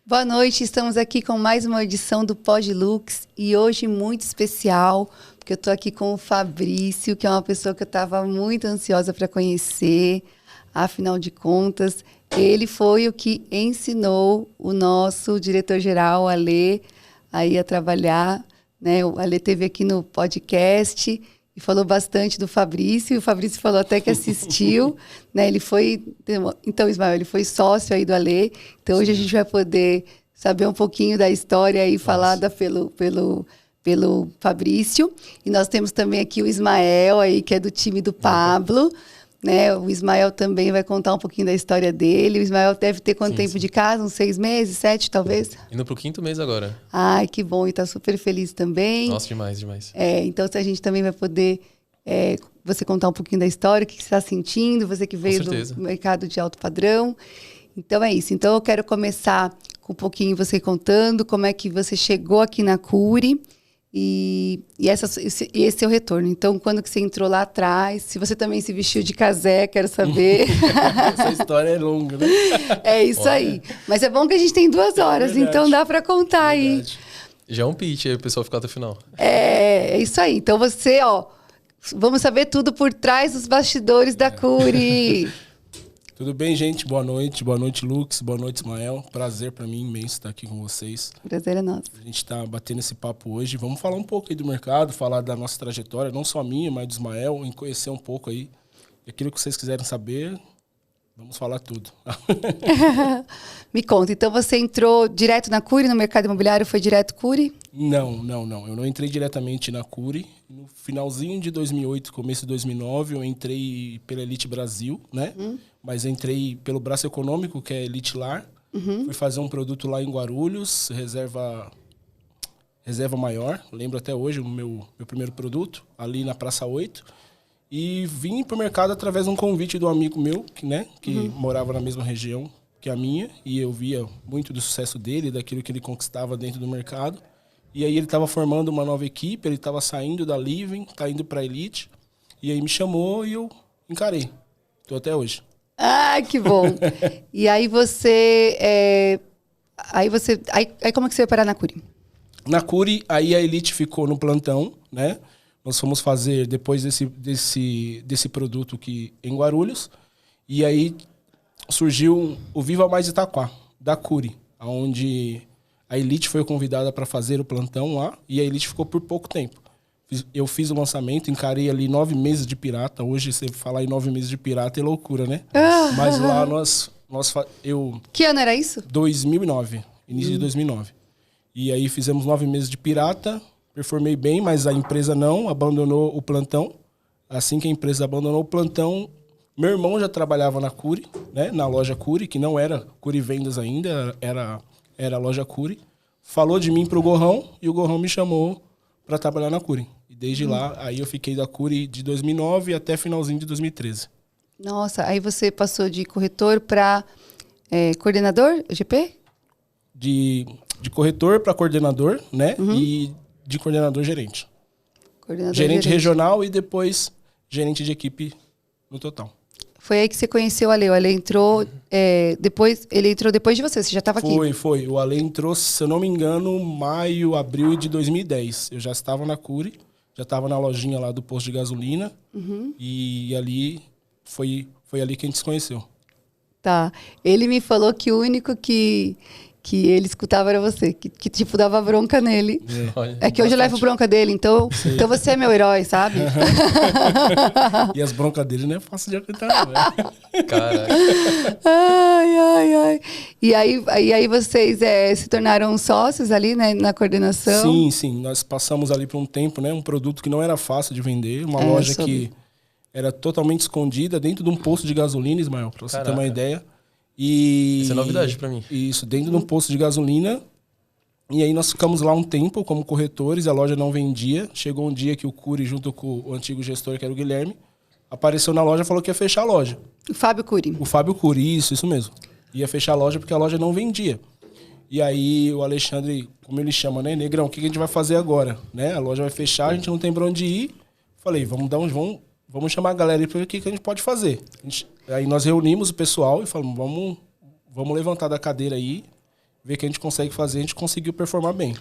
Boa noite, estamos aqui com mais uma edição do Pod Lux e hoje muito especial, porque eu estou aqui com o Fabrício, que é uma pessoa que eu estava muito ansiosa para conhecer. Afinal de contas, ele foi o que ensinou o nosso diretor-geral, Alê, aí a trabalhar, né? O Alê esteve aqui no podcast e falou bastante do Fabrício, e o Fabrício falou até que assistiu, né? Ele foi, então, Ismael, ele foi sócio aí do Alê, então hoje a gente vai poder saber um pouquinho da história aí falada pelo Fabrício. E nós temos também aqui o Ismael, aí, que é do time do Pablo, né? O Ismael também vai contar um pouquinho da história dele. O Ismael deve ter quanto tempo de casa? Uns 6 meses, 7 talvez? Indo pro 5º mês agora. Ai, que bom. E tá super feliz também. Nossa, demais, demais. Então a gente também vai poder você contar um pouquinho da história, o que você está sentindo, você que veio do mercado de alto padrão. Então é isso. Então eu quero começar com um pouquinho você contando como é que você chegou aqui na Cury. E esse é o retorno. Então, quando que você entrou lá atrás, se você também se vestiu de casé, quero saber. Essa história é longa, né? É isso aí. Mas é bom que a gente tem 2 horas, então dá para contar aí. Já é um pitch, aí o pessoal fica até o final. É isso aí. Então você, vamos saber tudo por trás dos bastidores da Cury. Tudo bem, gente? Boa noite, Lux, boa noite, Ismael. Prazer para mim imenso estar aqui com vocês. Prazer é nosso. A gente está batendo esse papo hoje. Vamos falar um pouco aí do mercado, falar da nossa trajetória, não só minha, mas do Ismael, em conhecer um pouco aí. Aquilo que vocês quiserem saber, vamos falar tudo. Me conta, então você entrou direto na Cury, no mercado imobiliário, foi direto Cury? Não. Eu não entrei diretamente na Cury. No finalzinho de 2008, começo de 2009, eu entrei pela Elite Brasil, né? Mas entrei pelo braço econômico, que é Elite Lar. Fui fazer um produto lá em Guarulhos, reserva maior. Lembro até hoje o meu primeiro produto, ali na Praça 8. E vim para o mercado através de um convite do amigo meu, que morava na mesma região que a minha. E eu via muito do sucesso dele, daquilo que ele conquistava dentro do mercado. E aí ele estava formando uma nova equipe, ele estava saindo da Living, tá indo para a Elite. E aí me chamou e eu encarei. Estou até hoje. Ah, que bom. E aí você... Aí como é que você vai parar na Cury? Na Cury, aí a Elite ficou no plantão, né? Nós fomos fazer, depois desse produto aqui em Guarulhos, e aí surgiu o Viva Mais Itaquá, da Cury, onde a Elite foi convidada para fazer o plantão lá, e a Elite ficou por pouco tempo. Eu fiz o lançamento, encarei ali 9 meses de pirata. Hoje, você falar em 9 meses de pirata é loucura, né? Mas lá Que ano era isso? 2009, início de 2009. E aí fizemos 9 meses de pirata, performei bem, mas a empresa não, abandonou o plantão. Assim que a empresa abandonou o plantão, meu irmão já trabalhava na Cury, né? Na loja Cury, que não era Cury Vendas ainda, era a loja Cury. Falou de mim pro Gorrão e o Gorrão me chamou para trabalhar na Cury. E desde lá, aí eu fiquei da Cury de 2009 até finalzinho de 2013. Nossa, aí você passou de corretor para coordenador, GP? De corretor para coordenador, né? E de coordenador gerente. Gerente regional e depois gerente de equipe no total. Foi aí que você conheceu o Ale. O Ale entrou depois de você já estava aqui? Foi. O Ale entrou, se eu não me engano, maio, abril de 2010. Eu já estava na Cury, já estava na lojinha lá do posto de gasolina. E ali foi ali que a gente se conheceu. Tá. Ele me falou que o único que ele escutava era você, que tipo, dava bronca nele. É que hoje eu levo bronca dele, então você é meu herói, sabe? E as broncas dele não é fácil de aguentar, né? Caraca. Ai. E aí vocês se tornaram sócios ali, né, na coordenação? Sim. Nós passamos ali por um tempo, né? Um produto que não era fácil de vender, uma loja que era totalmente escondida dentro de um posto de gasolina, Ismael, pra você ter uma ideia. Isso é novidade pra mim. Isso, dentro de um posto de gasolina. E aí nós ficamos lá um tempo como corretores, a loja não vendia. Chegou um dia que o Cury, junto com o antigo gestor, que era o Guilherme, apareceu na loja e falou que ia fechar a loja. O Fábio Cury. O Fábio Cury, isso mesmo. Ia fechar a loja porque a loja não vendia. E aí o Alexandre, como ele chama, né? Negrão, o que a gente vai fazer agora? Né? A loja vai fechar, a gente não tem pra onde ir. Falei, vamos chamar a galera aí para ver o que a gente pode fazer. Aí nós reunimos o pessoal e falamos, vamos levantar da cadeira aí ver que a gente consegue fazer, a gente conseguiu performar bem.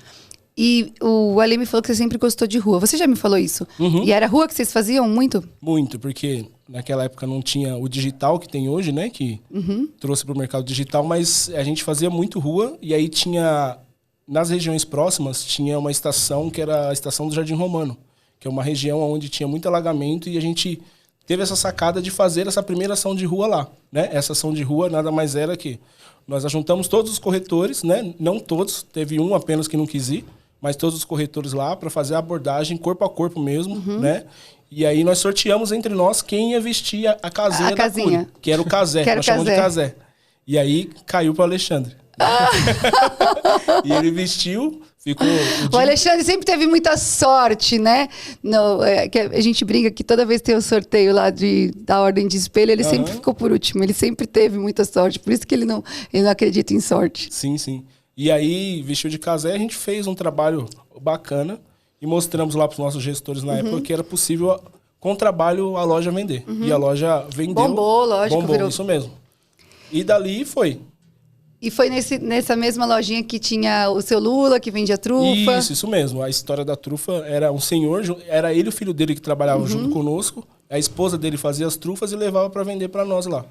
E o Ale me falou que você sempre gostou de rua. Você já me falou isso? Uhum. E era rua que vocês faziam muito? Muito, porque naquela época não tinha o digital que tem hoje, né? Que trouxe para o mercado digital, mas a gente fazia muito rua. E aí tinha, nas regiões próximas, tinha uma estação que era a estação do Jardim Romano, que é uma região onde tinha muito alagamento e a gente teve essa sacada de fazer essa primeira ação de rua lá, né? Essa ação de rua nada mais era que nós ajuntamos todos os corretores, né? Não todos, teve um apenas que não quis ir, mas todos os corretores lá para fazer a abordagem corpo a corpo mesmo, né? E aí nós sorteamos entre nós quem ia vestir a casinha da Cury, que era o casé, nós chamamos de casé. E aí caiu para o Alexandre. E ele vestiu, ficou... O Alexandre sempre teve muita sorte, né? Que a gente brinca que toda vez que tem o sorteio lá da Ordem de Espelho, ele sempre ficou por último. Ele sempre teve muita sorte, por isso que ele não acredita em sorte. Sim, sim. E aí, vestiu de casé, a gente fez um trabalho bacana e mostramos lá para os nossos gestores na época que era possível, com trabalho, a loja vender. E a loja vendeu. Bombou, lógico. Bombou, isso mesmo. E dali foi. E foi nessa mesma lojinha que tinha o seu Lula, que vendia trufa? Isso mesmo. A história da trufa era um senhor, era ele e o filho dele que trabalhavam junto conosco. A esposa dele fazia as trufas e levava para vender para nós lá.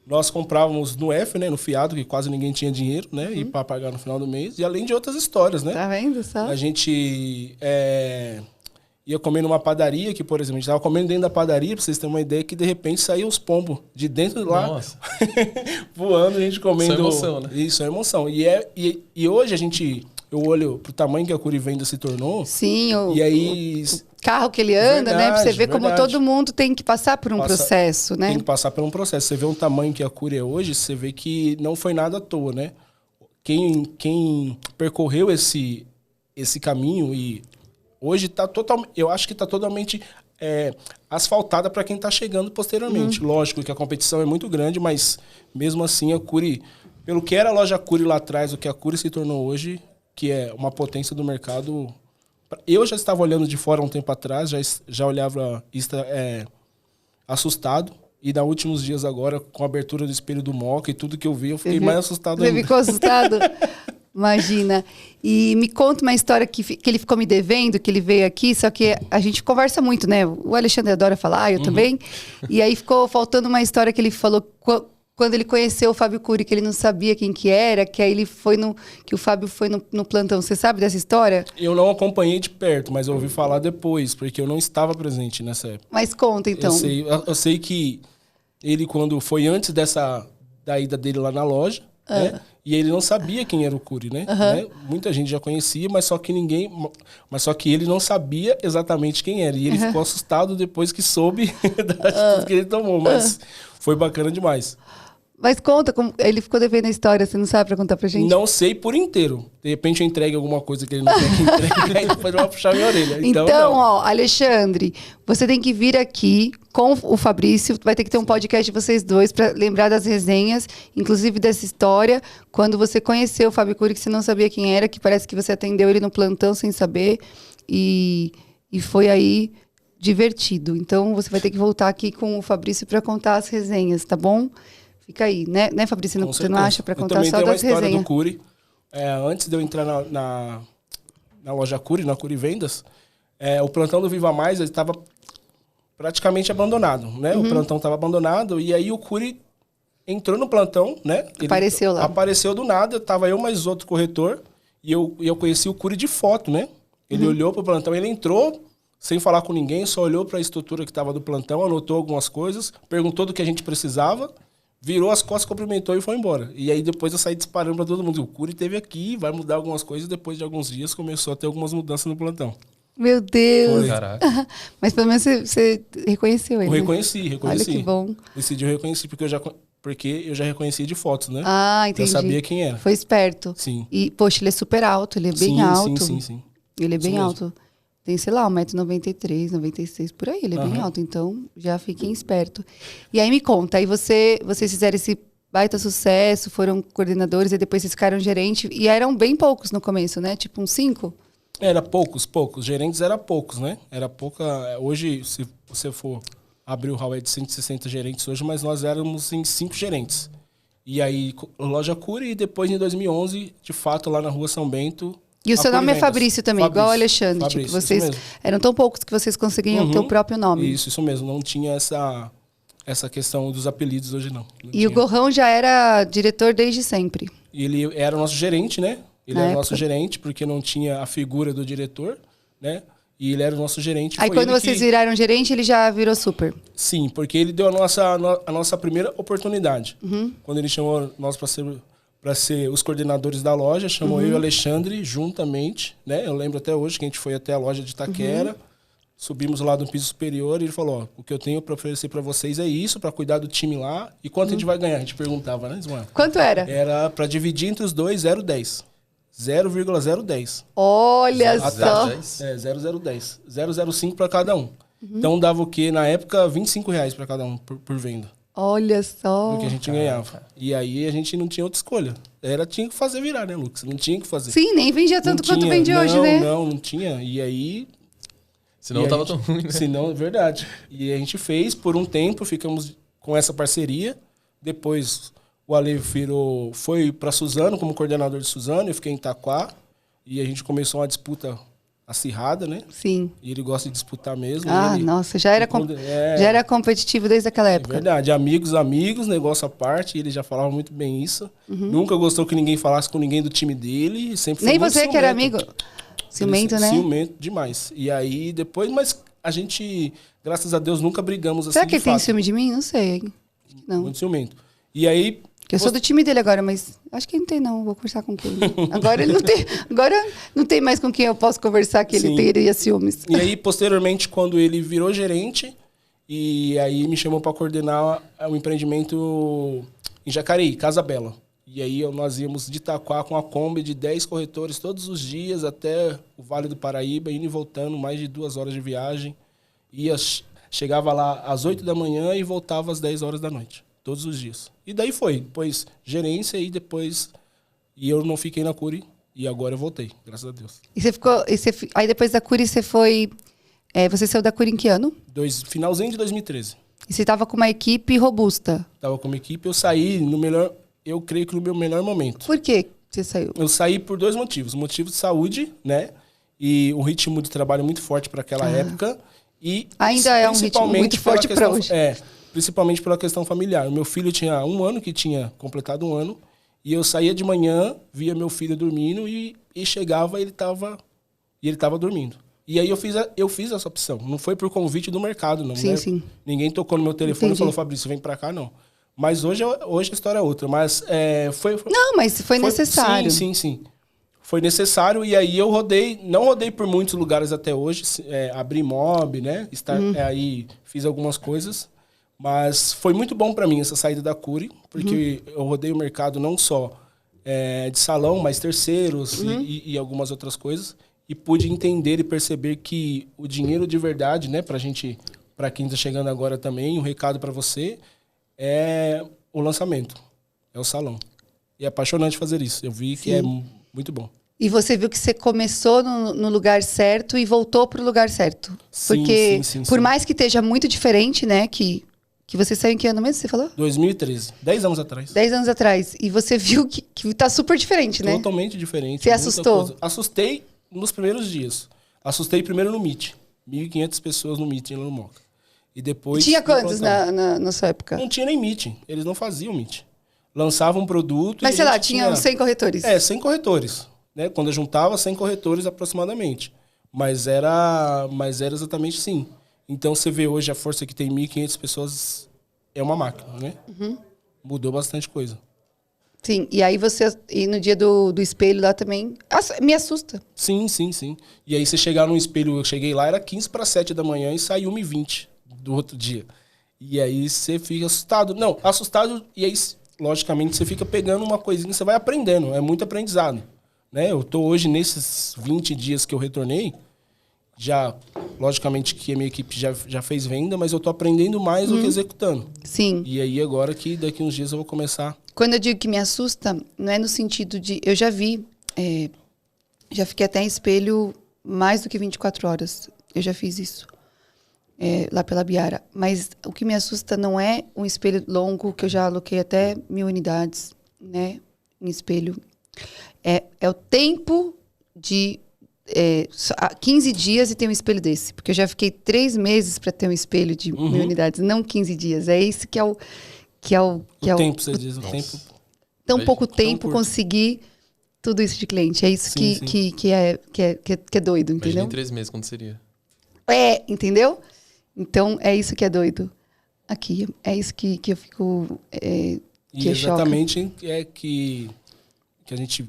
Nós comprávamos no F, né, no fiado, que quase ninguém tinha dinheiro, né, e para pagar no final do mês. E além de outras histórias, né? Tá vendo só? A gente ia comer numa padaria, que, por exemplo, a gente estava comendo dentro da padaria, para vocês terem uma ideia, que de repente saíam os pombos de dentro de lá, Nossa. voando, a gente comendo. Isso é emoção, né? Isso é emoção. E hoje eu olho pro tamanho que a Cury Venda se tornou. Sim, e aí... o carro que ele anda, verdade, né? Pra você ver como todo mundo tem que passar por um processo, né? Tem que passar por um processo. Você vê o tamanho que a Cury é hoje, você vê que não foi nada à toa, né? Quem percorreu esse caminho e hoje tá totalmente... Eu acho que tá totalmente asfaltada para quem tá chegando posteriormente. Lógico que a competição é muito grande, mas mesmo assim a Cury... Pelo que era a loja Cury lá atrás, o que a Cury se tornou hoje, que é uma potência do mercado... Eu já estava olhando de fora um tempo atrás, já olhava assustado. E nos últimos dias agora, com a abertura do espelho do Moca e tudo que eu vi, eu fiquei mais assustado ainda. Você ficou assustado? Imagina. E me conta uma história que ele ficou me devendo, que ele veio aqui, só que a gente conversa muito, né? O Alexandre adora falar, eu também. E aí ficou faltando uma história que ele falou... Quando ele conheceu o Fábio Cury, que ele não sabia quem que era, que aí ele foi que o Fábio foi no plantão. Você sabe dessa história? Eu não acompanhei de perto, mas eu ouvi falar depois, porque eu não estava presente nessa época. Mas conta, então. Eu sei que ele, quando foi antes da ida dele lá na loja, né? E ele não sabia quem era o Cury, né? Muita gente já conhecia, mas só que ele não sabia exatamente quem era. E ele ficou assustado depois que soube da atitude que ele tomou, mas foi bacana demais. Mas conta, como ele ficou devendo a história, você não sabe pra contar pra gente? Não sei por inteiro. De repente eu entregue alguma coisa que ele não quer que entregue, aí depois eu vou puxar minha orelha. Então ó, Alexandre, você tem que vir aqui com o Fabrício, vai ter que ter um podcast de vocês dois pra lembrar das resenhas, inclusive dessa história, quando você conheceu o Fábio Cury, que você não sabia quem era, que parece que você atendeu ele no plantão sem saber, e foi aí divertido. Então você vai ter que voltar aqui com o Fabrício pra contar as resenhas, tá bom? Fica aí, né, Fabrício? Você não acha para contar só das resenhas? Eu também tenho uma história do Cury. Antes de eu entrar na loja Cury, na Cury Vendas, o plantão do Viva Mais estava praticamente abandonado, né? O plantão estava abandonado e aí o Cury entrou no plantão, né? Ele apareceu lá. Apareceu do nada, estava eu mais outro corretor e eu conheci o Cury de foto, né? Ele olhou para o plantão, ele entrou sem falar com ninguém, só olhou para a estrutura que estava do plantão, anotou algumas coisas, perguntou do que a gente precisava, virou as costas, cumprimentou e foi embora. E aí depois eu saí disparando para todo mundo. O Cury esteve aqui, vai mudar algumas coisas. Depois de alguns dias começou a ter algumas mudanças no plantão. Meu Deus! Caraca. Mas pelo menos você reconheceu ele, Eu reconheci. Olha que bom. Decidi, eu reconheci, porque eu já reconheci de fotos, né? Ah, entendi. Já sabia quem era. Foi esperto. Sim. E, poxa, ele é super alto, ele é bem alto. Sim. Ele é bem alto. Tem, sei lá, 1,93 m, 96 por aí. Ele é bem alto, então já fiquem esperto. E aí me conta, aí vocês fizeram esse baita sucesso, foram coordenadores e depois vocês ficaram gerente. E eram bem poucos no começo, né? Tipo uns 5? Era poucos. Gerentes era poucos, né? Era pouca... Hoje, se você for abrir o hall, é de 160 gerentes hoje, mas nós éramos em 5 gerentes. E aí, loja Cury, e depois em 2011, de fato, lá na Rua São Bento. E o seu nome é Fabrício também, igual o Alexandre. Fabrício, tipo, vocês eram tão poucos que vocês conseguiam ter o próprio nome. Isso mesmo. Não tinha essa questão dos apelidos hoje, não. E tinha. O Gorrão já era diretor desde sempre. E ele era o nosso gerente, né? Ele era o nosso gerente, porque não tinha a figura do diretor, né? E ele era o nosso gerente. Aí quando vocês viraram gerente, ele já virou super? Sim, porque ele deu a nossa primeira oportunidade. Quando ele chamou nós para ser os coordenadores da loja, chamou eu e o Alexandre juntamente, né? Eu lembro até hoje que a gente foi até a loja de Itaquera, subimos lá do piso superior e ele falou, ó, o que eu tenho para oferecer para vocês é isso, para cuidar do time lá. E quanto a gente vai ganhar? A gente perguntava, né, Ismael? Quanto era? Era para dividir entre os dois, 0,10. 0,010. Olha só. 0,010. 0,05 para cada um. Então dava o quê? Na época, R$25 para cada um por venda. Olha só. Do que a gente ganhava. E aí a gente não tinha outra escolha. Tinha que fazer virar, né, Lucas? Não tinha que fazer. Sim, nem vendia tanto quanto vende hoje, né? Não tinha. E aí... Senão tava tão ruim, né? Senão, é verdade. E a gente fez por um tempo, ficamos com essa parceria. Depois... O Ale foi para Suzano, como coordenador de Suzano, eu fiquei em Itaquá. E a gente começou uma disputa acirrada, né? Sim. E ele gosta de disputar mesmo. Nossa, já era competitivo desde aquela época. É verdade, amigos, negócio à parte. Ele já falava muito bem isso. Nunca gostou que ninguém falasse com ninguém do time dele. Sempre nem você que era amigo? Ciumento, né? Ciumento demais. E aí depois, mas a gente, graças a Deus, nunca brigamos assim. Será que ele tem ciúme de mim? Não sei. Não. Muito ciumento. E aí... Eu sou do time dele agora, mas acho que ele não tem, não. Vou conversar com quem? Agora ele não tem. Agora não tem mais com quem eu posso conversar que ele teria ciúmes. E aí, posteriormente, quando ele virou gerente, e aí me chamou para coordenar um empreendimento em Jacareí, Casa Bela. E aí nós íamos de Itaquá com a Kombi de 10 corretores todos os dias até o Vale do Paraíba, indo e voltando, mais de 2 horas de viagem. Chegava lá às 8 da manhã e voltava às 10 horas da noite. Todos os dias. E daí foi. Depois gerência e depois... E eu não fiquei na Cury. E agora eu voltei, graças a Deus. E você ficou... Aí depois da Cury você foi... você saiu da Cury em que ano? Finalzinho de 2013. E você estava com uma equipe robusta? Estava com uma equipe. Eu saí no melhor... Eu creio que no meu melhor momento. Por que você saiu? Eu saí por 2 motivos. Motivo de saúde, né? E um ritmo de trabalho muito forte para aquela época. E ainda é um ritmo muito forte para hoje. Principalmente pela questão familiar. O meu filho tinha 1 ano, que tinha completado 1 ano, e eu saía de manhã, via meu filho dormindo e chegava e ele estava dormindo. E aí eu fiz essa opção. Não foi por convite do mercado, não. Sim, né? sim. Ninguém tocou no meu telefone e falou, Fabrício, vem pra cá, não. Mas hoje a história é outra. Mas Não, mas foi necessário. Sim. Foi necessário e aí eu não rodei por muitos lugares até hoje, abri mob, né? Aí fiz algumas coisas. Mas foi muito bom para mim essa saída da Cury, porque eu rodei o mercado não só de salão, mas terceiros e algumas outras coisas. E pude entender e perceber que o dinheiro de verdade, né, para quem está chegando agora também, um recado para você, é o lançamento, é o salão. E é apaixonante fazer isso. Eu vi que é muito bom. E você viu que você começou no lugar certo e voltou para o lugar certo. Porque por mais que esteja muito diferente, né, que você saiu em que ano mesmo, você falou? 2013. 10 anos atrás. 10 anos atrás. E você viu que tá super diferente, né? Totalmente diferente. Você assustou? Assustei nos primeiros dias. Assustei primeiro no Meet. 1.500 pessoas no Meet, lá no Moca. E depois... Tinha quantos na sua época? Não tinha nem Meet. Eles não faziam Meet. Lançavam um produto... Mas sei lá, tinha uns 100 corretores. 100 corretores. Né? Quando eu juntava, 100 corretores aproximadamente. Mas era exatamente assim. Então, você vê hoje a força que tem 1.500 pessoas, é uma máquina, né? Mudou bastante coisa. Sim, e aí e no dia do espelho lá também, me assusta. Sim. E aí você chegar num espelho, eu cheguei lá, era 15 para 7 da manhã e saiu 1h20 do outro dia. E aí você fica assustado. Não, assustado, e aí, logicamente, você fica pegando uma coisinha, você vai aprendendo, é muito aprendizado. Né? Eu tô hoje, nesses 20 dias que eu retornei, já, logicamente que a minha equipe já fez venda, mas eu tô aprendendo mais do que executando. Sim. E aí agora que daqui uns dias eu vou começar. Quando eu digo que me assusta, não é no sentido de... Eu já vi, já fiquei até em espelho mais do que 24 horas. Eu já fiz isso. lá pela Biara. Mas o que me assusta não é um espelho longo, que eu já aloquei até 1.000 unidades, né, em espelho. É o tempo de 15 dias e ter um espelho desse. Porque eu já fiquei 3 meses para ter um espelho de 1.000 unidades, não 15 dias. É isso que é o tempo, você diz, o tempo. Tão pouco tempo conseguir tudo isso de cliente. É isso que é doido, entendeu? Imagina em 3 meses quando seria. Entendeu? Então, é isso que é doido. Aqui, é isso que eu fico... e exatamente que a gente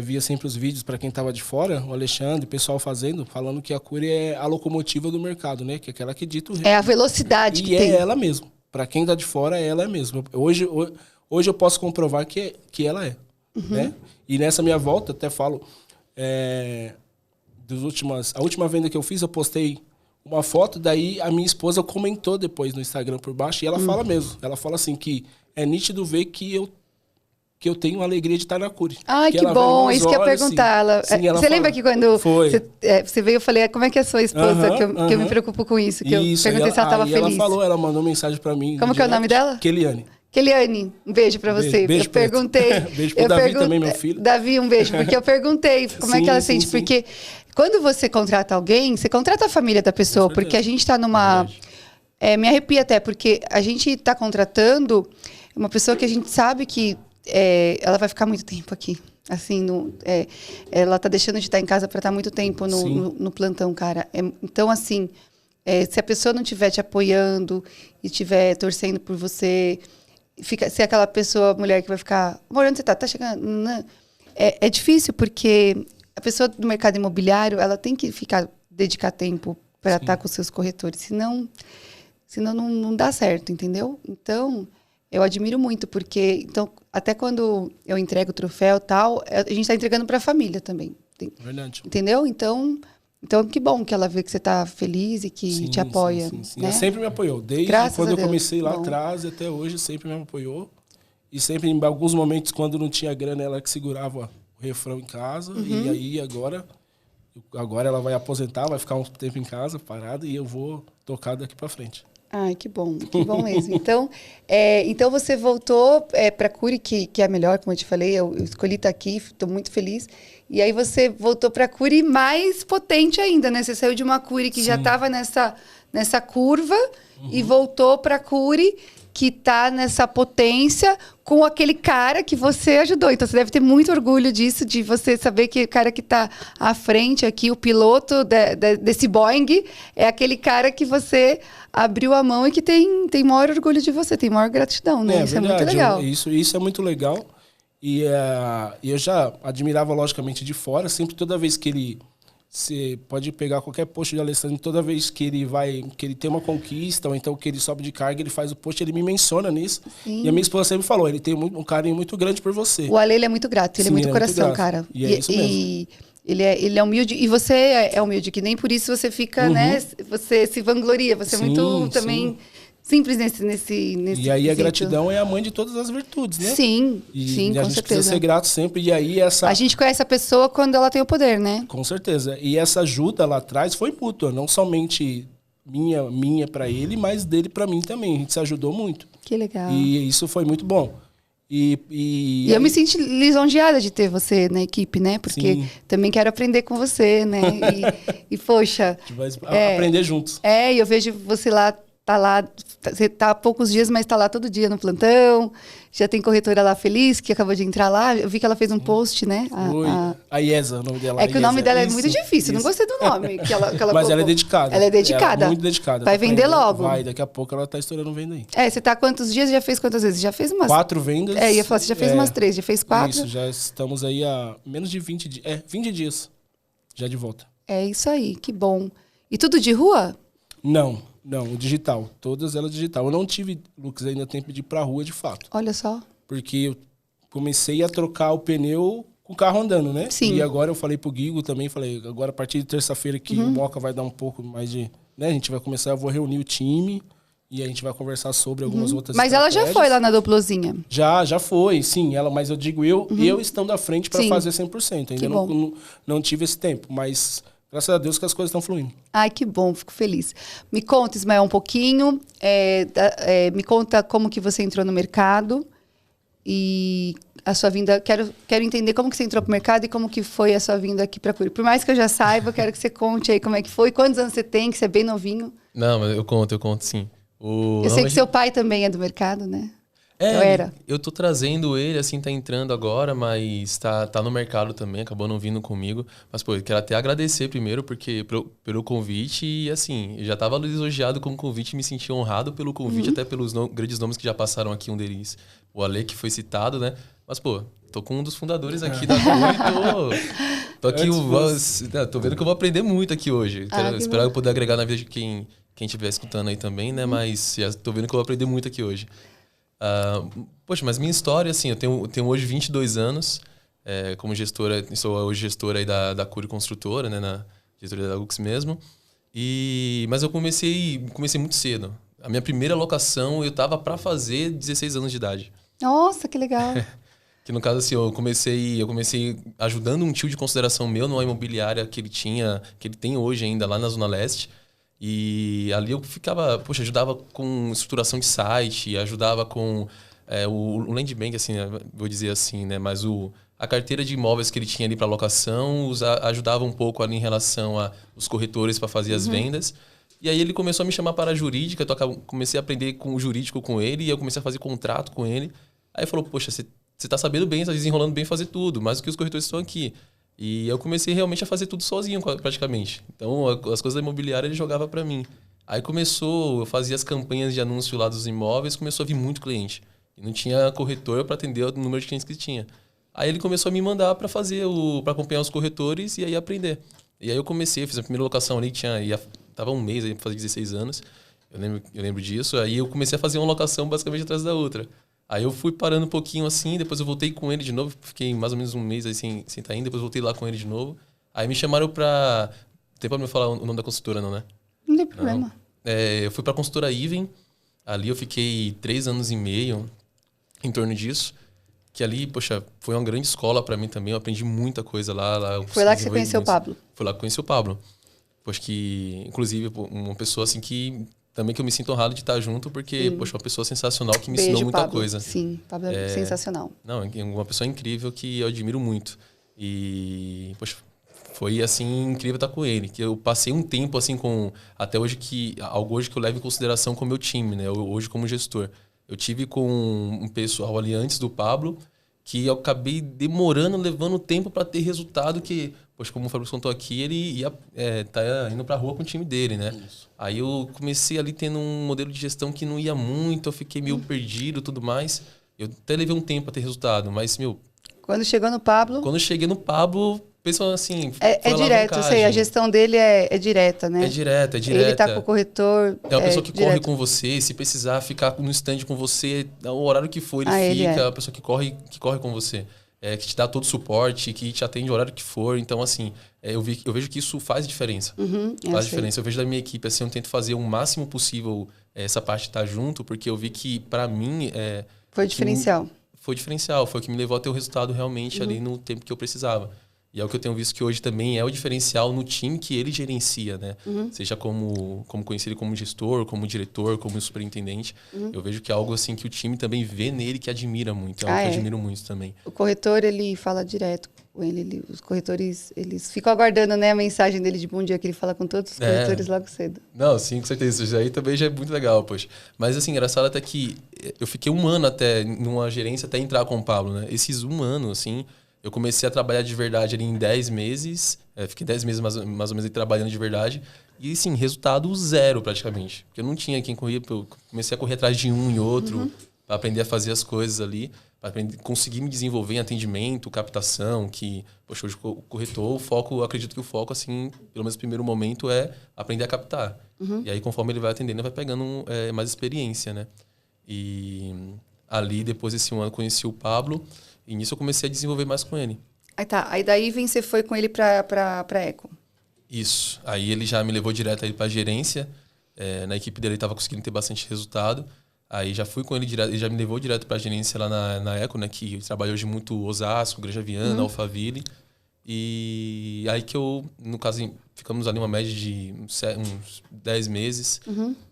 via sempre os vídeos, para quem estava de fora, o Alexandre, o pessoal falando que a Cury é a locomotiva do mercado, né? Que é aquela que dita o resto. É a velocidade que tem. E é ela mesmo. Para quem está de fora, ela é mesmo. Hoje eu posso comprovar que ela é. Né? E nessa minha volta, até falo, a última venda que eu fiz, eu postei uma foto, daí a minha esposa comentou depois no Instagram por baixo, e ela fala mesmo. Ela fala assim, que é nítido ver que eu tenho a alegria de estar na Cury. Ai, que bom, isso que eu ia perguntar. Assim, você lembra que quando você veio, eu falei, como é que é a sua esposa? Que eu me preocupo com isso, que isso, eu perguntei se ela estava feliz. Ela falou, ela mandou mensagem para mim. Como que é o nome dela? Keliane, um beijo pra você. Beijo, eu perguntei. Beijo pro Davi também, meu filho. Davi, um beijo, porque eu perguntei como é que ela sente. Porque quando você contrata alguém, você contrata a família da pessoa, porque a gente tá numa... me arrepia até, porque a gente tá contratando uma pessoa que a gente sabe que ela vai ficar muito tempo aqui. Assim, ela tá deixando de estar em casa para estar muito tempo no plantão, cara. Então, assim, se a pessoa não estiver te apoiando e estiver torcendo por você... se aquela pessoa, mulher que vai ficar... Amor, onde você tá? Tá chegando? Não. É difícil, porque a pessoa do mercado imobiliário, ela tem que dedicar tempo para estar com os seus corretores. Senão não dá certo, entendeu? Então, eu admiro muito, porque... Então, até quando eu entrego o troféu e tal, a gente está entregando para a família também. Verdade. Entendeu? Então, que bom que ela vê que você está feliz e que te apoia. Sim. Né? Ela sempre me apoiou. Desde Graças quando eu comecei lá atrás até hoje, sempre me apoiou. E sempre, em alguns momentos, quando não tinha grana, ela que segurava o refrão em casa. E aí, agora ela vai aposentar, vai ficar um tempo em casa, parada, e eu vou tocar daqui para frente. Ai, que bom mesmo. Então você voltou para a Cury, que é a melhor, como eu te falei, eu escolhi estar aqui, estou muito feliz. E aí você voltou para a Cury mais potente ainda, né? Você saiu de uma Cury que já estava nessa curva e voltou para a Cury que está nessa potência com aquele cara que você ajudou. Então, você deve ter muito orgulho disso, de você saber que o cara que está à frente aqui, o piloto desse Boeing, é aquele cara que você abriu a mão e que tem maior orgulho de você, tem maior gratidão, né? Isso verdade, é muito legal. Isso é muito legal. E eu já admirava, logicamente, de fora. Sempre, toda vez que ele... Você pode pegar qualquer post de Alessandro, toda vez que ele tem uma conquista, ou então que ele sobe de carga, ele faz o post, ele me menciona nisso. Sim. E a minha esposa sempre falou, ele tem um carinho muito grande por você. O Ale, ele é muito grato, ele é muito coração, muito cara. E é isso mesmo. E ele é humilde, e você é humilde, que nem por isso você fica, né, você se vangloria, você é muito também... Simples nesse E aí a gratidão é a mãe de todas as virtudes, né? Sim, com certeza. A gente precisa ser grato sempre. E aí a gente conhece a pessoa quando ela tem o poder, né? Com certeza. E essa ajuda lá atrás foi mútua, não somente minha para ele, mas dele para mim também. A gente se ajudou muito. Que legal. E isso foi muito bom. E eu me senti lisonjeada de ter você na equipe, né? Porque também quero aprender com você, né? E poxa... A gente vai aprender juntos. E eu vejo você lá, você tá há poucos dias, mas tá lá todo dia no plantão. Já tem corretora lá feliz, que acabou de entrar lá. Eu vi que ela fez um post, né? A Iesa, o nome dela. É que o nome dela é muito difícil, não gostei do nome. Que ela mas colocou. ela é dedicada. Ela é dedicada. Ela é muito dedicada. Vai vender logo. Vai, daqui a pouco ela tá estourando venda aí. Você tá há quantos dias? Já fez quantas vezes? Já fez umas... 4 vendas. Ia falar, você já fez umas 3, já fez 4? Isso, já estamos aí há menos de 20 dias. 20 dias já de volta. É isso aí, que bom. E tudo de rua? Não, digital. Todas elas digital. Eu não tive, Lucas, ainda tempo de ir pra rua de fato. Olha só. Porque eu comecei a trocar o pneu com o carro andando, né? Sim. E agora eu falei pro Guigo também, agora a partir de terça-feira que o Moca vai dar um pouco mais de... Né? A gente vai começar, eu vou reunir o time e a gente vai conversar sobre algumas outras Mas ela já foi lá na Duplozinha? Já foi, sim. Mas eu digo eu estando à frente para fazer 100%. Ainda não tive esse tempo, mas... graças a Deus que as coisas estão fluindo. Ai, que bom, fico feliz. Me conta, Ismael, um pouquinho. Me conta como que você entrou no mercado e a sua vinda. Quero entender como que você entrou pro mercado e como que foi a sua vinda aqui para Cury. Por mais que eu já saiba, quero que você conte aí como é que foi, quantos anos você tem, que você é bem novinho. Não, mas eu conto sim. Eu sei que seu pai também é do mercado, né? Eu tô trazendo ele, assim, tá entrando agora, mas tá no mercado também, acabou não vindo comigo. Mas, pô, eu quero até agradecer primeiro pelo convite e, assim, eu já tava lisonjeado com o convite, me senti honrado pelo convite, até pelos grandes nomes que já passaram aqui, um deles, o Ale, que foi citado, né? Mas, pô, tô com um dos fundadores aqui da Cury e tô aqui, tô vendo que eu vou aprender muito aqui hoje. Espero eu poder agregar na vida de quem estiver escutando aí também, né? Mas já tô vendo que eu vou aprender muito aqui hoje. Poxa, mas minha história, assim, eu tenho hoje 22 anos como gestora, sou hoje gestora aí da Cury Construtora, né, na diretoria da Lux mesmo. Mas eu comecei muito cedo. A minha primeira locação eu tava para fazer 16 anos de idade. Nossa, que legal. Que no caso, assim, eu comecei ajudando um tio de consideração meu numa imobiliária que ele tem hoje ainda lá na Zona Leste. E ali eu ajudava com estruturação de site, ajudava com o land bank, assim, vou dizer assim, né? Mas a carteira de imóveis que ele tinha ali para locação ajudava um pouco ali em relação aos corretores para fazer as vendas. E aí ele começou a me chamar para a jurídica, então comecei a aprender com o jurídico com ele, e eu comecei a fazer contrato com ele. Aí ele falou, poxa, você tá sabendo bem, tá desenrolando bem fazer tudo, mais do que os corretores estão aqui. E eu comecei realmente a fazer tudo sozinho, praticamente. Então, as coisas da imobiliária ele jogava para mim. Aí eu fazia as campanhas de anúncio lá dos imóveis, começou a vir muito cliente. E não tinha corretor para atender o número de clientes que tinha. Aí ele começou a me mandar para para acompanhar os corretores e aí aprender. E aí eu fiz a primeira locação ali, tava um mês aí para fazer 16 anos. Eu lembro disso. Aí eu comecei a fazer uma locação basicamente atrás da outra. Aí eu fui parando um pouquinho assim, depois eu voltei com ele de novo, fiquei mais ou menos um mês aí sem estar indo, depois voltei lá com ele de novo. Aí me chamaram pra... Tem pra me falar o nome da consultora, não, né? Não tem problema. Eu fui pra consultora Even, ali eu fiquei 3 anos e meio em torno disso, que ali, poxa, foi uma grande escola pra mim também, eu aprendi muita coisa lá. Foi lá que você conheceu o Pablo? Foi lá que eu conheci o Pablo. Poxa, que, inclusive, uma pessoa assim que... Também que eu me sinto honrado de estar junto, porque, poxa, uma pessoa sensacional que me ensinou muita Pablo. coisa. Sim, Pablo é sensacional. Não, é uma pessoa incrível que eu admiro muito. E, poxa, foi, assim, incrível estar com ele. Que eu passei um tempo, assim, até hoje algo hoje que eu levo em consideração com o meu time, né? Hoje como gestor. Eu tive com um pessoal ali antes do Pablo, que eu acabei demorando, levando tempo para ter resultado que... Poxa, como o Fabrício contou aqui, ele tá indo pra rua com o time dele, né? Isso. Aí eu comecei ali tendo um modelo de gestão que não ia muito, eu fiquei meio perdido e tudo mais. Eu até levei um tempo pra ter resultado, mas, Quando chegou no Pablo... Quando eu cheguei no Pablo, pessoal assim... É direto, eu sei, a gestão dele é direta, né? É direta. Ele tá com o corretor... É uma pessoa que corre com você, se precisar ficar no stand com você, o horário que for, ele fica, é a pessoa que corre com você. Que te dá todo o suporte, que te atende o horário que for. Então, assim, eu vejo que isso faz diferença. Faz diferença. Eu vejo da minha equipe, assim, eu tento fazer o máximo possível essa parte de estar junto, porque eu vi que, para mim... Foi diferencial. Foi diferencial. Foi o que me levou a ter o resultado realmente ali no tempo que eu precisava. E é o que eu tenho visto que hoje também é o diferencial no time que ele gerencia, né? Seja como conhecido como gestor, como diretor, como superintendente. Eu vejo que é algo assim que o time também vê nele que admira muito. É algo que eu admiro muito também. O corretor, ele fala direto com ele. Os corretores, eles ficam aguardando, né, a mensagem dele de bom dia, que ele fala com todos os corretores logo cedo. Não, sim, com certeza. Isso aí também já é muito legal, poxa. Mas, assim, engraçado até que eu fiquei 1 ano até numa gerência até entrar com o Pablo, né? Esses 1 ano, assim... Eu comecei a trabalhar de verdade ali em 10 meses. Fiquei 10 meses mais ou menos trabalhando de verdade. E, sim, resultado 0 praticamente. Porque eu não tinha quem corria. Eu comecei a correr atrás de um e outro para aprender a fazer as coisas ali. Para conseguir me desenvolver em atendimento, captação. Que, poxa, hoje o corretor, acredito que o foco, assim, pelo menos no primeiro momento, é aprender a captar. E aí, conforme ele vai atendendo, ele vai pegando mais experiência, né? E ali, depois desse 1 ano, conheci o Pablo. E nisso eu comecei a desenvolver mais com ele. Aí daí você foi com ele pra Eco. Isso. Aí ele já me levou direto aí pra gerência. Na equipe dele ele estava conseguindo ter bastante resultado. Aí já fui com ele direto, ele já me levou direto pra gerência lá na Eco, né? Que trabalha hoje muito Osasco, Granja Viana, Alphaville. E aí que eu, no caso, ficamos ali uma média de uns 10 meses.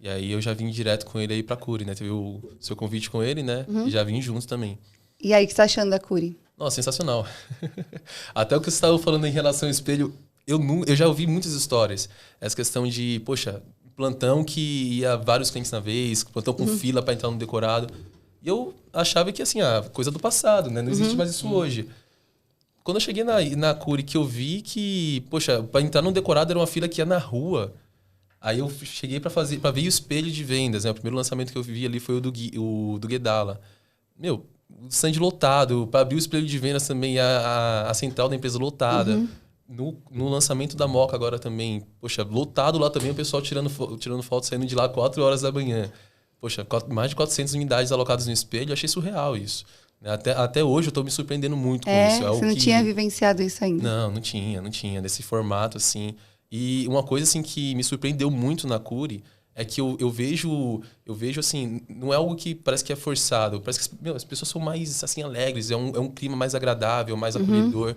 E aí eu já vim direto com ele aí pra Cury, né? Teve o seu convite com ele, né? E já vim juntos também. E aí, o que você tá achando da Cury? Nossa, sensacional. Até o que você estava falando em relação ao espelho, eu já ouvi muitas histórias. Essa questão de, poxa, plantão que ia vários clientes na vez, plantão com fila para entrar no decorado. E eu achava que, assim, coisa do passado, né? Não existe mais isso hoje. Quando eu cheguei na Cury, que eu vi que, poxa, para entrar no decorado era uma fila que ia na rua. Aí eu cheguei para ver o espelho de vendas, né? O primeiro lançamento que eu vi ali foi o do Guedala. Meu, o stand lotado, para abrir o espelho de vendas também, a central da empresa lotada. No lançamento da Moca agora também, poxa, lotado lá também, o pessoal tirando foto, saindo de lá 4 horas da manhã. Poxa, mais de 400 unidades alocadas no espelho, eu achei surreal isso. Até hoje eu tô me surpreendendo muito com isso. Você não tinha vivenciado isso ainda? Não tinha. Nesse formato, assim. E uma coisa, assim, que me surpreendeu muito na Cury é que eu vejo, assim, não é algo que parece que é forçado. Parece que as pessoas são mais, assim, alegres. É um clima mais agradável, mais acolhedor.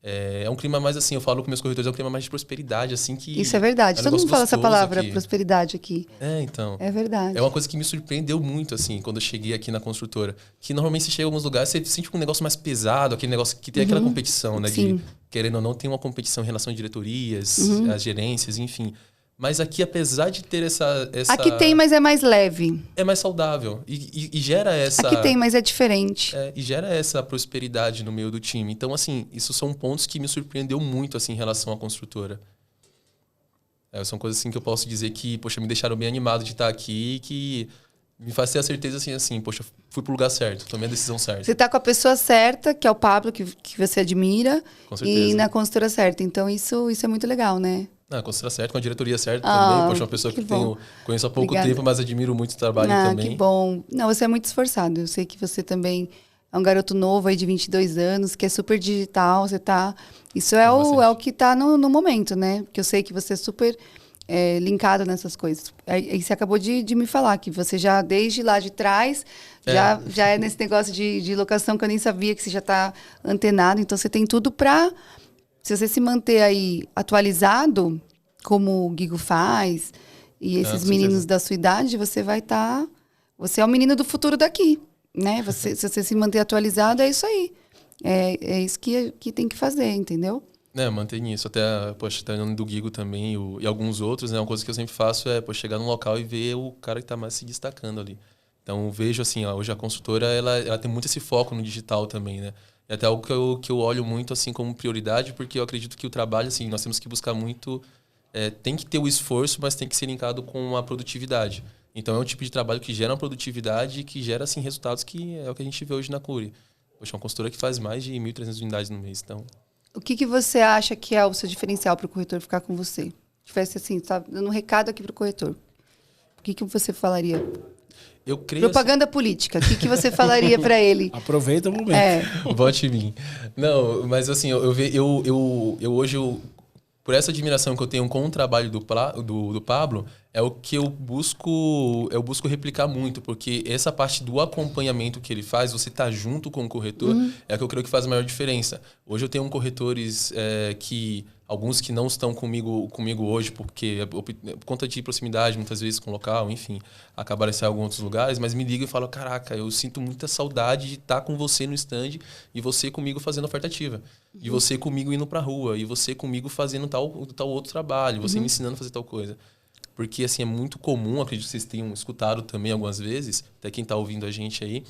É um clima mais, assim, eu falo com meus corretores, é um clima mais de prosperidade, assim, que... Isso é verdade. Todo mundo fala essa palavra, aqui. Prosperidade, aqui. Então. É verdade. É uma coisa que me surpreendeu muito, assim, quando eu cheguei aqui na construtora. Que normalmente você chega em alguns lugares, você sente um negócio mais pesado, aquele negócio que tem aquela competição, né? Sim. De, querendo ou não, tem uma competição em relação a diretorias, as gerências, enfim. Mas aqui, apesar de ter essa... Aqui tem, mas é mais leve. É mais saudável. E gera essa... Aqui tem, mas é diferente. E gera essa prosperidade no meio do time. Então, assim, isso são pontos que me surpreendeu muito, assim, em relação à construtora. São coisas, assim, que eu posso dizer que, poxa, me deixaram bem animado de estar aqui e que me faz ter a certeza, assim, poxa, fui pro lugar certo, tomei a decisão certa. Você tá com a pessoa certa, que é o Pablo, que você admira. Com certeza. E na construtora certa. Então, isso é muito legal, né? A construtora certa, com a diretoria certa também. Poxa, uma pessoa que conheço há pouco tempo, mas admiro muito o trabalho também. Que bom. Não, você é muito esforçado. Eu sei que você também é um garoto novo aí de 22 anos, que é super digital. Você tá... Isso é o que tá no momento, né? Porque eu sei que você é super linkado nessas coisas. Aí você acabou de me falar que você já, desde lá de trás, já é nesse negócio de locação que eu nem sabia, que você já tá antenado. Então, você tem tudo pra... Se você se manter aí atualizado, como o Guigo faz, e esses meninos da sua idade, você vai estar... Você é o menino do futuro daqui, né? Se você se manter atualizado, é isso aí. É isso que tem que fazer, entendeu? Mantém isso. Até, poxa, treinando do Guigo também e alguns outros, né? Uma coisa que eu sempre faço é chegar num local e ver o cara que está mais se destacando ali. Então, eu vejo assim, hoje a consultora, ela tem muito esse foco no digital também, né? É até algo que eu olho muito assim como prioridade, porque eu acredito que o trabalho, assim, nós temos que buscar muito... tem que ter o esforço, mas tem que ser linkado com a produtividade. Então, é um tipo de trabalho que gera uma produtividade e que gera, assim, resultados que é o que a gente vê hoje na Cury. Poxa, uma consultora que faz mais de 1.300 unidades no mês, então... O que você acha que é o seu diferencial para o corretor ficar com você? Tivesse assim, tá dando um recado aqui para o corretor. O que você falaria? Eu creio Propaganda política. O que você falaria para ele? Aproveita o momento. Vote em mim. Não, mas assim, eu hoje, por essa admiração que eu tenho com o trabalho do Pablo, é o que eu busco replicar muito, porque essa parte do acompanhamento que ele faz, você tá junto com o corretor, é o que eu creio que faz a maior diferença. Hoje eu tenho corretores alguns que não estão comigo hoje, porque por conta de proximidade, muitas vezes com o local, enfim, acabaram em alguns outros lugares, mas me ligam e falam, caraca, eu sinto muita saudade de estar com você no stand e você comigo fazendo oferta ativa. E você comigo indo pra rua, e você comigo fazendo tal outro trabalho, você me ensinando a fazer tal coisa. Porque, assim, é muito comum, acredito que vocês tenham escutado também algumas vezes, até quem está ouvindo a gente aí,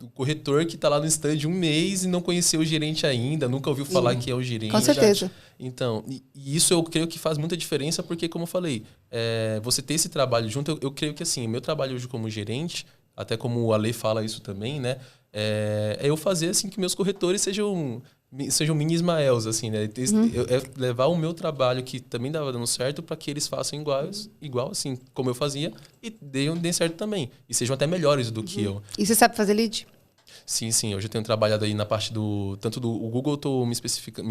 o corretor que está lá no stand 1 mês e não conheceu o gerente ainda, nunca ouviu falar que é o gerente. Com certeza. Então, e isso eu creio que faz muita diferença, porque, como eu falei, você ter esse trabalho junto, eu creio que, assim, meu trabalho hoje como gerente, até como o Ale fala isso também, né? É eu fazer, assim, que meus corretores sejam mini Ismaels, assim, né? Levar o meu trabalho, que também dava dando certo, para que eles façam igual, assim, como eu fazia, e deem certo também. E sejam até melhores do que eu. E você sabe fazer lead? Sim. Hoje eu tenho trabalhado aí na parte tanto do Google, eu tô me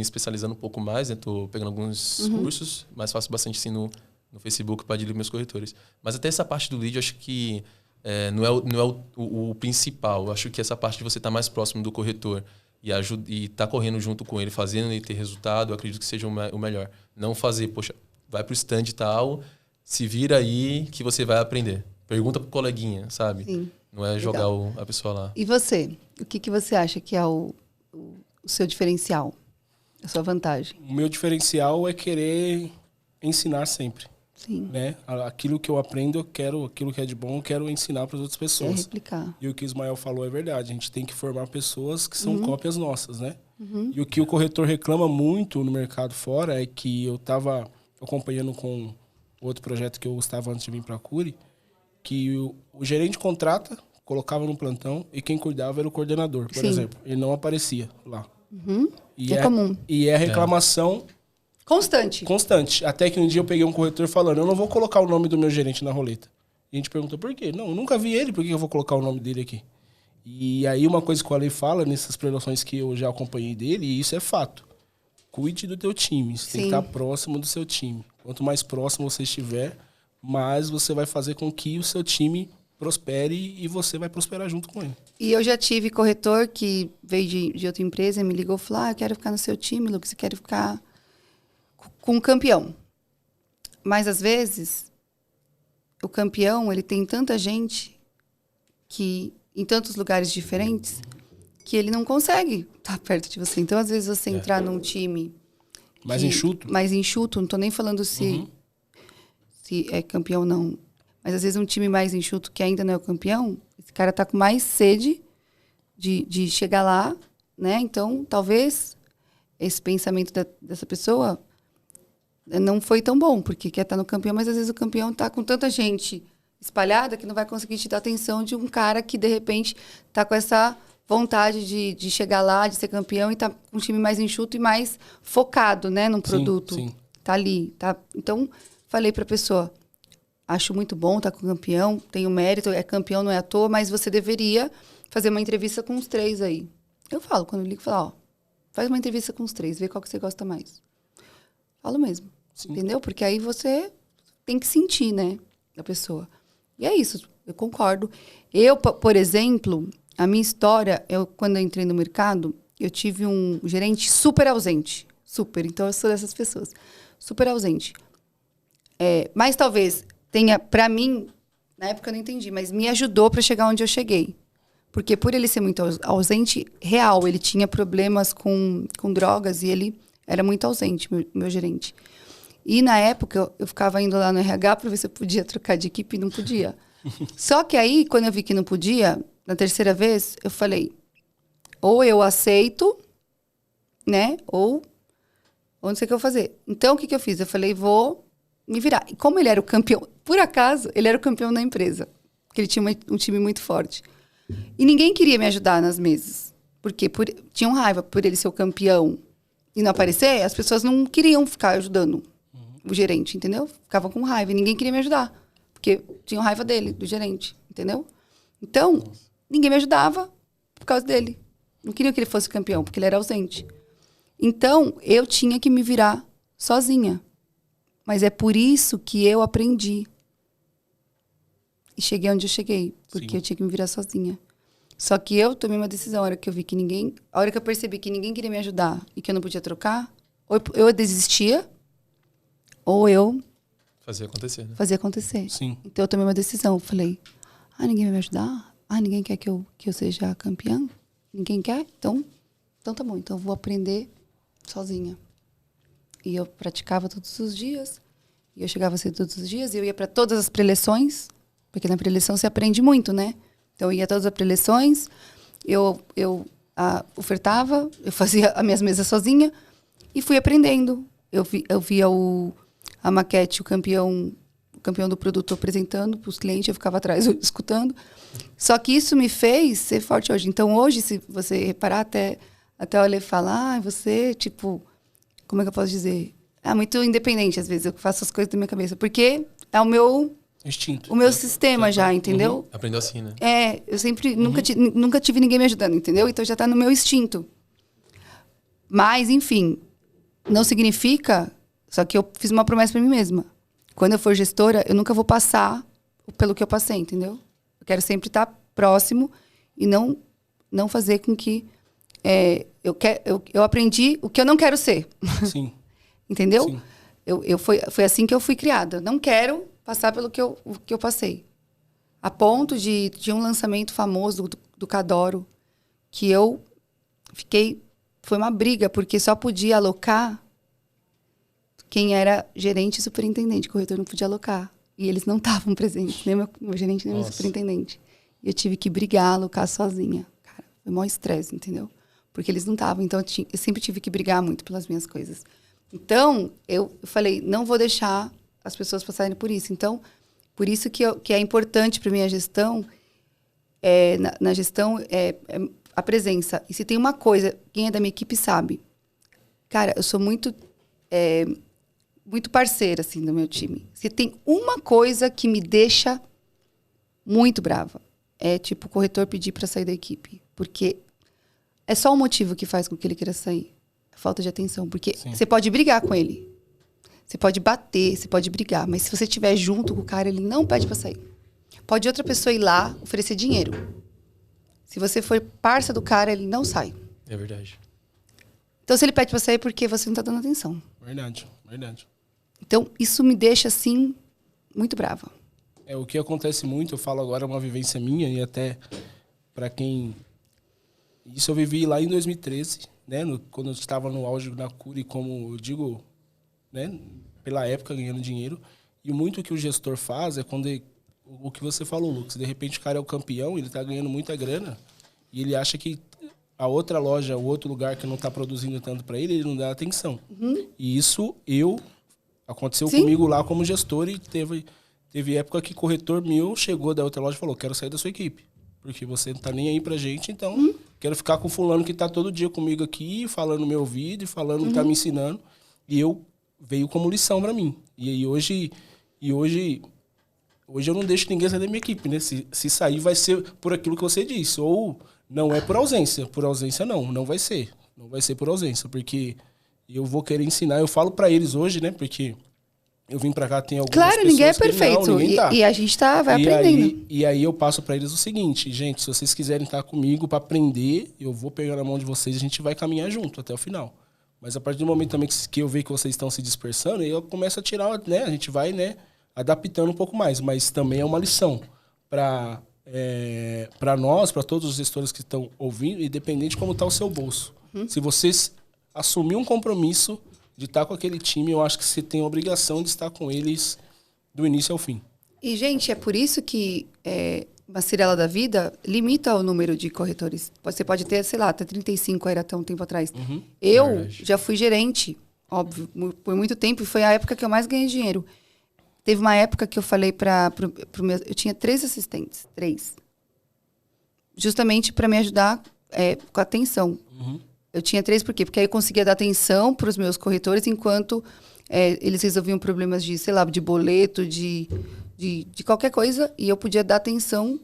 especializando um pouco mais, né? Tô pegando alguns cursos, mas faço bastante, assim, no Facebook para dirigir meus corretores. Mas até essa parte do lead, eu acho que não é o principal. Eu acho que essa parte de você estar mais próximo do corretor. e tá correndo junto com ele, fazendo ele ter resultado, eu acredito que seja o melhor. Não fazer, poxa, vai pro stand e tal, se vira aí que você vai aprender. Pergunta pro coleguinha, sabe? Sim. Não é jogar a pessoa lá. E você? O que você acha que é o seu diferencial? A sua vantagem? O meu diferencial é querer ensinar sempre. Sim. Né? Aquilo que eu aprendo, aquilo que é de bom, eu quero ensinar para as outras pessoas. Replicar. E o que o Ismael falou é verdade. A gente tem que formar pessoas que são cópias nossas, né? E o que o corretor reclama muito no mercado fora é que eu estava acompanhando com outro projeto que eu estava antes de vir para a Cury, que o gerente contrata, colocava no plantão e quem cuidava era o coordenador, por exemplo. Ele não aparecia lá. E é comum. E é reclamação constante. Até que um dia eu peguei um corretor falando, eu não vou colocar o nome do meu gerente na roleta. E a gente perguntou por quê? Não, eu nunca vi ele, por que eu vou colocar o nome dele aqui? E aí uma coisa que o Ale fala nessas preleções que eu já acompanhei dele, e isso é fato. Cuide do teu time, você tem que estar próximo do seu time. Quanto mais próximo você estiver, mais você vai fazer com que o seu time prospere e você vai prosperar junto com ele. E eu já tive corretor que veio de outra empresa e me ligou e falou, eu quero ficar no seu time, Lucas, eu quero ficar com um campeão. Mas, às vezes, o campeão, ele tem tanta gente que, em tantos lugares diferentes, que ele não consegue estar perto de você. Então, às vezes, você entrar num time... Mais enxuto? Mais enxuto, não estou nem falando se é campeão ou não. Mas, às vezes, um time mais enxuto que ainda não é o campeão, esse cara tá com mais sede de chegar lá, né? Então, talvez esse pensamento dessa pessoa não foi tão bom, porque quer estar no campeão, mas, às vezes, o campeão tá com tanta gente espalhada que não vai conseguir te dar atenção de um cara que, de repente, tá com essa vontade de chegar lá, de ser campeão e tá com um time mais enxuto e mais focado, né, num produto. Sim. Tá ali, tá? Então, falei pra pessoa, acho muito bom tá com o campeão, tem o mérito, é campeão, não é à toa, mas você deveria fazer uma entrevista com os 3 aí. Eu falo, quando eu ligo, falo, faz uma entrevista com os 3, vê qual que você gosta mais. Falo mesmo, entendeu? Porque aí você tem que sentir, né, da pessoa. E é isso, eu concordo. Eu, por exemplo, a minha história, quando eu entrei no mercado, eu tive um gerente super ausente. Super. Então, eu sou dessas pessoas. Super ausente. Mas talvez tenha, para mim, na época eu não entendi, mas me ajudou para chegar onde eu cheguei. Porque por ele ser muito ausente, real, ele tinha problemas com drogas e ele era muito ausente, meu gerente. E na época, eu ficava indo lá no RH para ver se eu podia trocar de equipe e não podia. Só que aí, quando eu vi que não podia, na terceira vez, eu falei, ou eu aceito, né? Ou não sei o que eu vou fazer. Então, o que eu fiz? Eu falei, vou me virar. E como ele era o campeão, por acaso, ele era o campeão da empresa. Porque ele tinha um time muito forte. E ninguém queria me ajudar nas mesas. Porque tinham raiva por ele ser o campeão e não aparecer, as pessoas não queriam ficar ajudando o gerente, entendeu? Ficavam com raiva e ninguém queria me ajudar. Porque tinham raiva dele, do gerente, entendeu? Então, ninguém me ajudava por causa dele. Não queria que ele fosse campeão, porque ele era ausente. Então, eu tinha que me virar sozinha. Mas é por isso que eu aprendi. E cheguei onde eu cheguei, porque eu tinha que me virar sozinha. Só que eu tomei uma decisão, a hora que eu percebi que ninguém queria me ajudar e que eu não podia trocar, ou eu desistia, ou eu Fazia acontecer, né? Fazia acontecer. Sim. Então eu tomei uma decisão. Eu falei, ninguém vai me ajudar? Ninguém quer que eu seja campeã? Ninguém quer? Então tá bom. Então eu vou aprender sozinha. E eu praticava todos os dias. E eu chegava cedo todos os dias. E eu ia para todas as preleções. Porque na preleção você aprende muito, né? Então eu ia a todas as preleções. Eu ofertava. Eu fazia as minhas mesas sozinha. E fui aprendendo. Eu via a maquete, o campeão do produto apresentando para os clientes, eu ficava atrás escutando. Só que isso me fez ser forte hoje. Então, hoje, se você reparar, até o Ale falar, você, tipo, como é que eu posso dizer? É muito independente, às vezes, eu faço as coisas da minha cabeça. Porque é o meu instinto. O meu sistema já, entendeu? Aprendeu assim, né? Eu sempre, nunca tive ninguém me ajudando, entendeu? Então, já está no meu instinto. Mas, enfim, não significa... Só que eu fiz uma promessa para mim mesma. Quando eu for gestora, eu nunca vou passar pelo que eu passei, entendeu? Eu quero sempre estar próximo e não fazer com que eu aprendi o que eu não quero ser. Sim. Entendeu? Sim. Foi assim que eu fui criada. Não quero passar pelo que eu passei. A ponto de um lançamento famoso do Cadoro, que eu fiquei... Foi uma briga, porque só podia alocar quem era gerente e superintendente. O corretor não podia alocar. E eles não estavam presentes, nem meu gerente, nem meu superintendente. E eu tive que brigar, alocar sozinha. Cara, foi o maior estresse, entendeu? Porque eles não estavam. Então, eu sempre tive que brigar muito pelas minhas coisas. Então, eu falei, não vou deixar as pessoas passarem por isso. Então, por isso que é importante para mim a gestão, na gestão, a presença. E se tem uma coisa, quem é da minha equipe sabe. Cara, eu sou muito parceira, assim, do meu time. Se tem uma coisa que me deixa muito brava, tipo, o corretor pedir para sair da equipe. Porque é só o motivo que faz com que ele queira sair. Falta de atenção. Porque você pode brigar com ele. Você pode bater, você pode brigar. Mas se você estiver junto com o cara, ele não pede para sair. Pode outra pessoa ir lá, oferecer dinheiro. Se você for parça do cara, ele não sai. É verdade. Então, se ele pede para sair, é porque você não tá dando atenção. Verdade. Então, isso me deixa, assim, muito brava. O que acontece muito, eu falo agora, é uma vivência minha, e até para quem... Isso eu vivi lá em 2013, né? Quando eu estava no auge da Cury, como eu digo, né? Pela época, ganhando dinheiro. E muito que o gestor faz é quando... O que você falou, Lucas, de repente o cara é o campeão, ele está ganhando muita grana, e ele acha que a outra loja, o outro lugar que não está produzindo tanto para ele não dá atenção. E isso aconteceu comigo lá como gestor, e teve época que corretor meu chegou da outra loja e falou, quero sair da sua equipe, porque você não está nem aí pra gente, então quero ficar com o fulano que está todo dia comigo aqui, falando no meu ouvido, e falando que está me ensinando. E veio como lição para mim. E hoje eu não deixo ninguém sair da minha equipe, né? Se sair, vai ser por aquilo que você disse. Ou não é por ausência. Por ausência, não vai ser. Não vai ser por ausência, porque eu vou querer ensinar. Eu falo para eles hoje, né? Porque eu vim para cá, tem algumas pessoas... Claro, ninguém é perfeito. Não, ninguém tá. E a gente vai aprendendo. E aí eu passo para eles o seguinte, gente, se vocês quiserem estar comigo para aprender, eu vou pegar na mão de vocês e a gente vai caminhar junto até o final. Mas a partir do momento também que eu vejo que vocês estão se dispersando, eu começo a tirar, né? A gente vai, né? Adaptando um pouco mais, mas também é uma lição para nós, para todos os gestores que estão ouvindo, independente de como está o seu bolso. Se você assumir um compromisso de estar com aquele time, eu acho que você tem a obrigação de estar com eles do início ao fim. E, gente, é por isso que uma Cirela da Vida limita o número de corretores. Você pode ter, sei lá, até 35, era até um tempo atrás. Eu já fui gerente, óbvio, por muito tempo, e foi a época que eu mais ganhei dinheiro. Teve uma época que eu falei pro meu... Eu tinha 3 assistentes, 3. Justamente para me ajudar com a atenção. Eu tinha 3 por quê? Porque aí eu conseguia dar atenção para os meus corretores enquanto eles resolviam problemas de, sei lá, de boleto, de qualquer coisa. E eu podia dar atenção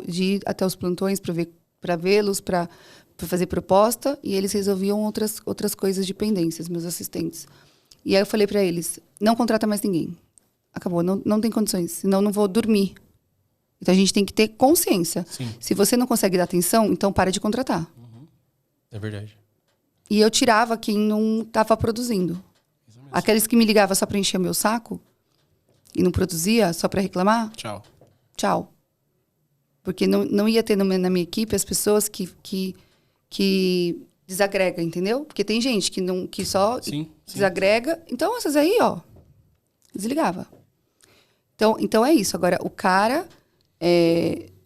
de ir até os plantões para vê-los, para fazer proposta. E eles resolviam outras coisas de pendências, meus assistentes. E aí eu falei para eles, não contrata mais ninguém. Acabou, não tem condições, senão eu não vou dormir. Então a gente tem que ter consciência. Sim. Se você não consegue dar atenção, então para de contratar. É verdade. E eu tirava quem não estava produzindo. Aqueles que me ligavam só para encher meu saco e não produzia, só para reclamar, tchau. Porque não ia ter na minha equipe as pessoas que desagrega, entendeu? Porque tem gente que só desagrega. Então, essas aí, desligava. Então é isso. Agora, o cara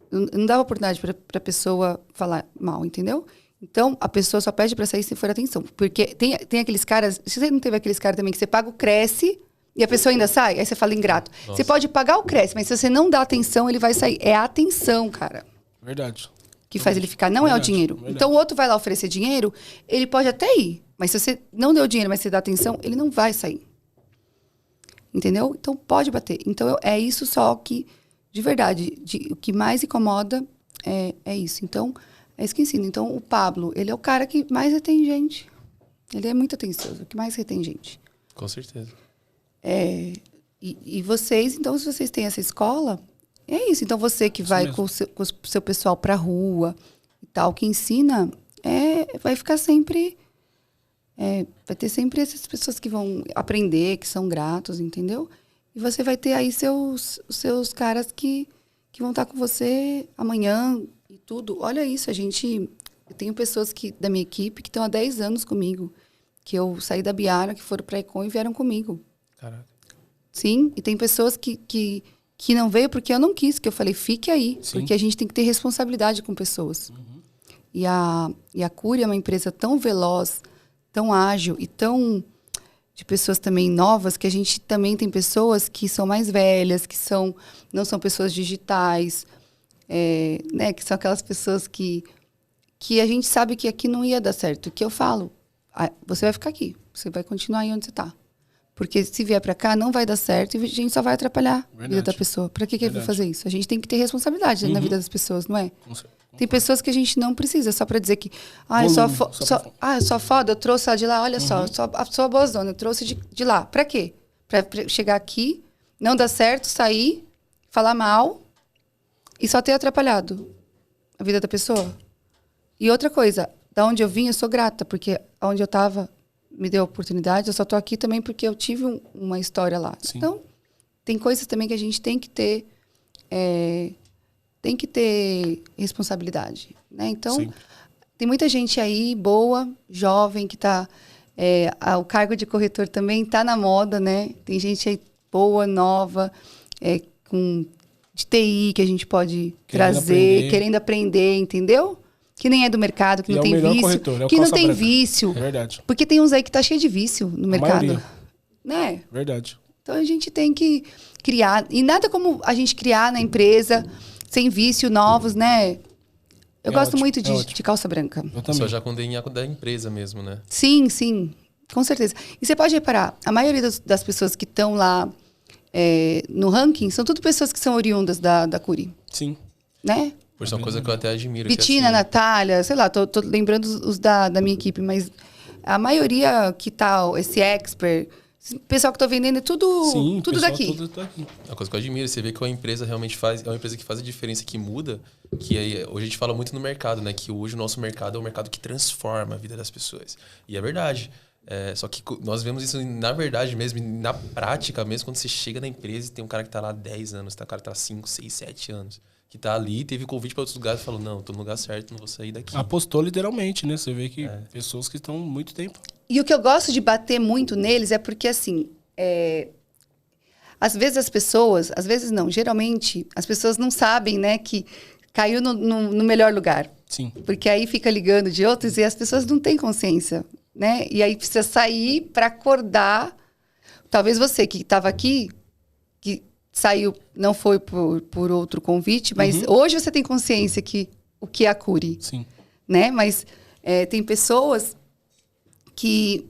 não dava oportunidade para a pessoa falar mal, entendeu? Então, a pessoa só pede para sair se for atenção. Porque tem aqueles caras... Se você não teve aqueles caras também que você paga o Cresce e a pessoa ainda sai, aí você fala ingrato. Nossa. Você pode pagar o Cresce, mas se você não dá atenção, ele vai sair. É a atenção, cara. Verdade. Que faz ele ficar, não é o dinheiro. Verdade. Então, o outro vai lá oferecer dinheiro, ele pode até ir. Mas se você não deu dinheiro, mas você dá atenção, ele não vai sair. Entendeu? Então, pode bater. Então, é isso só que, de verdade, o que mais incomoda é isso. Então, é isso que ensino. Então, o Pablo, ele é o cara que mais retém gente. Ele é muito atencioso, o que mais retém gente. Com certeza. E vocês, então, se vocês têm essa escola... É isso. Então, você que vai com o seu pessoal para a rua, tal, que ensina, vai ficar sempre... vai ter sempre essas pessoas que vão aprender, que são gratos, entendeu? E você vai ter aí os seus caras que vão estar com você amanhã e tudo. Olha isso, eu tenho pessoas da minha equipe que estão há 10 anos comigo, que eu saí da Biara, que foram para a Econ e vieram comigo. Caraca. Sim, e tem pessoas que não veio porque eu não quis, que eu falei, fique aí, Sim. porque a gente tem que ter responsabilidade com pessoas. Uhum. E a Cury é uma empresa tão veloz, tão ágil e tão de pessoas também novas, que a gente também tem pessoas que são mais velhas, não são pessoas digitais, né, que são aquelas pessoas que a gente sabe que aqui não ia dar certo. Que eu falo, você vai ficar aqui, você vai continuar aí onde você está. Porque se vier para cá, não vai dar certo e a gente só vai atrapalhar a vida da pessoa. Para que eu vou fazer isso? A gente tem que ter responsabilidade na vida das pessoas, não é? Tem pessoas que a gente não precisa, só para dizer que... eu sou foda, eu trouxe ela de lá, olha só, sou a bozona, eu trouxe de lá. Para quê? Para chegar aqui, não dar certo, sair, falar mal e só ter atrapalhado a vida da pessoa. E outra coisa, da onde eu vim, eu sou grata, porque onde eu estava me deu a oportunidade, eu só estou aqui também porque eu tive uma história lá. Sim. Então, tem coisas também que a gente tem que ter... tem que ter responsabilidade, né? Então, sim, tem muita gente aí boa, jovem, que está... o cargo de corretor também está na moda, né? Tem gente aí boa, nova, de TI que a gente pode trazer, querendo aprender, entendeu? Que nem é do mercado, que não tem vício. Corretor, que não tem vício. É verdade. Porque tem uns aí que tá cheio de vício no mercado. Maioria. Né? Verdade. Então a gente tem que criar. E nada como a gente criar na empresa, sem vício, novos, né? Eu gosto ótimo, muito de calça branca. Eu também. Só já com o DNA da empresa mesmo, né? Sim, sim. Com certeza. E você pode reparar, a maioria das pessoas que estão lá no ranking são tudo pessoas que são oriundas da Cury. Sim. Né? Por isso é uma coisa que eu até admiro. Vitina, assim... Natália, sei lá, tô lembrando os da minha equipe, mas a maioria que tá, esse expert, esse pessoal que tô vendendo é tudo daqui. Tudo daqui. É uma coisa que eu admiro, você vê que a empresa realmente faz, é uma empresa que faz a diferença, que muda, que hoje a gente fala muito no mercado, né? Que hoje o nosso mercado é um mercado que transforma a vida das pessoas. E é verdade. Só que nós vemos isso na verdade mesmo, na prática mesmo, quando você chega na empresa e tem um cara que tá lá há 10 anos, tem um cara que tá há 5, 6, 7 anos. Que tá ali, teve convite para outros lugares e falou, não, tô no lugar certo, não vou sair daqui. Apostou literalmente, né? Você vê que pessoas que estão há muito tempo. E o que eu gosto de bater muito neles é porque, assim, às vezes as pessoas, às vezes não, geralmente, as pessoas não sabem, né, que caiu no melhor lugar. Sim. Porque aí fica ligando de outros e as pessoas não têm consciência, né? E aí precisa sair para acordar. Talvez você que estava aqui, que saiu, não foi por outro convite, mas hoje você tem consciência o que é a Cury. Sim. Né? Mas tem pessoas que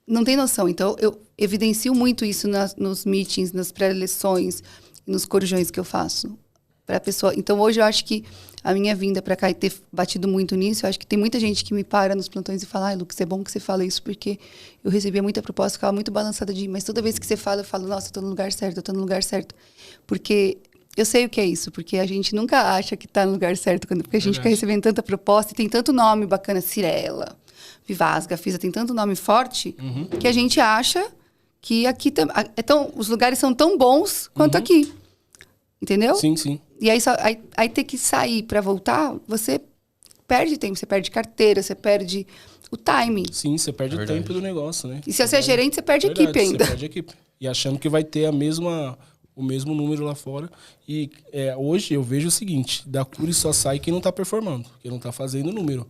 não têm noção. Então, eu evidencio muito isso nos meetings, nas pré-eleições, nos corujões que eu faço para a pessoa. Então, hoje eu acho que a minha vinda para cá e ter batido muito nisso, eu acho que tem muita gente que me para nos plantões e fala, Lucas, é bom que você fala isso, porque eu recebia muita proposta, ficava muito balançada mas toda vez que você fala, eu falo, nossa, eu tô no lugar certo. Porque eu sei o que é isso, porque a gente nunca acha que tá no lugar certo, porque a gente fica recebendo tanta proposta e tem tanto nome bacana, Cirela, Vivaz, Gafisa, tem tanto nome forte, que a gente acha que aqui os lugares são tão bons quanto aqui. Entendeu? Sim, sim. E aí ter que sair para voltar, você perde tempo, você perde carteira, você perde o timing. Sim, você perde o tempo do negócio, né? E se você é gerente, você perde a equipe ainda. Você perde a equipe. E achando que vai ter o mesmo número lá fora. E hoje eu vejo o seguinte, da Cury só sai quem não tá performando, quem não tá fazendo número.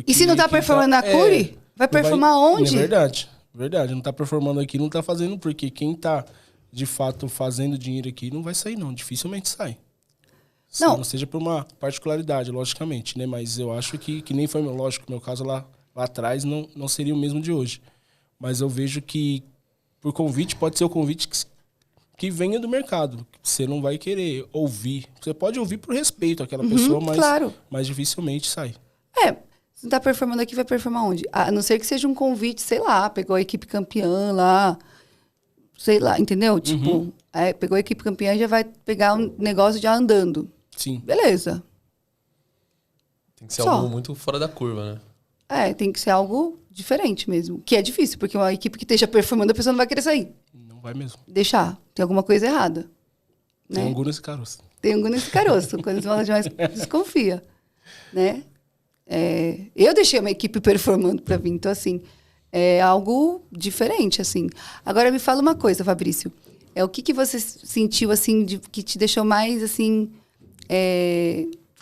E se não tá performando na Cury, vai performar onde? É verdade, não tá performando aqui, não tá fazendo, porque quem tá de fato fazendo dinheiro aqui não vai sair não, dificilmente sai. Não seja por uma particularidade, logicamente, né? Mas eu acho que nem foi, lógico, meu caso lá atrás não seria o mesmo de hoje. Mas eu vejo que por convite, pode ser o convite que venha do mercado. Você não vai querer ouvir. Você pode ouvir por respeito àquela pessoa, mas dificilmente sai. Se não tá performando aqui, vai performar onde? A não ser que seja um convite, sei lá, pegou a equipe campeã lá, sei lá, entendeu? Tipo, pegou a equipe campeã e já vai pegar um negócio já andando. Sim. Beleza. Tem que ser Só. algo muito fora da curva, né? Tem que ser algo diferente mesmo. Que é difícil, porque uma equipe que esteja performando, a pessoa não vai querer sair. Não vai mesmo. Deixar. Tem alguma coisa errada. Tem Né? angu nesse caroço. Tem angu nesse caroço. Quando você fala demais, desconfia. Né? Eu deixei uma equipe performando para vir. Então, assim, é algo diferente, assim. Agora, me fala uma coisa, Fabrício. O que você sentiu, assim, que te deixou mais, assim,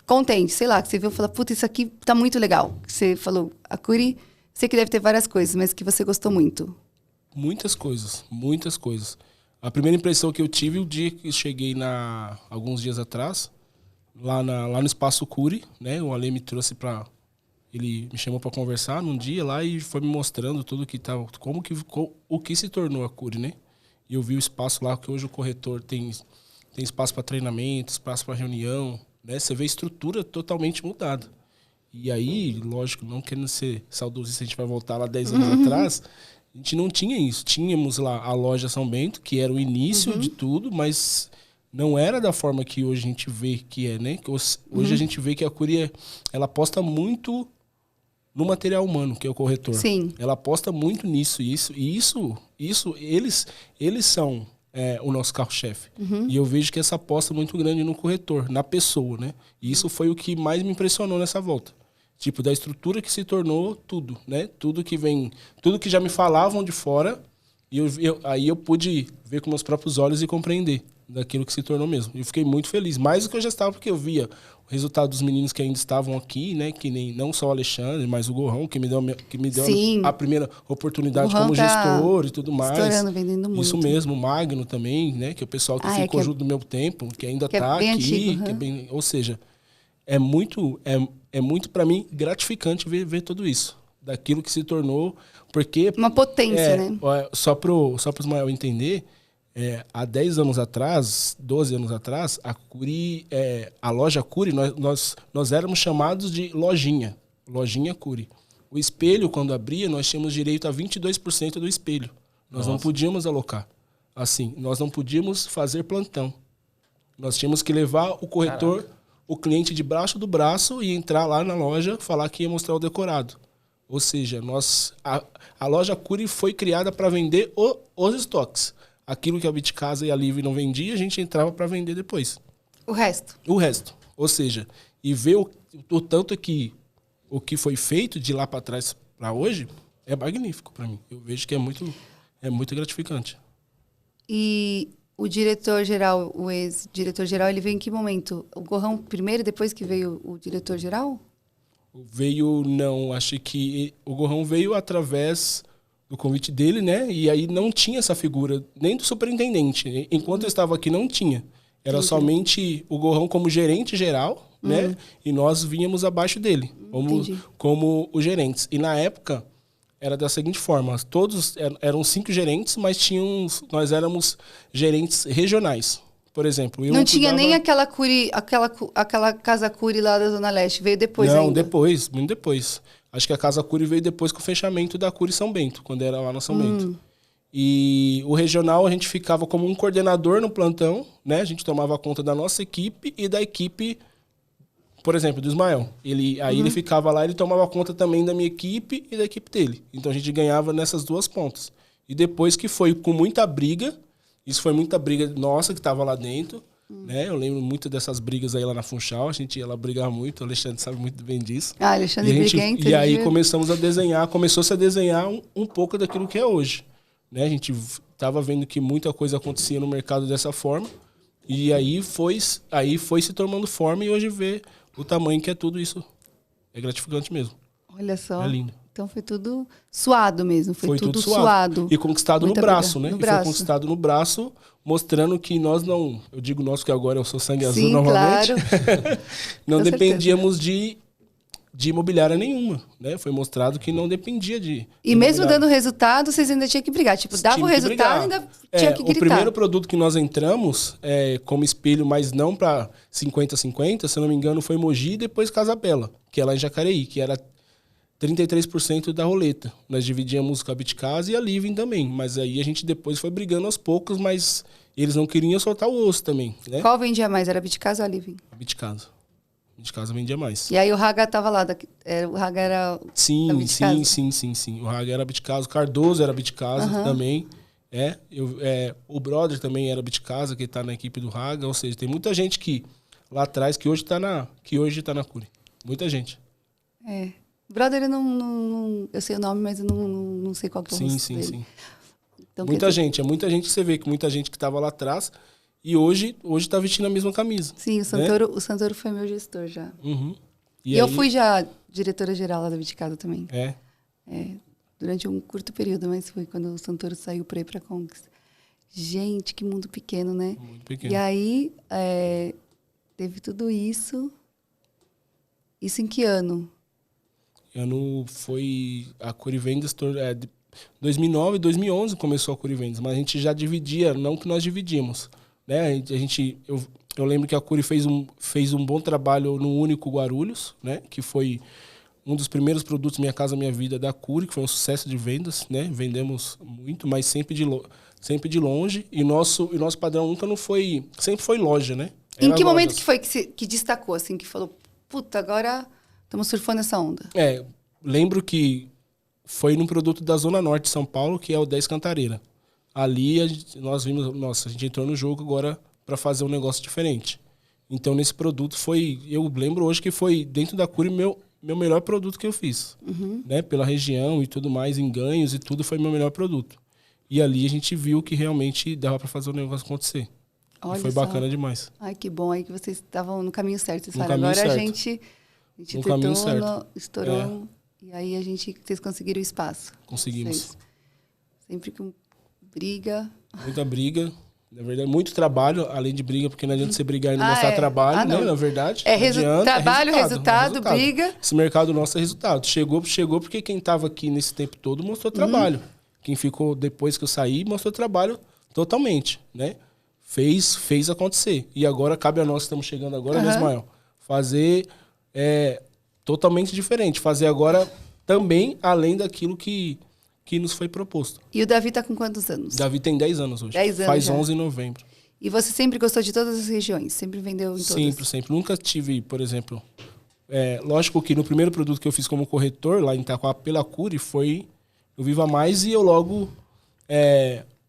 contente? Sei lá, que você viu e falou, puta, isso aqui tá muito legal. Que você falou, a Cury, sei que deve ter várias coisas, mas que você gostou muito. Muitas coisas, muitas coisas. A primeira impressão que eu tive o dia que cheguei alguns dias atrás, lá no Espaço Cury, né? O Ale me trouxe ele me chamou para conversar num dia lá e foi me mostrando tudo que tava, o que se tornou a Cury, né? E eu vi o espaço lá, que hoje o corretor tem espaço para treinamento, espaço para reunião, né? Você vê a estrutura totalmente mudada. E aí, lógico, não querendo ser saudosista, a gente vai voltar lá 10 anos atrás, a gente não tinha isso. Tínhamos lá a loja São Bento, que era o início de tudo, mas não era da forma que hoje a gente vê que é, né? Que hoje a gente vê que a Cury, ela aposta muito no material humano, que é o corretor. Sim. Ela aposta muito nisso. E eles são o nosso carro-chefe. E eu vejo que essa aposta é muito grande no corretor, na pessoa, né? E isso foi o que mais me impressionou nessa volta. Tipo, da estrutura que se tornou tudo, né? Tudo que já me falavam de fora, e aí eu pude ver com meus próprios olhos e compreender daquilo que se tornou mesmo. E eu fiquei muito feliz, mais do que eu já estava, porque eu via o resultado dos meninos que ainda estavam aqui, né? Que nem não só o Alexandre, mas o Gorrão, que me deu a primeira oportunidade como gestor e tudo mais. Estourando, vendendo muito. Isso mesmo, o Magno também, né? Que é o pessoal que ficou junto do meu tempo, que ainda está aqui. Antigo, que é bem, ou seja, é muito para mim gratificante ver tudo isso. Daquilo que se tornou, porque... Uma potência, né? Só para o Ismael entender, há 10 anos atrás, 12 anos atrás, a loja Cury, nós éramos chamados de lojinha Cury. O espelho, quando abria, nós tínhamos direito a 22% do espelho. Nós não podíamos alocar. Assim, nós não podíamos fazer plantão. Nós tínhamos que levar o corretor, o cliente debaixo do braço e entrar lá na loja, falar que ia mostrar o decorado. Ou seja, a loja Cury foi criada para vender os estoques. Aquilo que a Bitcasa e a Livre não vendia, a gente entrava para vender depois. O resto. Ou seja, e ver o tanto que o que foi feito de lá para trás para hoje é magnífico para mim. Eu vejo que é muito gratificante. E o diretor-geral, o ex-diretor-geral, ele veio em que momento? O Gorrão primeiro, depois que veio o diretor-geral? Acho que o Gorrão veio através do convite dele, né? E aí não tinha essa figura, nem do superintendente. Enquanto eu estava aqui, não tinha. Era somente o Gorrão como gerente geral, né? E nós vínhamos abaixo dele, como os gerentes. E na época, era da seguinte forma, todos eram 5 gerentes, mas nós éramos gerentes regionais. Por exemplo, não tinha nem aquela Casa Cury lá da Zona Leste, veio depois ainda? Não, depois, muito depois. Acho que a Casa Cury veio depois com o fechamento da Cury São Bento, quando era lá na São Bento. E o regional, a gente ficava como um coordenador no plantão, né? A gente tomava conta da nossa equipe e da equipe, por exemplo, do Ismael. Ele ficava lá, ele tomava conta também da minha equipe e da equipe dele. Então a gente ganhava nessas duas pontas. E depois que foi com muita briga, isso foi muita briga nossa que estava lá dentro, né? Eu lembro muito dessas brigas aí lá na Funchal, a gente ia lá brigar muito, o Alexandre sabe muito bem disso. Alexandre briguento. E aí começou-se a desenhar um pouco daquilo que é hoje. Né? A gente estava vendo que muita coisa acontecia no mercado dessa forma, e aí foi se tomando forma, e hoje vê o tamanho que é tudo isso. É gratificante mesmo. Olha só. É lindo. Então foi tudo suado mesmo, foi tudo suado. E conquistado no braço, né? Foi conquistado no braço, mostrando que nós não... Eu digo nós, que agora eu sou sangue azul novamente. Claro. Não dependíamos de imobiliária nenhuma, né? Foi mostrado que não dependia de... E mesmo dando resultado, vocês ainda tinham que brigar. Tipo, dava o resultado e ainda tinha que gritar. O primeiro produto que nós entramos como espelho, mas não para 50-50, se eu não me engano, foi Mogi e depois Casa Bela, que é lá em Jacareí, que era 33% da roleta. Nós dividíamos com a Bitcasa e a Living também. Mas aí a gente depois foi brigando aos poucos, mas eles não queriam soltar o osso também, né? Qual vendia mais? Era a Bitcasa ou a Living? A Bitcasa. De casa vendia mais. E aí o Raga tava lá, o Raga era Sim, da Bitcasa? sim. O Raga era Bitcasa, o Cardoso era Bitcasa também. O brother também era Bitcasa, que tá na equipe do Raga. Ou seja, tem muita gente que lá atrás que hoje tá na Cury. Muita gente. Brother, eu sei o nome, mas eu não sei qual que é o rosto dele. Sim. Então, muita gente que você vê que muita gente que tava lá atrás e hoje tá vestindo a mesma camisa. Sim, o Santoro foi meu gestor já. E aí, eu fui já diretora-geral lá da Bitcasa também. É. Durante um curto período, mas foi quando o Santoro saiu para ir para Conquista. Gente, que mundo pequeno, né? Muito pequeno. E aí, teve tudo isso. Isso em que ano? Ano foi a Cury Vendas, 2009, 2011 começou a Cury Vendas, mas a gente já dividia, não que nós dividimos, né? Eu lembro que a Cury fez um bom trabalho no Único Guarulhos, né? Que foi um dos primeiros produtos Minha Casa Minha Vida da Cury, que foi um sucesso de vendas, né? Vendemos muito, mas sempre de longe. E nosso padrão nunca não foi, sempre foi loja, né? Em que momento que foi que destacou, assim, que falou, puta, agora estamos surfando essa onda? Lembro que foi num produto da Zona Norte de São Paulo, que é o 10 Cantareira. Ali nós vimos, nossa, a gente entrou no jogo agora para fazer um negócio diferente. Então, nesse produto eu lembro hoje que foi dentro da Cury meu melhor produto que eu fiz. Né? Pela região e tudo mais, em ganhos e tudo, foi meu melhor produto. E ali a gente viu que realmente dava para fazer o negócio acontecer. Olha e foi bacana demais. Ai, que bom aí que vocês estavam no caminho certo. Vocês No falaram, caminho agora certo. a gente No caminho tentou, certo. estourou. E aí vocês conseguiram o espaço. Conseguimos. Vocês. Sempre com briga. Muita briga. Na verdade, muito trabalho, além de briga, porque não adianta você brigar e não mostrar é. trabalho, Não. né? Na verdade. Trabalho, resultado, briga. Esse mercado nosso é resultado. Chegou porque quem estava aqui nesse tempo todo mostrou trabalho. Quem ficou depois que eu saí mostrou trabalho totalmente, né? Fez acontecer. E agora cabe a nós, estamos chegando agora, né, Ismael? Fazer totalmente diferente. Fazer agora também além daquilo que nos foi proposto. E o Davi tá com quantos anos? Davi tem 10 anos hoje. 10 anos Faz já. 11 em novembro. E você sempre gostou de todas as regiões? Sempre vendeu em todas? Sempre. Nunca tive, por exemplo... lógico que no primeiro produto que eu fiz como corretor, lá em Itaquá, pela Cury, foi o Viva Mais e eu logo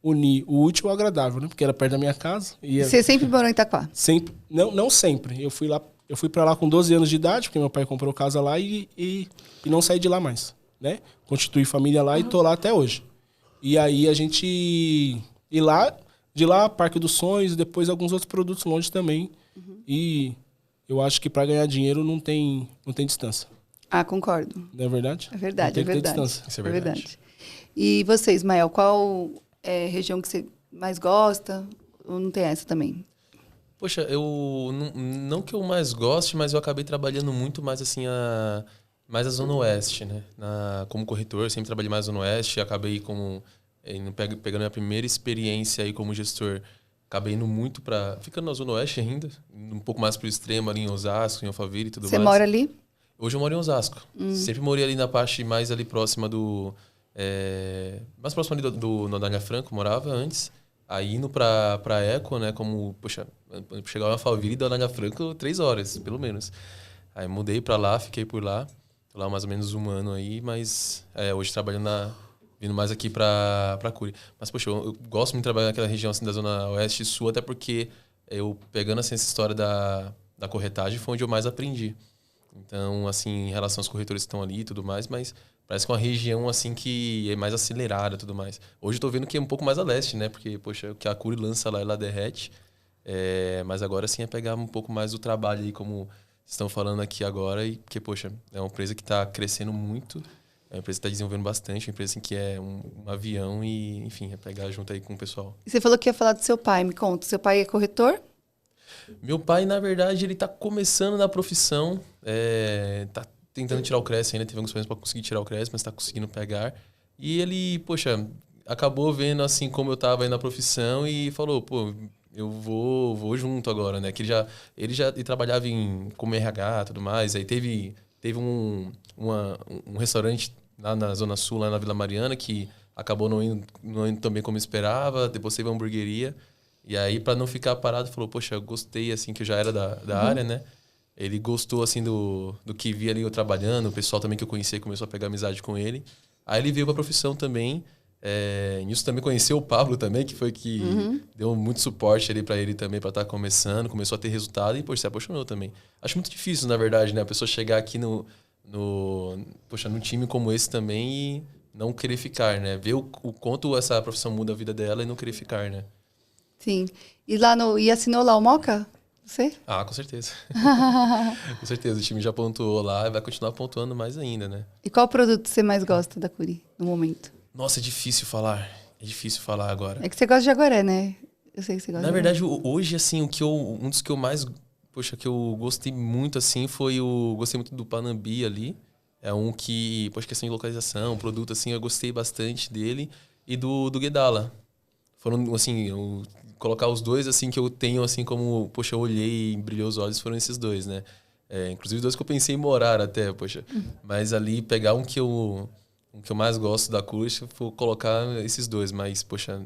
uni o útil ao agradável, né? Porque era perto da minha casa. Você sempre morou em Itaquá? Sempre. Não sempre. Eu fui para lá com 12 anos de idade, porque meu pai comprou casa lá e não saí de lá mais, né? Constituí família lá e tô lá até hoje. E aí a gente... De lá, Parque dos Sonhos, e depois alguns outros produtos longe também. E eu acho que para ganhar dinheiro não tem distância. Ah, concordo. Não é verdade? É verdade, não tem que ter distância. Isso é verdade. E você, Ismael, qual é a região que você mais gosta? Ou não tem essa também? Poxa, eu não que eu mais goste, mas eu acabei trabalhando muito mais assim mais a Zona Oeste, né? Como corretor, eu sempre trabalhei mais na Zona Oeste, acabei pegando a primeira experiência aí como gestor, acabei indo muito ficando na Zona Oeste ainda, um pouco mais pro extremo ali em Osasco, em Alphaville e tudo mais. Você mora ali? Hoje eu moro em Osasco. Sempre morei ali na parte mais ali próxima mais próximo ali do Nodália Franco, morava antes. Aí indo pra Eco, né, como, poxa, chegava em Alphaville e Nodália Franco 3 horas, pelo menos. Aí mudei pra lá, fiquei por lá. Tô lá mais ou menos 1 ano aí, mas hoje trabalhando vindo mais aqui pra Cury. Mas, poxa, eu gosto muito de trabalhar naquela região assim, da Zona Oeste e Sul, até porque eu, pegando assim, essa história da corretagem, foi onde eu mais aprendi. Então, assim, em relação aos corretores que estão ali e tudo mais, mas parece que é uma região, assim, que é mais acelerada e tudo mais. Hoje eu tô vendo que é um pouco mais a leste, né? Porque, poxa, o que a Cury lança lá, ela derrete. Mas agora, sim, é pegar um pouco mais do trabalho aí, como vocês estão falando aqui agora. E porque, poxa, é uma empresa que está crescendo muito. É uma empresa que está desenvolvendo bastante. Uma empresa, assim, que é um avião e, enfim, é pegar junto aí com o pessoal. E você falou que ia falar do seu pai. Me conta, seu pai é corretor? Meu pai, na verdade, ele tá começando na profissão, tá tentando tirar o CRES ainda, teve alguns problemas para conseguir tirar o CRES, mas tá conseguindo pegar. E ele, poxa, acabou vendo assim como eu tava aí na profissão e falou, pô, eu vou junto agora, né? Que ele trabalhava como RH e tudo mais, aí teve um restaurante lá na Zona Sul, lá na Vila Mariana, que acabou não indo também como esperava, depois teve uma hamburgueria. E aí, para não ficar parado, falou, poxa, eu gostei, assim, que eu já era da área, né? Ele gostou, assim, do que via ali eu trabalhando. O pessoal também que eu conhecia começou a pegar amizade com ele. Aí ele veio pra profissão também. Nisso também conheceu o Pablo também, que foi que deu muito suporte ali pra ele também, pra estar começando. Começou a ter resultado e, poxa, se apaixonou também. Acho muito difícil, na verdade, né? A pessoa chegar aqui num time como esse também e não querer ficar, né? Ver o quanto essa profissão muda a vida dela e não querer ficar, né? Sim. E assinou lá o Moca? Você? Ah, com certeza. Com certeza. O time já pontuou lá e vai continuar pontuando mais ainda, né? E qual produto você mais gosta da Cury no momento? Nossa, é difícil falar. É difícil falar agora. É que você gosta de Jaguaré, né? Eu sei que você gosta. Na verdade, hoje, assim, um dos que eu mais... Poxa, que eu gostei muito, assim, gostei muito do Panambi ali. É um que, poxa, questão de localização, produto, assim, eu gostei bastante dele. E do Guedala. Foram, assim, colocar os dois, assim, que eu tenho, assim, como, poxa, eu olhei e brilhou os olhos, foram esses dois, né? Inclusive, dois que eu pensei em morar até, poxa. Mas ali, pegar um que eu mais gosto da Cury, vou colocar esses dois. Mas, poxa,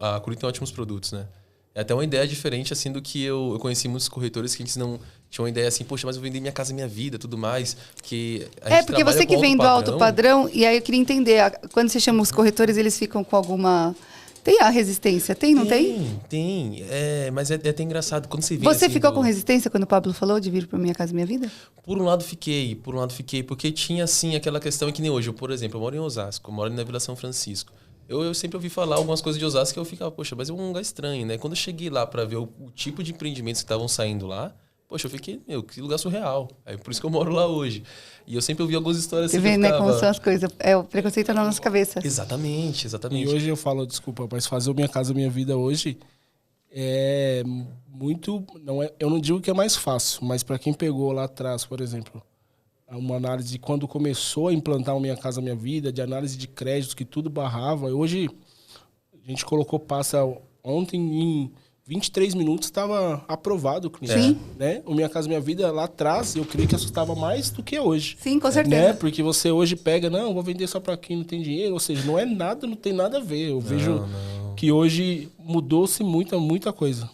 a Cury tem ótimos produtos, né? É até uma ideia diferente, assim, do que eu conheci muitos corretores que eles não tinham uma ideia assim, poxa, mas eu vou vender minha casa, minha vida, tudo mais. Que porque você que vem do alto padrão, e aí eu queria entender, quando você chama os corretores, eles ficam com alguma... Tem a resistência? Não tem? Tem. Mas é até engraçado. Quando você vê, Você assim, ficou com resistência quando o Pablo falou de vir para Minha Casa Minha Vida? Por um lado fiquei, porque tinha, assim, aquela questão que nem hoje. Por exemplo, eu moro em Osasco, eu moro na Vila São Francisco. Eu sempre ouvi falar algumas coisas de Osasco que eu ficava, poxa, mas é um lugar estranho, né? Quando eu cheguei lá para ver o tipo de empreendimentos que estavam saindo lá, poxa, eu fiquei, que lugar surreal. É por isso que eu moro lá hoje. E eu sempre ouvi algumas histórias assim. Você vê, né, como são as coisas. O preconceito na nossa cabeça. Exatamente. E hoje eu falo, desculpa, mas fazer o Minha Casa Minha Vida hoje é muito... eu não digo que é mais fácil, mas para quem pegou lá atrás, por exemplo, uma análise de quando começou a implantar o Minha Casa Minha Vida, de análise de créditos, que tudo barrava. Hoje, a gente passa ontem em 23 minutos, estava aprovado o cliente. Sim. Né? O Minha Casa Minha Vida, lá atrás, eu creio que assustava mais do que hoje. Sim, com certeza. Né? Porque você hoje pega, não, vou vender só para quem não tem dinheiro. Ou seja, não tem nada a ver. Eu vejo que hoje mudou-se muita coisa.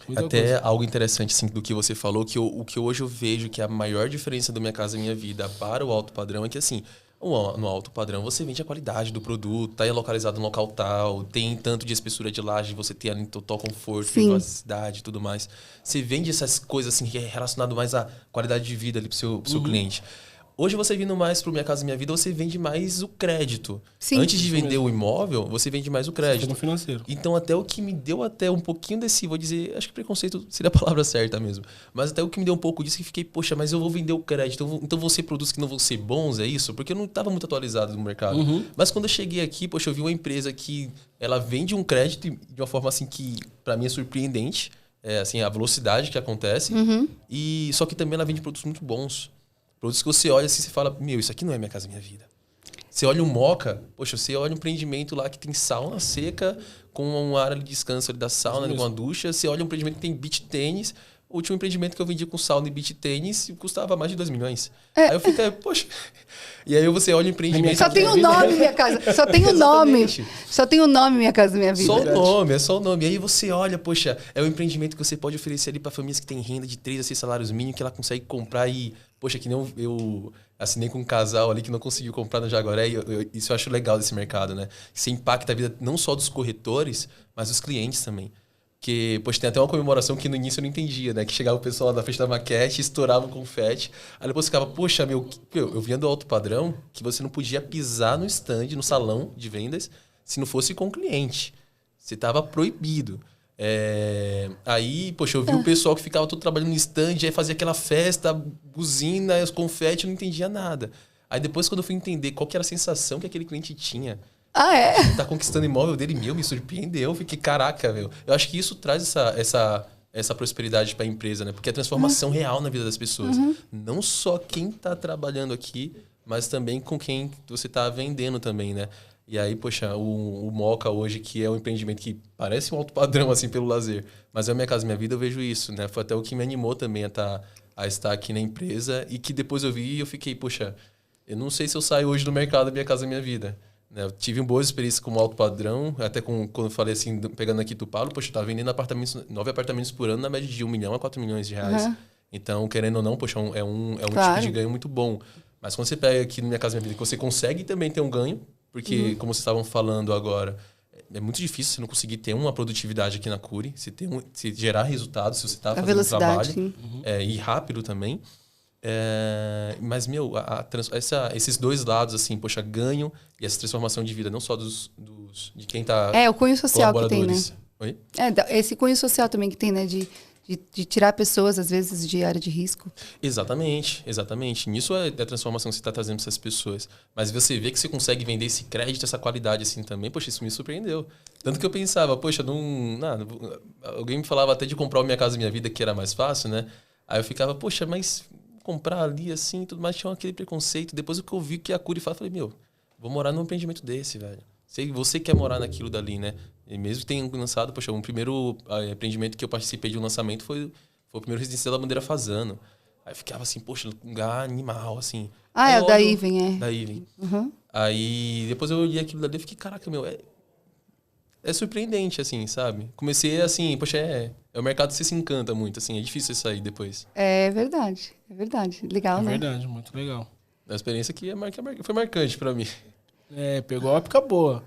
Algo interessante, assim, do que você falou, o que hoje eu vejo que é a maior diferença do Minha Casa Minha Vida para o alto padrão é que, assim, no alto padrão você vende a qualidade do produto, tá localizado no local tal, tem tanto de espessura de laje, você tem ali total conforto, privacidade e tudo mais. Você vende essas coisas, assim, que é relacionado mais à qualidade de vida ali pro seu cliente. Hoje você vindo mais pro Minha Casa Minha Vida, você vende mais o crédito. Sim. Antes de vender o imóvel, você vende mais o crédito. No financeiro. Então, até o que me deu até um pouquinho desse, vou dizer, acho que preconceito seria a palavra certa mesmo. Mas até o que me deu um pouco disso, que fiquei, poxa, mas eu vou vender o crédito. Então vão ser produtos que não vão ser bons, é isso? Porque eu não estava muito atualizado no mercado. Mas quando eu cheguei aqui, poxa, eu vi uma empresa que ela vende um crédito de uma forma assim que, para mim, é surpreendente. Assim, a velocidade que acontece. E só que também ela vende produtos muito bons. Produtos que você olha assim e você fala, isso aqui não é Minha Casa Minha Vida. Você olha um Moca, poxa, você olha um empreendimento lá que tem sauna seca, com uma área de descanso ali da sauna, com uma ducha. Você olha um empreendimento que tem beach tênis. O último empreendimento que eu vendi com sauna e beach tênis custava mais de 2 milhões. Aí eu fiquei, poxa... E aí você olha o empreendimento... Só tem o nome, Minha Casa. Só tem o nome. Só tem o nome, Minha Casa Minha Vida. Só o nome. E aí você olha, poxa, é um empreendimento que você pode oferecer ali para famílias que têm renda de 3 a 6 salários mínimos, que ela consegue comprar e... Poxa, que nem eu assinei com um casal ali que não conseguiu comprar no Jaguaré. Isso eu acho legal desse mercado, né? Você impacta a vida não só dos corretores, mas dos clientes também. Porque, poxa, tem até uma comemoração que no início eu não entendia, né? Que chegava o pessoal lá na frente da maquete, estourava o confete. Aí depois ficava, poxa, eu vinha do alto padrão que você não podia pisar no stand, no salão de vendas, se não fosse com o cliente. Você estava proibido. Aí, poxa, eu vi o pessoal que ficava todo trabalhando no stand, aí fazia aquela festa, buzina, os confetes, eu não entendia nada. Aí depois, quando eu fui entender qual que era a sensação que aquele cliente tinha, tá conquistando o imóvel dele, me surpreendeu. Eu fiquei, caraca, Eu acho que isso traz essa prosperidade para a empresa, né? Porque é transformação real na vida das pessoas. Não só quem tá trabalhando aqui, mas também com quem você tá vendendo também, né? E aí, poxa, o Moca hoje, que é um empreendimento que parece um alto padrão, assim, pelo lazer, mas é a Minha Casa Minha Vida, eu vejo isso, né? Foi até o que me animou também a estar aqui na empresa e que depois eu vi e eu fiquei, poxa, eu não sei se eu saio hoje do mercado da Minha Casa Minha Vida. Eu tive boas experiências como alto padrão, até quando eu falei assim, pegando aqui do Paulo, poxa, eu estava vendendo 9 apartamentos por ano na média de 1 milhão a 4 milhões de reais. Então, querendo ou não, poxa, é um Claro. tipo de ganho muito bom. Mas quando você pega aqui no Minha Casa Minha Vida, que você consegue também ter um ganho, porque, como vocês estavam falando agora, é muito difícil você não conseguir ter uma produtividade aqui na Cury, se gerar resultados, se você está fazendo um trabalho, e rápido também. Mas, esses dois lados, assim, poxa, ganho e essa transformação de vida, não só de quem está... o cunho social que tem, né? Oi? Esse cunho social também que tem, né? De tirar pessoas, às vezes, de área de risco. Exatamente. Nisso é a transformação que você está trazendo para essas pessoas. Mas você vê que você consegue vender esse crédito, essa qualidade assim também, poxa, isso me surpreendeu. Tanto que eu pensava, poxa, alguém me falava até de comprar o Minha Casa Minha Vida, que era mais fácil, né? Aí eu ficava, poxa, mas comprar ali assim, tudo mais, tinha aquele preconceito. Depois que eu vi que a Cury fala, eu falei, vou morar num empreendimento desse, velho. Você quer morar naquilo dali, né? E mesmo que tenha lançado, poxa, um primeiro empreendimento que eu participei de um lançamento foi o primeiro residencial da Bandeira Fazano. Aí eu ficava assim, poxa, lugar animal, assim. É o da Iven, Da Iven. Aí depois eu olhei aquilo dali e fiquei, caraca, é surpreendente, assim, sabe? Comecei assim, poxa, o mercado você se encanta muito, assim, é difícil você sair depois. É verdade. Legal, né? É verdade, muito legal. A experiência que foi marcante pra mim. Pegou a época boa.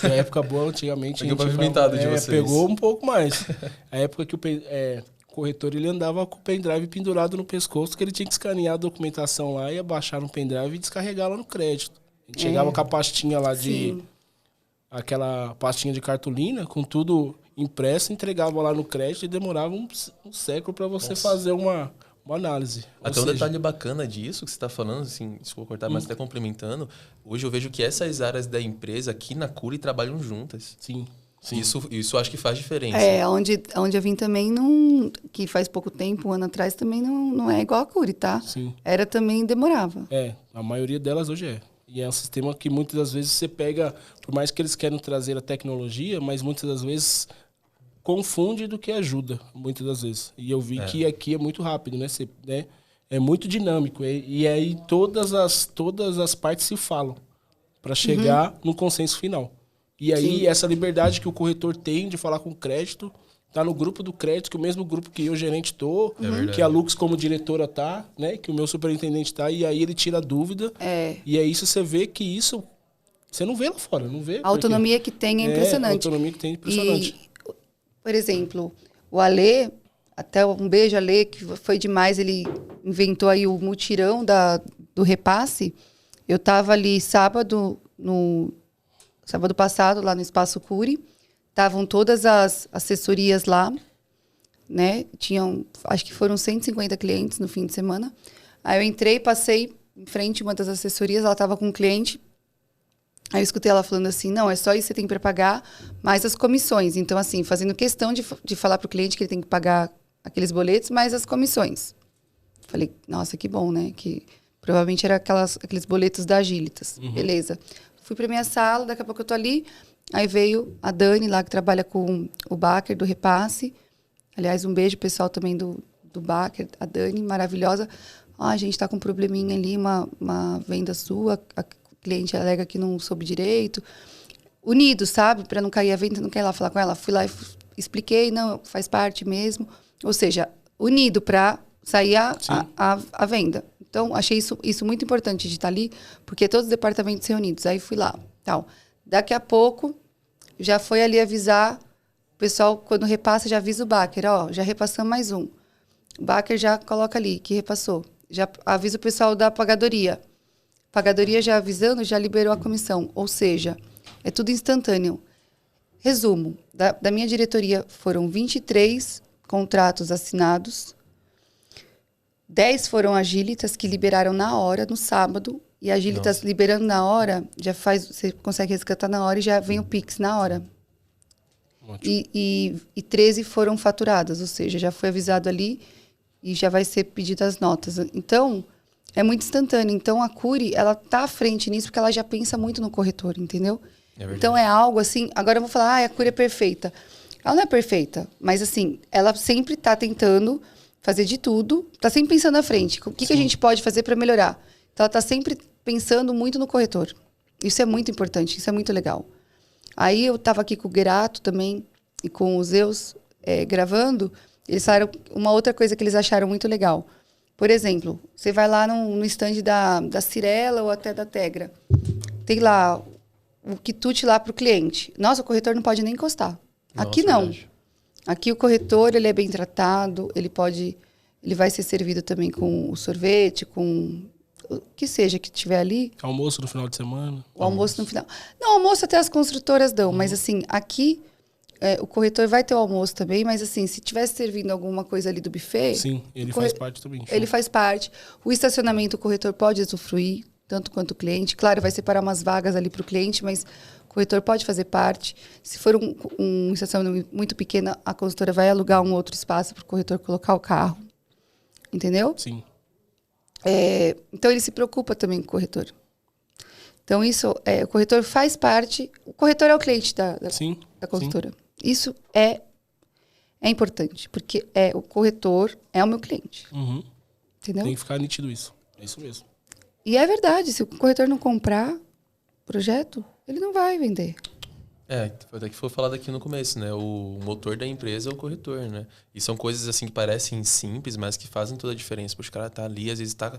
A época boa, antigamente... Pegou pavimentado de vocês. Pegou um pouco mais. A época que o corretor ele andava com o pendrive pendurado no pescoço, que ele tinha que escanear a documentação lá e abaixar no pendrive e descarregar lá no crédito. A gente chegava com a pastinha lá aquela pastinha de cartolina, com tudo impresso, entregava lá no crédito e demorava um século para você fazer uma análise. Até um detalhe bacana disso que você está falando, assim, desculpa cortar, mas até complementando, hoje eu vejo que essas áreas da empresa aqui na Cury trabalham juntas. Sim. Isso acho que faz diferença. Onde eu vim também, que faz pouco tempo, um ano atrás, também não é igual a Cury, tá? Sim. Era também, demorava. A maioria delas hoje é. E é um sistema que muitas das vezes você pega, por mais que eles querem trazer a tecnologia, mas muitas das vezes confunde do que ajuda, muitas das vezes. E eu vi que aqui é muito rápido, né? É muito dinâmico. E aí todas as partes se falam para chegar no consenso final. E aí essa liberdade que o corretor tem de falar com o crédito, tá no grupo do crédito, que é o mesmo grupo que eu, gerente, tô, que a Lux como diretora tá, né? Que o meu superintendente tá, e aí ele tira a dúvida. E aí isso você vê que isso você não vê lá fora, não vê. A autonomia que tem é impressionante. A autonomia que tem é impressionante. Por exemplo, o Alê, até um beijo, Alê, que foi demais, ele inventou aí o mutirão do repasse. Eu estava ali sábado passado, lá no Espaço Cury, estavam todas as assessorias lá, né? Acho que foram 150 clientes no fim de semana. Aí eu entrei, passei em frente a uma das assessorias, ela estava com um cliente. Aí eu escutei ela falando assim, não, é só isso que você tem para pagar, mais as comissões. Então, assim, fazendo questão de falar para o cliente que ele tem que pagar aqueles boletos, mais as comissões. Falei, nossa, que bom, né? Que provavelmente era aqueles boletos da Agilitas. Beleza. Fui para minha sala, daqui a pouco eu tô ali. Aí veio a Dani, lá que trabalha com o Baker, do Repasse. Aliás, um beijo pessoal também do Baker, a Dani, maravilhosa. A gente tá com um probleminha ali, uma venda sua, o cliente alega que não soube direito. Unido, sabe? Para não cair a venda, não quer ir lá falar com ela. Fui lá e expliquei, não, faz parte mesmo. Ou seja, unido para sair a venda. Então, achei isso muito importante de estar ali, porque todos os departamentos reunidos. Aí fui lá, tal. Daqui a pouco, já foi ali avisar, o pessoal, quando repassa, já avisa o Baker, já repassamos mais um. O Baker já coloca ali, que repassou. Já avisa o pessoal da pagadoria. Pagadoria já avisando, já liberou a comissão. Ou seja, é tudo instantâneo. Resumo, da minha diretoria foram 23 contratos assinados, 10 foram Agilitas, que liberaram na hora, no sábado, e Agilitas liberando na hora, você consegue resgatar na hora e já vem o Pix na hora. E 13 foram faturadas, ou seja, já foi avisado ali e já vai ser pedido as notas. Então, é muito instantâneo. Então, a Cury, ela tá à frente nisso, porque ela já pensa muito no corretor, entendeu? Então, é algo assim... Agora eu vou falar, a Cury é perfeita. Ela não é perfeita, mas assim, ela sempre tá tentando fazer de tudo, tá sempre pensando à frente. O que a gente pode fazer para melhorar? Então, ela tá sempre pensando muito no corretor. Isso é muito importante, isso é muito legal. Aí, eu tava aqui com o Gerato também, e com o Zeus, gravando, Eles falaram uma outra coisa que eles acharam muito legal. Por exemplo, você vai lá no stand da Cirela ou até da Tegra. Tem lá o quitute lá para o cliente. Nossa, o corretor não pode nem encostar. Aqui não. Verdade. Aqui o corretor, ele é bem tratado, ele vai ser servido também com o sorvete, com o que seja que tiver ali. Almoço no final de semana. O almoço no final. Não, almoço até as construtoras dão, mas assim, aqui o corretor vai ter o almoço também, mas assim, se tivesse servindo alguma coisa ali do buffet... Sim, ele faz parte também. Ele faz parte. O estacionamento, o corretor pode usufruir, tanto quanto o cliente. Claro, vai separar umas vagas ali para o cliente, mas o corretor pode fazer parte. Se for um estacionamento muito pequeno, a consultora vai alugar um outro espaço para o corretor colocar o carro. Entendeu? Sim. Então, ele se preocupa também com o corretor. Então, o corretor faz parte... O corretor é o cliente da consultora. Sim. Isso é importante, porque o corretor é o meu cliente. Uhum. Entendeu? Tem que ficar nítido isso. É isso mesmo. E é verdade, se o corretor não comprar projeto, ele não vai vender. Até que foi falado aqui no começo, né? O motor da empresa é o corretor, né? E são coisas assim que parecem simples, mas que fazem toda a diferença. Poxa, o cara tá ali, às vezes tá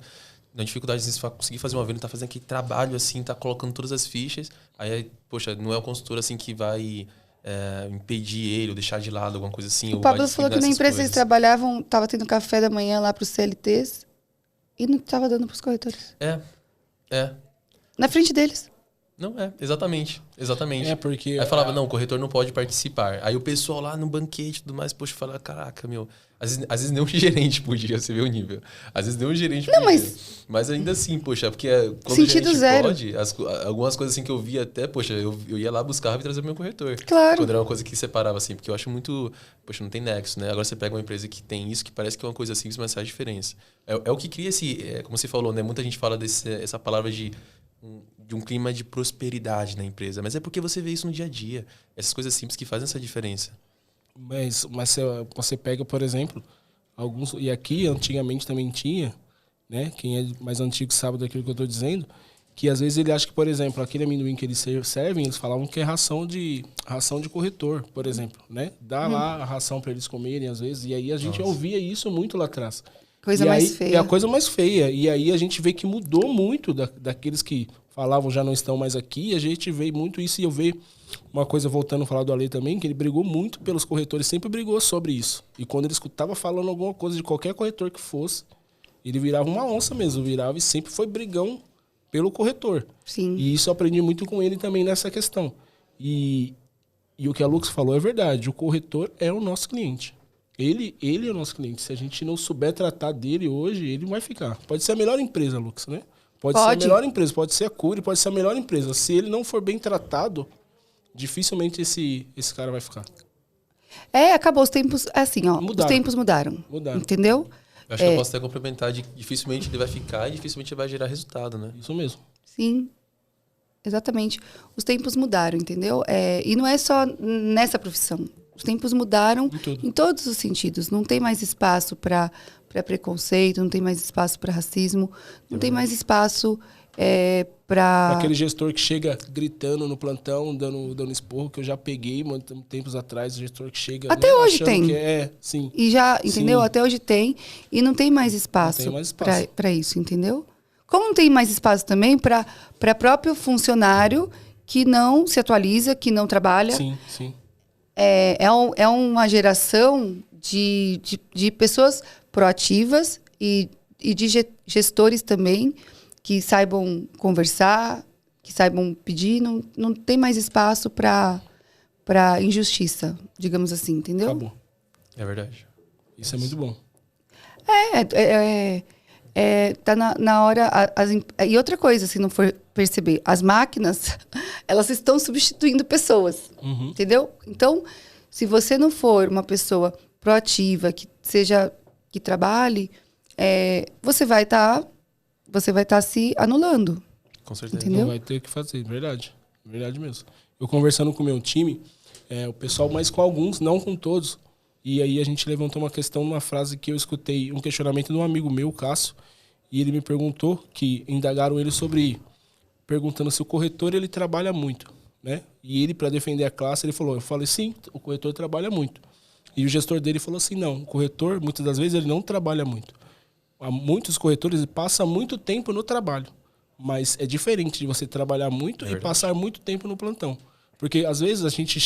na dificuldade, às vezes conseguir fazer uma venda, tá fazendo aquele trabalho assim, tá colocando todas as fichas. Aí, poxa, não é o consultor assim que vai impedir ele ou deixar de lado alguma coisa assim. O Pablo falou que na empresa eles trabalhavam, tava tendo café da manhã lá pros CLTs e não tava dando pros corretores. Na frente deles. Não, exatamente. Porque... Aí falava, não, o corretor não pode participar. Aí o pessoal lá no banquete e tudo mais, poxa, fala, caraca, meu... Às vezes nem um gerente podia, você vê o nível. Às vezes nem um gerente podia. Mas ainda assim, poxa, porque quando sentido o gerente zero. pode, algumas coisas assim que eu via até, poxa, eu ia lá buscar e trazer o meu corretor. Claro. Quando era uma coisa que separava, assim, porque eu acho muito... Poxa, não tem nexo, né? Agora você pega uma empresa que tem isso, que parece que é uma coisa simples, mas faz diferença. É o que cria como você falou, né? Muita gente fala essa palavra de um clima de prosperidade na empresa. Mas é porque você vê isso no dia a dia. Essas coisas simples que fazem essa diferença. Mas você pega, por exemplo, alguns... E aqui, antigamente, também tinha, né? Quem é mais antigo sabe daquilo que eu estou dizendo, que às vezes ele acha que, por exemplo, aquele amendoim que eles servem, eles falavam que é ração de corretor, por exemplo, né? Dá lá a ração para eles comerem, às vezes. E aí a gente ouvia isso muito lá atrás. Coisa mais feia. É a coisa mais feia. E aí a gente vê que mudou muito daqueles que falavam já não estão mais aqui. A gente vê muito isso. E eu vejo uma coisa, voltando a falar do Ale também, que ele brigou muito pelos corretores, sempre brigou sobre isso. E quando ele escutava falando alguma coisa de qualquer corretor que fosse, ele virava uma onça mesmo, virava e sempre foi brigão pelo corretor. Sim. E isso eu aprendi muito com ele também nessa questão. E o que a Lux falou é verdade, o corretor é o nosso cliente. Ele é o nosso cliente. Se a gente não souber tratar dele hoje, ele vai ficar. Pode ser a melhor empresa, Lux, né? Pode ser a melhor empresa, pode ser a Cury, pode ser a melhor empresa. Se ele não for bem tratado, dificilmente esse cara vai ficar. Acabou os tempos, assim, ó. Mudaram. Os tempos mudaram. Entendeu? Eu acho que eu posso até complementar, dificilmente ele vai ficar e dificilmente ele vai gerar resultado, né? Isso mesmo. Sim. Exatamente. Os tempos mudaram, entendeu? E não é só nessa profissão. Os tempos mudaram em todos os sentidos. Não tem mais espaço para preconceito, não tem mais espaço para racismo, não tem mais espaço para... Aquele gestor que chega gritando no plantão, dando esporro, que eu já peguei tempos atrás, o gestor que chega... Até hoje tem. Sim. E já, entendeu? Sim. Até hoje tem. E não tem mais espaço, para isso, entendeu? Como não tem mais espaço também para próprio funcionário que não se atualiza, que não trabalha. Sim, sim. É uma geração de pessoas proativas e de gestores também que saibam conversar, que saibam pedir. Não tem mais espaço para injustiça, digamos assim, entendeu? Acabou. É verdade. Isso é muito bom. Tá na hora... E outra coisa, se não for perceber, as máquinas, elas estão substituindo pessoas, entendeu? Então, se você não for uma pessoa proativa, que trabalhe, você vai estar se anulando. Com certeza. Entendeu? Não vai ter o que fazer, verdade. Verdade mesmo. Eu conversando com o meu time, o pessoal, mas com alguns, não com todos. E aí a gente levantou uma questão, uma frase que eu escutei, um questionamento de um amigo meu, Cássio, e ele me perguntou, que indagaram ele perguntando se o corretor ele trabalha muito, né? E ele, para defender a classe, ele falou, eu falei, sim, o corretor trabalha muito. E o gestor dele falou assim, não, o corretor, muitas das vezes, ele não trabalha muito. Muitos corretores passam muito tempo no trabalho. Mas é diferente de você trabalhar muito e passar muito tempo no plantão. Porque, às vezes, a gente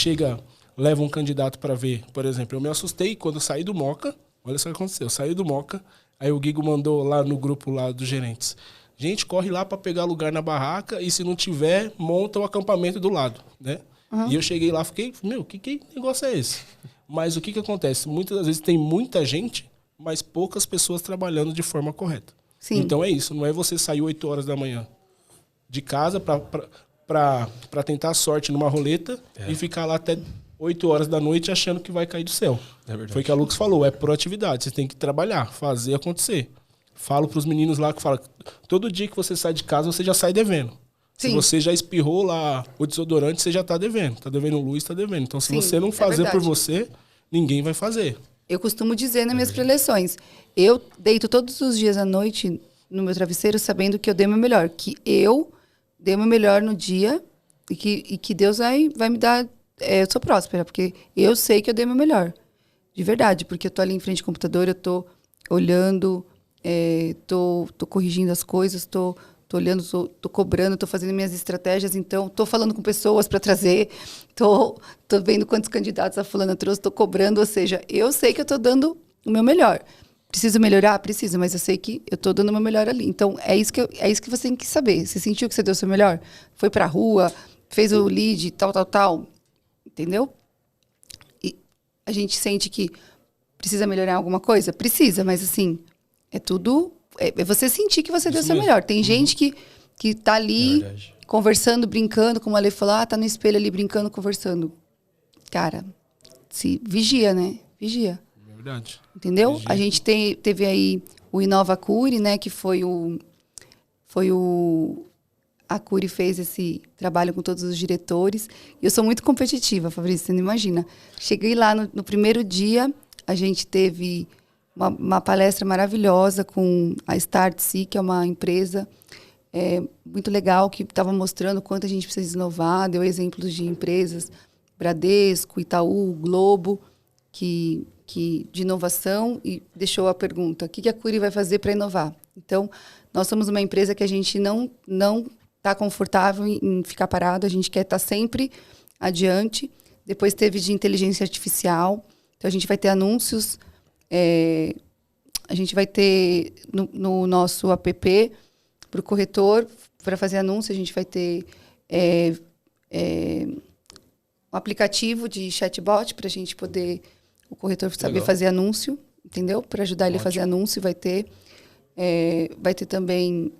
leva um candidato para ver. Por exemplo, eu me assustei quando eu saí do Moca. Olha só o que aconteceu. Eu saí do Moca, aí o Guigo mandou lá no grupo lá dos gerentes. Gente, corre lá para pegar lugar na barraca e, se não tiver, monta o acampamento do lado, né? E eu cheguei lá, fiquei, que negócio é esse? Mas o que acontece? Muitas das vezes tem muita gente, mas poucas pessoas trabalhando de forma correta. Sim. Então é isso, não é você sair 8 horas da manhã de casa para tentar a sorte numa roleta e ficar lá até 8 horas da noite achando que vai cair do céu. Foi o que a Lux falou, é proatividade, você tem que trabalhar, fazer acontecer. Falo para os meninos lá que falam, todo dia que você sai de casa, você já sai devendo. Sim. Se você já espirrou lá o desodorante, você já está devendo. Está devendo luz, está devendo. Então, se você não fazer por você, ninguém vai fazer. Eu costumo dizer nas minhas preleções, eu deito todos os dias à noite no meu travesseiro sabendo que eu dei o meu melhor. Que eu dei o meu melhor no dia e que Deus vai me dar... eu sou próspera, porque eu sei que eu dei o meu melhor. De verdade, porque eu tô ali em frente ao computador, eu tô olhando, tô corrigindo as coisas, tô olhando, tô cobrando, tô fazendo minhas estratégias, então tô falando com pessoas para trazer, tô vendo quantos candidatos a fulana trouxe, tô cobrando, ou seja, eu sei que eu tô dando o meu melhor. Preciso melhorar? Preciso, mas eu sei que eu tô dando o meu melhor ali. Então, é isso que você tem que saber. Você sentiu que você deu o seu melhor? Foi pra rua, fez o lead, tal. Entendeu? E a gente sente que precisa melhorar alguma coisa? Precisa, mas assim, é tudo... É você sentir que você deu o seu melhor. Tem gente que tá ali conversando, brincando, como a Lê falou, tá no espelho ali brincando, conversando. Cara, vigia, né? Vigia. É verdade. Entendeu? Vigia. A gente teve aí o Inova Curi, né? Que foi a Curi fez esse trabalho com todos os diretores. E eu sou muito competitiva, Fabrício, você não imagina. Cheguei lá no primeiro dia, a gente teve... Uma palestra maravilhosa com a Startse, que é uma empresa muito legal, que estava mostrando quanto a gente precisa inovar, deu exemplos de empresas, Bradesco, Itaú, Globo, de inovação, e deixou a pergunta, o que a Curi vai fazer para inovar? Então, nós somos uma empresa que a gente não está confortável em ficar parado, a gente quer estar sempre adiante. Depois teve de inteligência artificial, então a gente vai ter anúncios... a gente vai ter no nosso app para o corretor, para fazer anúncio, a gente vai ter um aplicativo de chatbot para a gente poder, o corretor saber fazer anúncio, entendeu? Para ajudar ele a fazer anúncio, vai ter também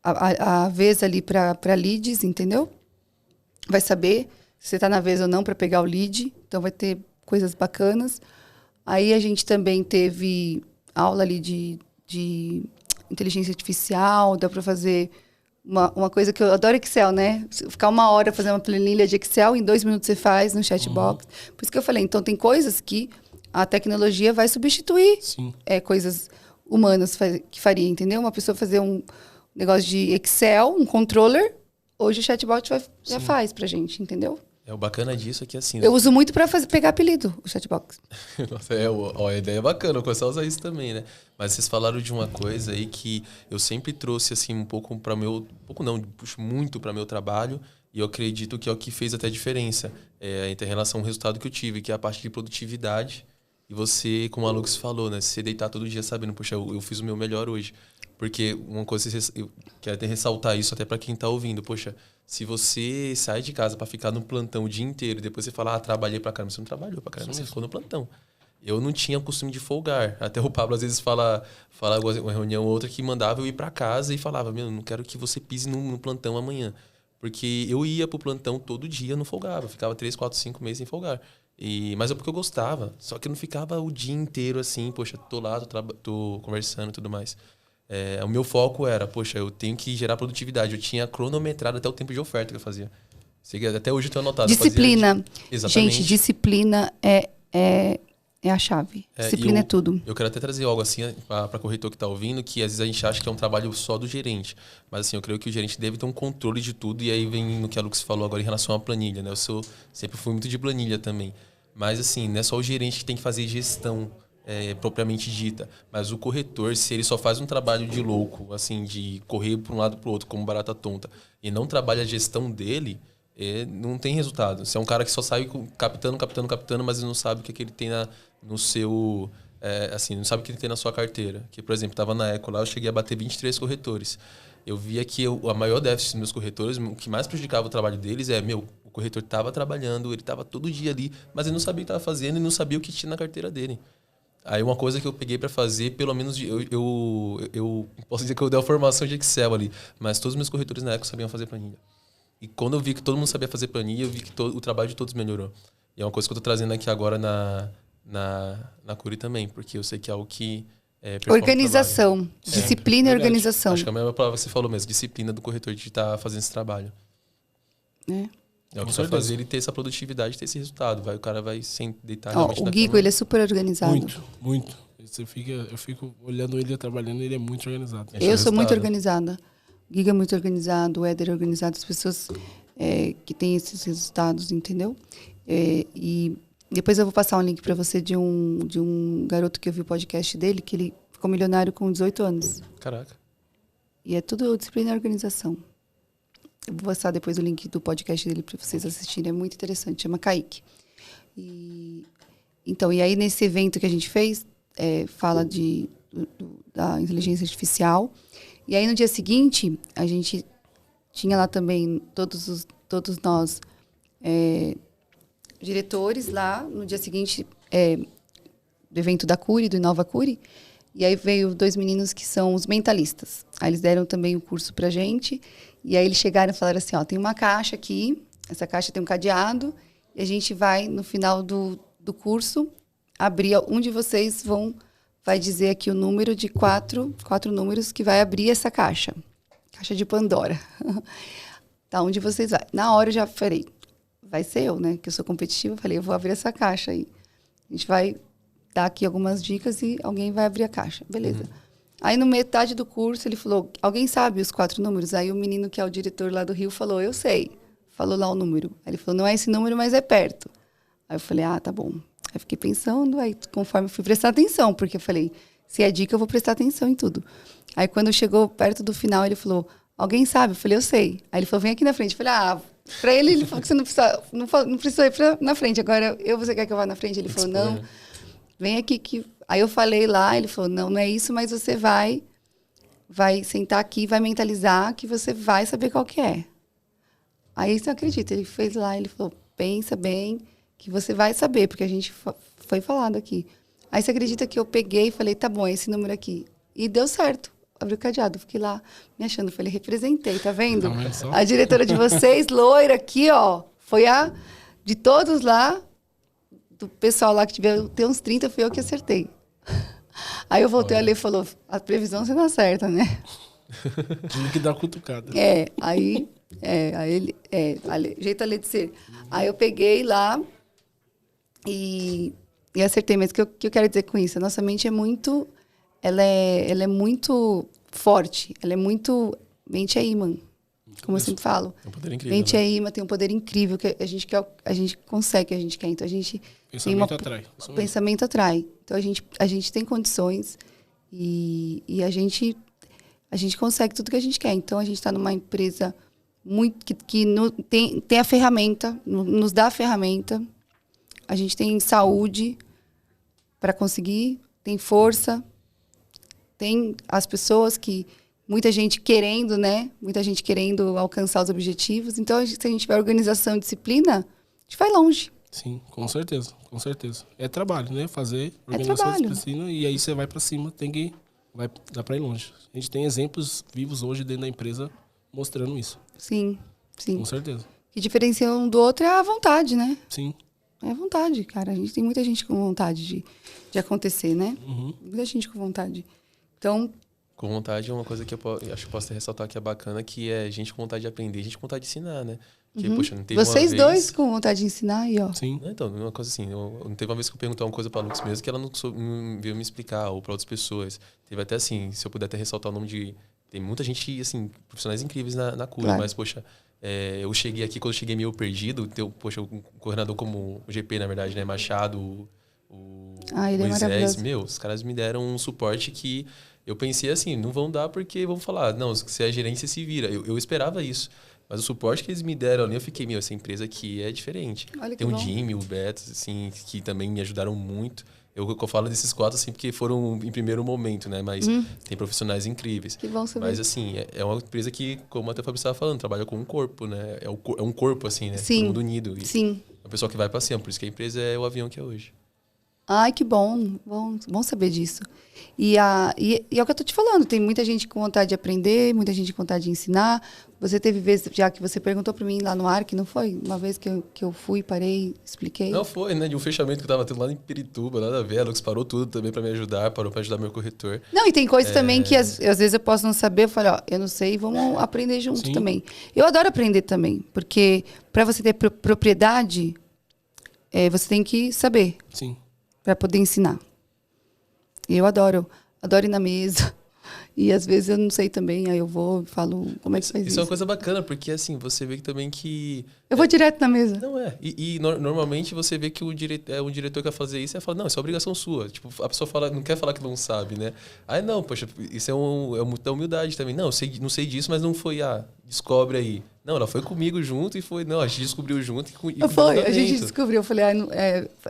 a vez ali para leads, entendeu? Vai saber se você está na vez ou não para pegar o lead, então vai ter coisas bacanas. Aí a gente também teve aula ali de inteligência artificial, dá para fazer uma coisa que eu adoro Excel, né? Ficar 1 hora fazer uma planilha de Excel, em 2 minutos você faz no chatbox. Por isso que eu falei, então tem coisas que a tecnologia vai substituir coisas humanas que faria, entendeu? Uma pessoa fazer um negócio de Excel, um controller, hoje o chatbot já faz pra gente, entendeu? O bacana disso é que assim... Eu uso muito para pegar apelido, o chatbox. Nossa, a ideia é bacana, eu vou começar a usar isso também, né? Mas vocês falaram de uma coisa aí que eu sempre trouxe assim um pouco para meu... Um pouco não, puxo muito para meu trabalho, e eu acredito que é o que fez até a diferença em relação ao resultado que eu tive, que é a parte de produtividade. E você, como a Lux falou, né? Você deitar todo dia sabendo, poxa, eu fiz o meu melhor hoje. Porque uma coisa, eu quero até ressaltar isso até para quem tá ouvindo, poxa... Se você sai de casa para ficar no plantão o dia inteiro e depois você fala, trabalhei pra caramba, você não trabalhou pra caramba, você ficou no plantão. Eu não tinha costume de folgar. Até o Pablo às vezes fala uma reunião ou outra que mandava eu ir para casa e falava, não quero que você pise no plantão amanhã. Porque eu ia pro plantão todo dia, não folgava. Ficava 3, 4, 5 meses sem folgar. Mas é porque eu gostava. Só que eu não ficava o dia inteiro assim, poxa, tô lá, tô conversando e tudo mais. O meu foco era, poxa, eu tenho que gerar produtividade. Eu tinha cronometrado até o tempo de oferta que eu fazia. Até hoje eu tenho anotado. Disciplina. Exatamente. Gente, disciplina é a chave. Disciplina é tudo. Eu quero até trazer algo assim para corretor que está ouvindo, que às vezes a gente acha que é um trabalho só do gerente. Mas assim, eu creio que o gerente deve ter um controle de tudo. E aí vem no que a Lux falou agora em relação à planilha, né? Sempre fui muito de planilha também. Mas, assim, não é só o gerente que tem que fazer gestão propriamente dita. Mas o corretor, se ele só faz um trabalho de louco, assim, de correr para um lado para o outro como barata tonta, e não trabalha a gestão dele, não tem resultado. Você é um cara que só sai captando, mas ele não sabe o que ele tem no seu... assim, não sabe o que ele tem na sua carteira. Que, por exemplo, estava na Eco lá, eu cheguei a bater 23 corretores. Eu via que a maior déficit dos meus corretores, o que mais prejudicava o trabalho deles o corretor estava trabalhando, ele estava todo dia ali, mas ele não sabia o que estava fazendo e não sabia o que tinha na carteira dele. Aí uma coisa que eu peguei para fazer, pelo menos eu posso dizer que eu dei a formação de Excel ali, mas todos os meus corretores na Eco sabiam fazer planilha. E quando eu vi que todo mundo sabia fazer planilha, eu vi que o trabalho de todos melhorou. E é uma coisa que eu estou trazendo aqui agora na Curi também, porque eu sei que é algo que... organização. Disciplina e organização. Acho que a mesma palavra que você falou mesmo, disciplina do corretor de estar fazendo esse trabalho. É o que vai fazer ele ter essa produtividade, ter esse resultado. O cara vai sem deitar realmente o na Guigo, cama. ele é super organizado. Muito. Eu fico olhando ele trabalhando, ele é muito organizado. Eu sou muito organizada. O Guigo é muito organizado, o Éder é organizado. As pessoas que têm esses resultados, entendeu? E depois eu vou passar um link para você de um garoto que eu vi o podcast dele, que ele ficou milionário com 18 anos. Caraca. E é tudo disciplina e organização. Eu vou passar depois o link do podcast dele para vocês assistirem. É muito interessante. Chama Kaique. E aí, nesse evento que a gente fez, fala da inteligência artificial. E aí, no dia seguinte, a gente tinha lá também todos nós diretores lá. No dia seguinte, do evento da Curi, do Inova Curi. E aí veio 2 meninos que são os mentalistas. Aí eles deram também o curso pra gente. E aí eles chegaram e falaram assim, tem uma caixa aqui, essa caixa tem um cadeado, e a gente vai, no final do curso, abrir, um de vocês vai dizer aqui o número de quatro números que vai abrir essa caixa. Caixa de Pandora. Tá, onde vocês vai? Na hora eu já falei, vai ser eu, né? Que eu sou competitiva, falei, eu vou abrir essa caixa aí. A gente vai dar aqui algumas dicas e alguém vai abrir a caixa. Beleza. Aí, no metade do curso, ele falou, alguém sabe os 4 números? Aí, o menino, que é o diretor lá do Rio, falou, eu sei. Falou lá o número. Aí, ele falou, não é esse número, mas é perto. Aí, eu falei, tá bom. Aí, fiquei pensando, aí, conforme eu fui prestar atenção, porque eu falei, se é dica, eu vou prestar atenção em tudo. Aí, quando chegou perto do final, ele falou, alguém sabe? Eu falei, eu sei. Aí, ele falou, vem aqui na frente. Eu falei, pra ele falou que você não precisa ir na frente. Agora, você quer que eu vá na frente? Ele falou, não, vem aqui que... Aí eu falei lá, ele falou, não é isso, mas você vai sentar aqui, vai mentalizar que você vai saber qual que é. Aí você não acredita, ele fez lá, ele falou, pensa bem que você vai saber, porque a gente foi falado aqui. Aí você acredita que eu peguei e falei, tá bom, é esse número aqui. E deu certo, abri o cadeado, fiquei lá me achando, falei, representei, tá vendo? A diretora de vocês, loira aqui, foi a de todos lá, do pessoal lá que tem uns 30, fui eu que acertei. Aí eu voltei a ler e falou, a previsão você não acerta, né? Tinha que dar cutucada. Aí ele, jeito a ler de ser. Aí eu peguei lá e acertei. Mas o que eu quero dizer com isso? A nossa mente ela é muito forte, ela é muito, mente é imã, como eu sempre falo. Tem um poder incrível, mente é imã, tem um poder incrível que a gente consegue, que a gente quer. Então a gente pensamento atrai. Então a gente tem condições e a gente consegue tudo que a gente quer. Então a gente está numa empresa muito que tem a ferramenta, nos dá a ferramenta. A gente tem saúde para conseguir, tem força, tem as pessoas que muita gente querendo, né? Muita gente querendo alcançar os objetivos. Então se a gente tiver organização e disciplina, a gente vai longe. Sim, com certeza, com certeza. É trabalho, né? Fazer organização de disciplina e aí você vai para cima, dá para ir longe. A gente tem exemplos vivos hoje dentro da empresa mostrando isso. Sim. Com certeza. O que diferencia um do outro é a vontade, né? Sim. É a vontade, cara. A gente tem muita gente com vontade de acontecer, né? Muita gente com vontade. Então... Com vontade é uma coisa que eu acho que posso até ressaltar que é bacana, que é gente com vontade de aprender, gente com vontade de ensinar, né? Que, poxa, não teve vocês uma dois vez... com vontade de ensinar aí, ó. Sim. Então, uma coisa assim, não teve uma vez que eu perguntei uma coisa pra Lux mesmo que ela não veio me explicar, ou pra outras pessoas. Teve até assim, se eu puder até ressaltar o nome de... Tem muita gente, assim, profissionais incríveis na Curi, claro. Mas, poxa, Eu cheguei aqui, quando eu cheguei meio perdido, poxa, um coordenador como o GP, na verdade, né? Machado, o ele Moisés, é maravilhoso. os caras me deram um suporte que eu pensei assim, não vão dar porque vão falar, não, se é gerência, se vira. Eu esperava isso. Mas o suporte que eles me deram ali, eu fiquei, essa empresa aqui é diferente. Tem o Jimmy, o Beto, assim, que também me ajudaram muito. Eu falo desses 4, assim, porque foram em primeiro momento, né? Mas tem profissionais incríveis. Que bom saber. Mas, assim, é uma empresa que, como até o Fábio estava falando, trabalha com um corpo, né? É um corpo, assim, né? Sim. Todo mundo unido. Sim. É uma pessoa que vai pra cima. Por isso que a empresa é o avião que é hoje. Ai, que bom. Bom saber disso. E é o que eu tô te falando. Tem muita gente com vontade de aprender, muita gente com vontade de ensinar. Você teve vezes, já que você perguntou para mim lá no ARC, não foi? Uma vez que eu fui, parei, expliquei. Não foi, né? De um fechamento que eu tava tendo lá em Pirituba, nada a ver. A Lux parou tudo também para me ajudar, parou para ajudar meu corretor. Não, e tem coisas também que às vezes eu posso não saber. Eu falo, eu não sei, vamos aprender junto também. Eu adoro aprender também, porque para você ter propriedade, você tem que saber. Sim. Para poder ensinar. E eu adoro ir na mesa. E às vezes eu não sei também, aí eu vou e falo como é que faz isso. Isso é uma coisa bacana, porque assim, você vê que também que... Eu vou direto na mesa. Não é. Normalmente você vê que um diretor quer fazer isso e fala, não, isso é obrigação sua. Tipo, a pessoa não quer falar que não sabe, né? Aí não, poxa, isso é muita humildade também. Não, não sei disso, mas não foi, descobre aí. Não, ela foi comigo junto e foi, não, a gente descobriu junto a gente descobriu, eu falei,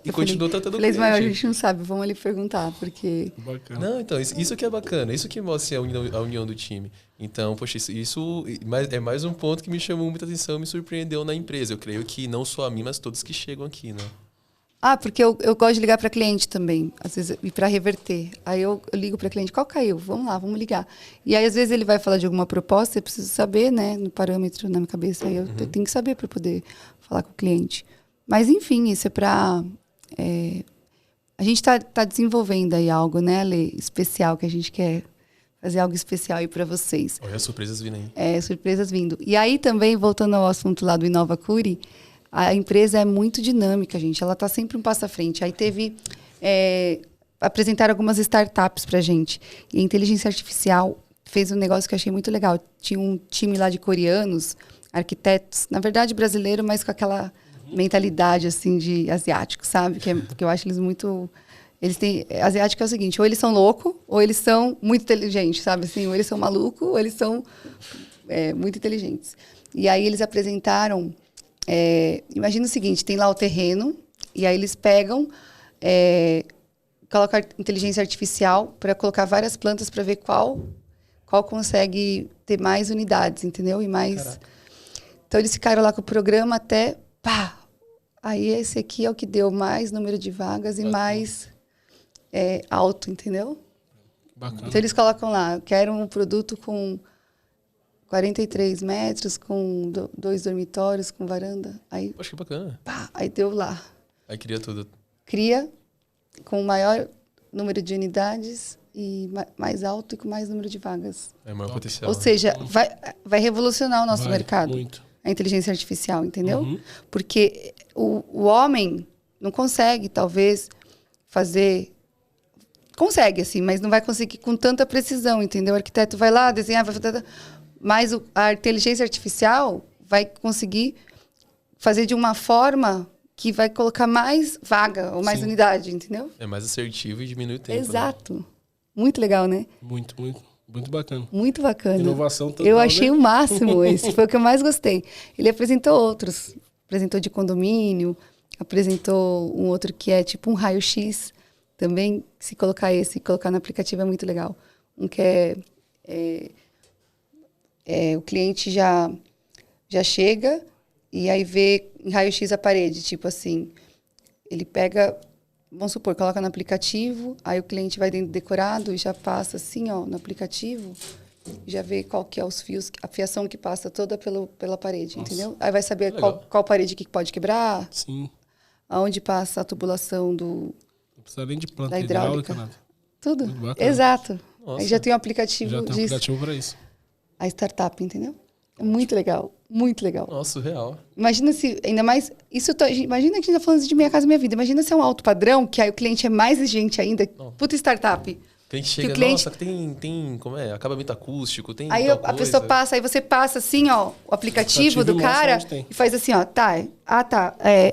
e continuou tratando o cliente. Mas a gente não sabe, vamos ali perguntar, porque... Bacana. Não, então, isso que é bacana, isso que mostra a união do time. Então, poxa, isso é mais um ponto que me chamou muita atenção e me surpreendeu na empresa. Eu creio que não só a mim, mas todos que chegam aqui, né? Porque eu gosto de ligar para cliente também, às vezes, e para reverter. Aí eu ligo para cliente, qual caiu? Vamos lá, vamos ligar. E aí, às vezes, ele vai falar de alguma proposta, eu preciso saber, né, no parâmetro na minha cabeça. Aí eu tenho que saber para poder falar com o cliente. Mas, enfim, isso é para... a gente tá desenvolvendo aí algo, né, Ale, especial, que a gente quer fazer algo especial aí para vocês. Olha as surpresas vindo aí. Surpresas vindo. E aí, também, voltando ao assunto lá do Inova Curi, a empresa é muito dinâmica, gente. Ela está sempre um passo à frente. Aí apresentaram algumas startups para a gente. E a inteligência artificial fez um negócio que eu achei muito legal. Tinha um time lá de coreanos, arquitetos, na verdade brasileiro, mas com aquela mentalidade assim de asiático, sabe? Que eu acho eles muito... Asiático é o seguinte, ou eles são loucos, ou eles são muito inteligentes, sabe? Assim, ou eles são malucos, ou eles são muito inteligentes. E aí eles apresentaram... imagina o seguinte, tem lá o terreno, e aí eles pegam, colocam inteligência artificial para colocar várias plantas para ver qual consegue ter mais unidades, entendeu? E mais... Caraca. Então, eles ficaram lá com o programa até... Pá! Aí, esse aqui é o que deu mais número de vagas e mais alto, entendeu? Bacana. Então, eles colocam lá, eu quero um produto com 43 metros, com 2 dormitórios, com varanda. Aí, acho que bacana. Pá, aí deu lá. Aí cria tudo. Cria com maior número de unidades e mais alto e com mais número de vagas. É maior potencial. Ou seja, vai revolucionar o nosso mercado. Muito. A inteligência artificial, entendeu? Porque o homem não consegue, talvez, fazer... Consegue, assim, mas não vai conseguir com tanta precisão, entendeu? O arquiteto vai lá, desenhar, vai fazer... Mas a inteligência artificial vai conseguir fazer de uma forma que vai colocar mais vaga ou mais unidade, entendeu? É mais assertivo e diminui o tempo. Exato. Né? Muito legal, né? Muito bacana. Muito bacana. Inovação total. Eu achei o máximo esse. Foi o que eu mais gostei. Ele apresentou outros. Apresentou de condomínio, apresentou um outro que é tipo um raio-x. Também, se colocar no aplicativo é muito legal. Um que o cliente já chega e aí vê em raio-x a parede. Tipo assim, ele pega... Vamos supor, coloca no aplicativo, aí o cliente vai dentro do decorado e já passa assim, ó, no aplicativo, já vê qual que é os fios, a fiação que passa toda pela parede, entendeu? Aí vai saber qual parede que pode quebrar. Sim. Aonde passa a tubulação Não precisa nem de planta da hidráulica. nada. Tudo. Exato. Nossa. Aí já tem um aplicativo Já tem um aplicativo para isso. A startup, entendeu? É muito legal. Muito legal. Nossa, surreal. Imagina se, ainda mais, imagina que a gente tá falando de Minha Casa Minha Vida. Imagina se é um alto padrão, que aí o cliente é mais exigente ainda. Puta startup. A gente chega, o cliente... nossa, tem como é? Acabamento acústico, tem Aí tal a pessoa coisa. passa, aí você passa assim, ó, o aplicativo do cara e faz assim, ó, tá,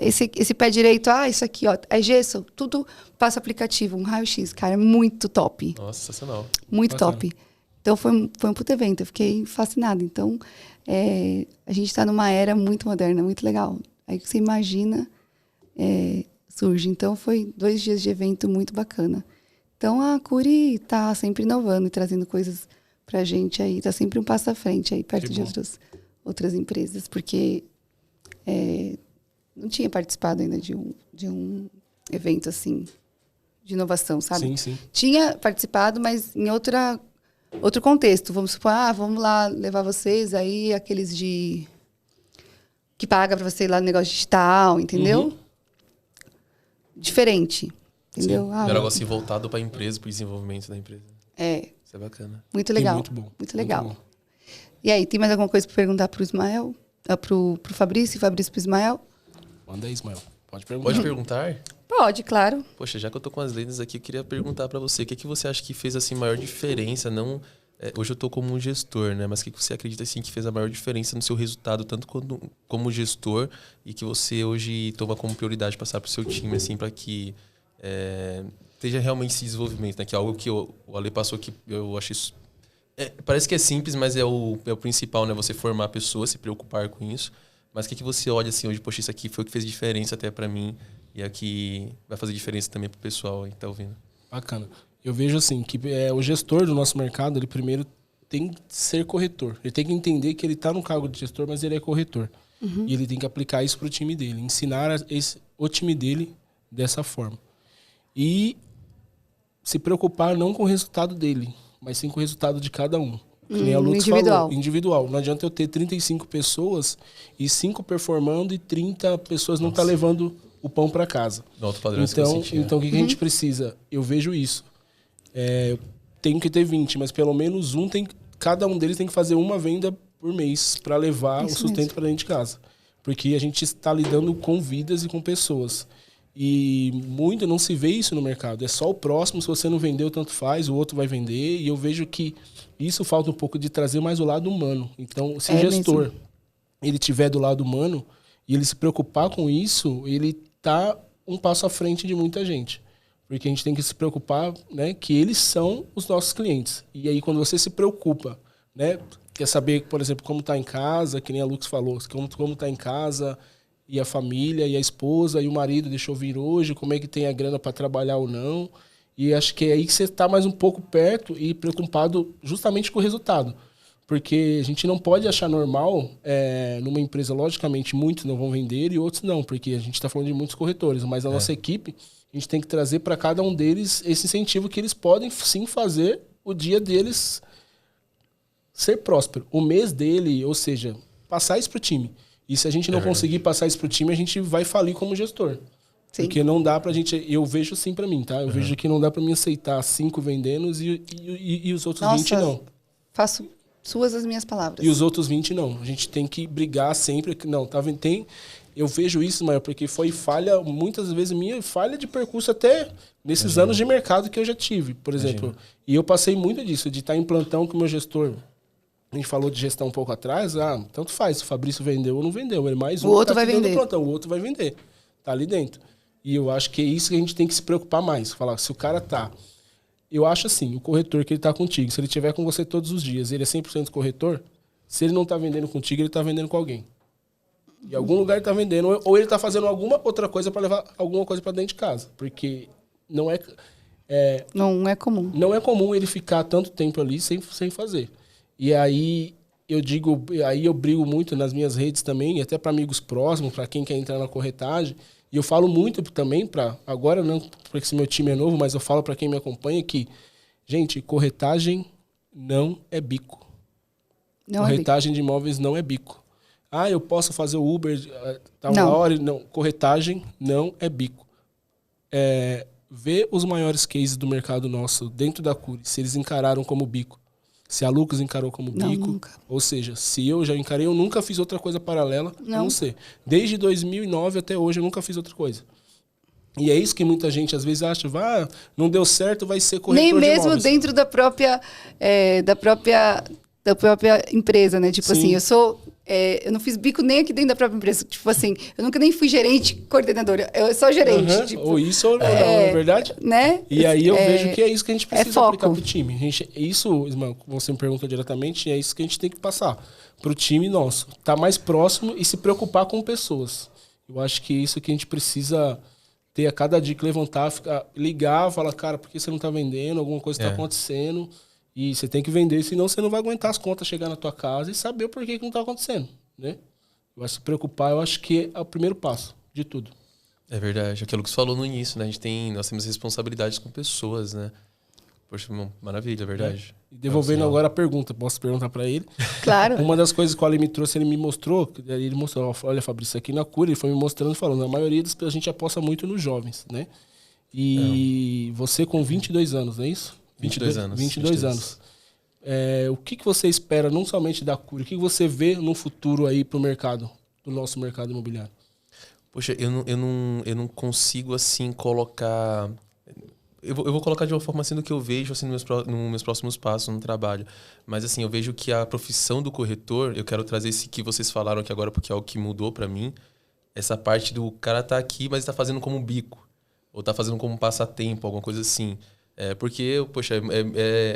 esse pé direito, isso aqui, ó, é gesso, tudo passa o aplicativo, um raio-x, cara, é muito top. Nossa, sensacional. Muito top. Então foi um puto evento, eu fiquei fascinada. Então, a gente tá numa era muito moderna, muito legal. Aí você imagina, surge. Então foi 2 dias de evento muito bacana. Então a Cury está sempre inovando e trazendo coisas para a gente aí, está sempre um passo à frente aí, perto de outras empresas, porque não tinha participado ainda de um evento assim, de inovação, sabe? Sim, sim. Tinha participado, mas em outro contexto. Vamos supor, vamos lá levar vocês aí, aqueles que paga para você ir lá no negócio digital, entendeu? Uhum. Diferente. Entendeu? Um negócio assim voltado para a empresa, para o desenvolvimento da empresa. Isso é bacana. Muito legal. Muito bom. Muito legal. Muito bom. E aí, tem mais alguma coisa para perguntar para o Ismael? Pro Fabrício e Fabrício para o Ismael? Manda aí, Ismael. Pode perguntar. Pode perguntar? Pode, claro. Poxa, já que eu tô com as lentes aqui, eu queria perguntar para você, o que você acha que fez assim maior diferença? Não, hoje eu tô como um gestor, né? Mas o que você acredita assim que fez a maior diferença no seu resultado, tanto como gestor, e que você hoje toma como prioridade passar pro seu time, assim, para que esteja realmente esse desenvolvimento, né? Que é algo que o Ale passou que eu achei... parece que é simples, mas é o principal, né? Você formar a pessoa, se preocupar com isso. Mas o que você olha assim hoje? Poxa, isso aqui foi o que fez diferença até para mim e aqui vai fazer diferença também pro pessoal aí que tá ouvindo. Bacana. Eu vejo assim, que o gestor do nosso mercado, ele primeiro tem que ser corretor. Ele tem que entender que ele está no cargo de gestor, mas ele é corretor. Uhum. E ele tem que aplicar isso pro time dele, ensinar o time dele dessa forma. E se preocupar não com o resultado dele, mas sim com o resultado de cada um. Que nem a Lux falou, individual. Não adianta eu ter 35 pessoas e 5 performando e 30 pessoas não tá levando o pão para casa. Então o que a gente precisa? Eu vejo isso. Eu tenho que ter 20, mas pelo menos cada um deles tem que fazer uma venda por mês para levar o sustento para dentro de casa. Porque a gente está lidando com vidas e com pessoas. E muito não se vê isso no mercado. É só o próximo, se você não vendeu, tanto faz, o outro vai vender. E eu vejo que isso falta um pouco de trazer mais o lado humano. Então, se o gestor ele tiver do lado humano e ele se preocupar com isso, ele tá um passo à frente de muita gente. Porque a gente tem que se preocupar, né, que eles são os nossos clientes. E aí, quando você se preocupa, né, quer saber, por exemplo, como está em casa, que nem a Lux falou, como está em casa... E a família, e a esposa, e o marido deixou vir hoje, como é que tem a grana para trabalhar ou não. E acho que é aí que você está mais um pouco perto e preocupado justamente com o resultado. Porque a gente não pode achar normal, numa empresa, logicamente, muitos não vão vender e outros não, porque a gente está falando de muitos corretores. Mas a nossa equipe, a gente tem que trazer para cada um deles esse incentivo que eles podem sim fazer o dia deles ser próspero. O mês dele, ou seja, passar isso para o time. E se a gente não conseguir passar isso pro time, a gente vai falir como gestor. Sim. Porque não dá pra gente... Eu vejo assim pra mim, tá? Eu vejo que não dá pra mim aceitar 5 vendendo e os outros 20 não. Faço suas as minhas palavras. E os outros 20 não. A gente tem que brigar sempre. Não, tá vendo? Eu vejo isso, Maio, porque foi falha, muitas vezes minha falha de percurso até nesses anos de mercado que eu já tive, por exemplo. E eu passei muito disso, de estar em plantão com o meu gestor. A gente falou de gestão um pouco atrás, tanto faz, se o Fabrício vendeu ou não vendeu, ele mais um, o outro vai vender. Plantão, o outro vai vender, tá ali dentro. E eu acho que é isso que a gente tem que se preocupar mais, falar, se o cara tá... Eu acho assim, o corretor que ele tá contigo, se ele estiver com você todos os dias, ele é 100% corretor, se ele não tá vendendo contigo, ele tá vendendo com alguém. Em algum lugar ele tá vendendo, ou ele tá fazendo alguma outra coisa para levar alguma coisa para dentro de casa, porque não é comum. Não é comum ele ficar tanto tempo ali sem fazer. E aí eu brigo muito nas minhas redes também, até para amigos próximos, para quem quer entrar na corretagem. E eu falo muito também agora não, porque esse meu time é novo, mas eu falo para quem me acompanha que, gente, corretagem não é bico. Corretagem de imóveis não é bico. Eu posso fazer o Uber uma hora. Não, corretagem não é bico. Ver os maiores cases do mercado nosso dentro da Cury, se eles encararam como bico. Se a Lucas encarou como bico, nunca. Ou seja, se eu já encarei, eu nunca fiz outra coisa paralela a não ser. Desde 2009 até hoje, eu nunca fiz outra coisa. E é isso que muita gente às vezes acha, não deu certo, vai ser corretor Nem de mesmo imóveis. dentro da própria empresa, né? Tipo Sim. assim, eu não fiz bico nem aqui dentro da própria empresa. Tipo assim, eu nunca nem fui gerente, coordenadora. Eu sou gerente. Uhum. Tipo, Ou isso ou não, não é verdade? Né? E aí eu vejo que é isso que a gente precisa foco. aplicar pro time. Isso, Ismael, você me perguntou diretamente, é isso que a gente tem que passar pro time nosso. Tá mais próximo e se preocupar com pessoas. Eu acho que é isso que a gente precisa ter a cada dia que levantar, ligar, falar, cara, por que você não tá vendendo? Alguma coisa tá acontecendo. E você tem que vender, senão você não vai aguentar as contas chegar na tua casa e saber o porquê que não tá acontecendo, né? Eu acho que se preocupar, eu acho que é o primeiro passo de tudo. É verdade. Aquilo que você falou no início, né? Nós temos responsabilidades com pessoas, né? Poxa, maravilha, é verdade. E devolvendo agora a pergunta, posso perguntar para ele? Claro. Uma das coisas que o Ali me trouxe, ele me mostrou, olha, Fabrício, aqui na Cura, ele foi me mostrando e falando, a maioria a gente aposta muito nos jovens, né? E você com 22 anos, não é isso? 22 anos. 22 anos. O que você espera, não somente da Cura, o que você vê no futuro aí pro mercado, do nosso mercado imobiliário? Poxa, eu não consigo, assim, colocar... Eu vou colocar de uma forma assim do que eu vejo assim, nos meus próximos passos no trabalho. Mas assim, eu vejo que a profissão do corretor, eu quero trazer esse que vocês falaram aqui agora, porque é o que mudou para mim. Essa parte do cara tá aqui, mas tá fazendo como bico. Ou tá fazendo como passatempo, alguma coisa assim. Porque, poxa,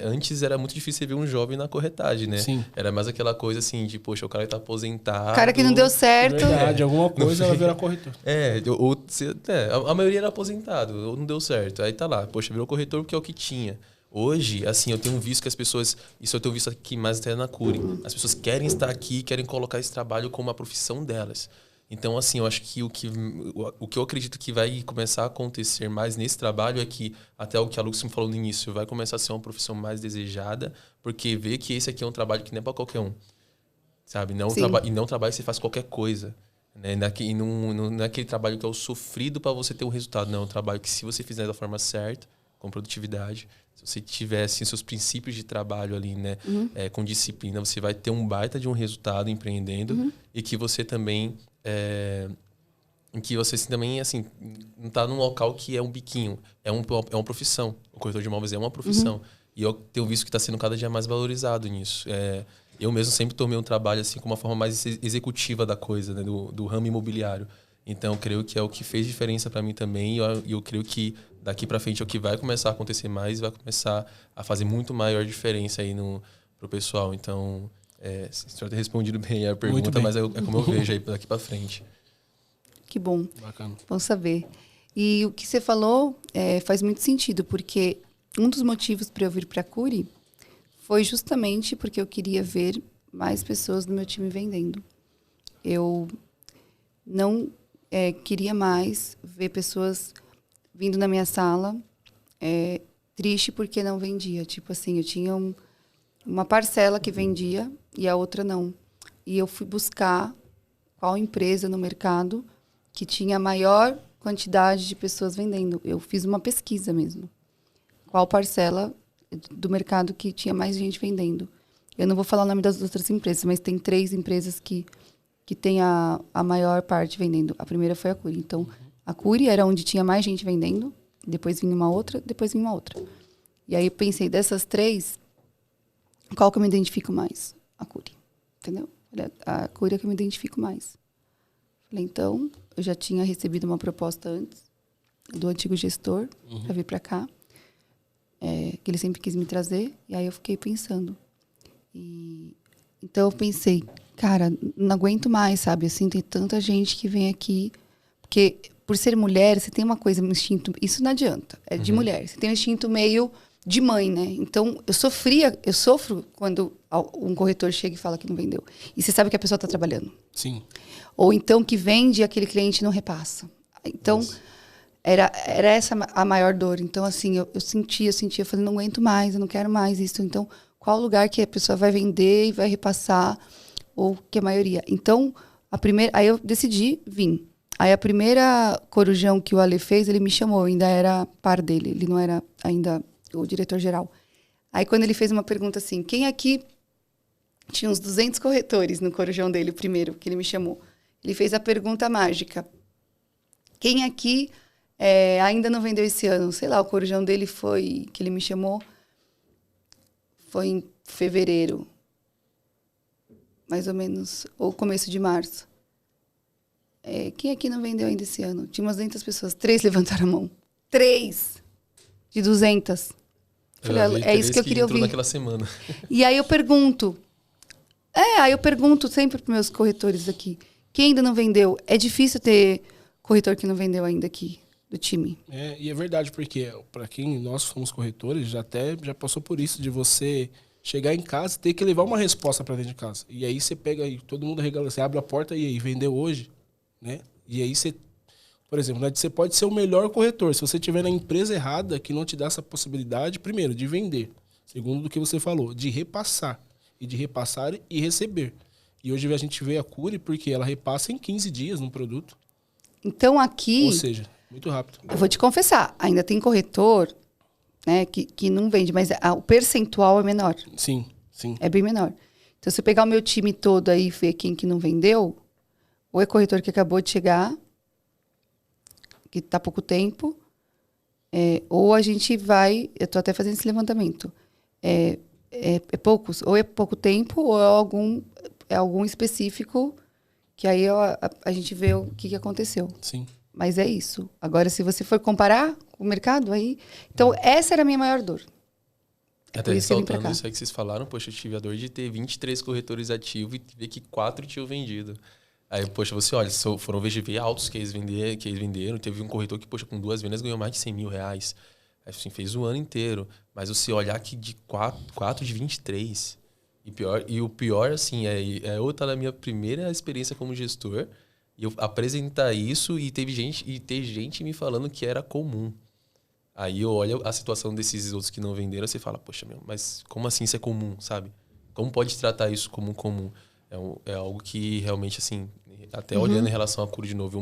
antes era muito difícil você ver um jovem na corretagem, né? Sim. Era mais aquela coisa assim de, poxa, o cara tá aposentado. O cara que não deu certo. Verdade, alguma coisa ela vira corretor. A maioria era aposentado, ou não deu certo. Aí tá lá, poxa, virou corretor porque é o que tinha. Hoje, assim, eu tenho visto que as pessoas... Isso eu tenho visto aqui mais até na Curi. As pessoas querem estar aqui, querem colocar esse trabalho como a profissão delas. Então, assim, eu acho que o que eu acredito que vai começar a acontecer mais nesse trabalho é que, até o que a Lux me falou no início, vai começar a ser uma profissão mais desejada, porque vê que esse aqui é um trabalho que não é para qualquer um, sabe? Não e não trabalho que você faz qualquer coisa. Né? E não é aquele trabalho que é o sofrido para você ter um resultado, não. É um trabalho que, se você fizer da forma certa, com produtividade, se você tiver assim, seus princípios de trabalho ali, né, com disciplina, você vai ter um baita de um resultado empreendendo e que você também... em que você também, assim, não está num local que é um biquinho. É uma profissão. O corretor de imóveis é uma profissão. E eu tenho visto que está sendo cada dia mais valorizado nisso. Eu mesmo sempre tomei um trabalho assim com uma forma mais executiva da coisa, né, do ramo imobiliário. Então, eu creio que é o que fez diferença para mim também. E eu creio que daqui para frente é o que vai começar a acontecer mais, vai começar a fazer muito maior diferença aí pro pessoal. Então, espero ter respondido bem a pergunta, mas é como eu vejo aí daqui para frente. Que bom. Bacana. Bom saber. E o que você falou faz muito sentido, porque um dos motivos para eu vir para a Curi foi justamente porque eu queria ver mais pessoas do meu time vendendo. Eu não queria mais ver pessoas vindo na minha sala triste porque não vendia. Tipo assim, eu tinha uma parcela que vendia e a outra não. E eu fui buscar qual empresa no mercado que tinha a maior quantidade de pessoas vendendo. Eu fiz uma pesquisa mesmo. Qual parcela do mercado que tinha mais gente vendendo. Eu não vou falar o nome das outras empresas, mas tem 3 empresas que tem a maior parte vendendo. A primeira foi a Curi. Então, a Curi era onde tinha mais gente vendendo, depois vinha uma outra, depois vinha uma outra. E aí eu pensei, dessas 3, qual que eu me identifico mais? A Curi. Entendeu? A Curi é que eu me identifico mais. Falei, então, eu já tinha recebido uma proposta antes do antigo gestor para vir para cá, que ele sempre quis me trazer, e aí eu fiquei pensando. Então eu pensei, cara, não aguento mais, sabe? Assim, tem tanta gente que vem aqui, porque por ser mulher, você tem uma coisa, um instinto, isso não adianta, é de mulher, você tem um instinto meio de mãe, né? Então eu sofro quando um corretor chega e fala que não vendeu. E você sabe que a pessoa está trabalhando. Sim. Ou então que vende e aquele cliente não repassa. Então, era essa a maior dor. Então, assim, eu sentia, eu falei, não aguento mais, eu não quero mais isso. Então, qual lugar que a pessoa vai vender e vai repassar, ou que a maioria. Então, aí eu decidi vir. Aí a primeira corujão que o Ale fez, ele me chamou, eu ainda era par dele, ele não era ainda o diretor-geral. Aí quando ele fez uma pergunta assim, quem aqui... Tinha uns 200 corretores no corujão dele, o primeiro, que ele me chamou. Ele fez a pergunta mágica. Quem aqui Ainda não vendeu esse ano. Sei lá, o corujão dele foi... Que ele me chamou. Foi em fevereiro. Mais ou menos. Ou começo de março. Quem aqui não vendeu ainda esse ano? Tinha umas 200 pessoas. 3 levantaram a mão. 3! De 200. Falei, é isso que eu queria ouvir. Naquela semana. E aí eu pergunto... aí eu pergunto sempre para meus corretores aqui. Quem ainda não vendeu? É difícil ter corretor que não vendeu ainda aqui, do time. E é verdade, porque para quem nós somos corretores, já passou por isso, de você chegar em casa e ter que levar uma resposta para dentro de casa. E aí você pega aí, todo mundo regala, você abre a porta e aí, vendeu hoje, né? E aí você, por exemplo, né, você pode ser o melhor corretor. Se você estiver na empresa errada, que não te dá essa possibilidade, primeiro, de vender. Segundo, do que você falou, de repassar. E de repassar e receber. E hoje a gente vê a Cury porque ela repassa em 15 dias no produto. Então aqui... Ou seja, muito rápido. Eu vou te confessar, ainda tem corretor, né, que não vende, mas o percentual é menor. Sim, sim. É bem menor. Então, se eu pegar o meu time todo aí e ver quem que não vendeu, ou é corretor que acabou de chegar, que está há pouco tempo, ou a gente vai... Eu estou até fazendo esse levantamento. É poucos, ou é pouco tempo, ou é algum específico, que aí a gente vê o que aconteceu. Sim. Mas é isso. Agora, se você for comparar com o mercado, aí... Então, essa era a minha maior dor. Até ressaltando isso aí que vocês falaram, poxa, eu tive a dor de ter 23 corretores ativos e ver que 4 tinham vendido. Aí, poxa, você olha, foram VGV altos que eles venderam. Teve um corretor que, poxa, com 2 vendas ganhou mais de 100 mil reais. Assim, fez o ano inteiro. Mas você olhar que de 4 de 23... E o pior, assim, eu estar na minha primeira experiência como gestor e eu apresentar isso e ter gente me falando que era comum. Aí eu olho a situação desses outros que não venderam e você fala, poxa, mas como assim isso é comum, sabe? Como pode tratar isso como comum? É algo que realmente, assim, até olhando em relação à Cury de novo,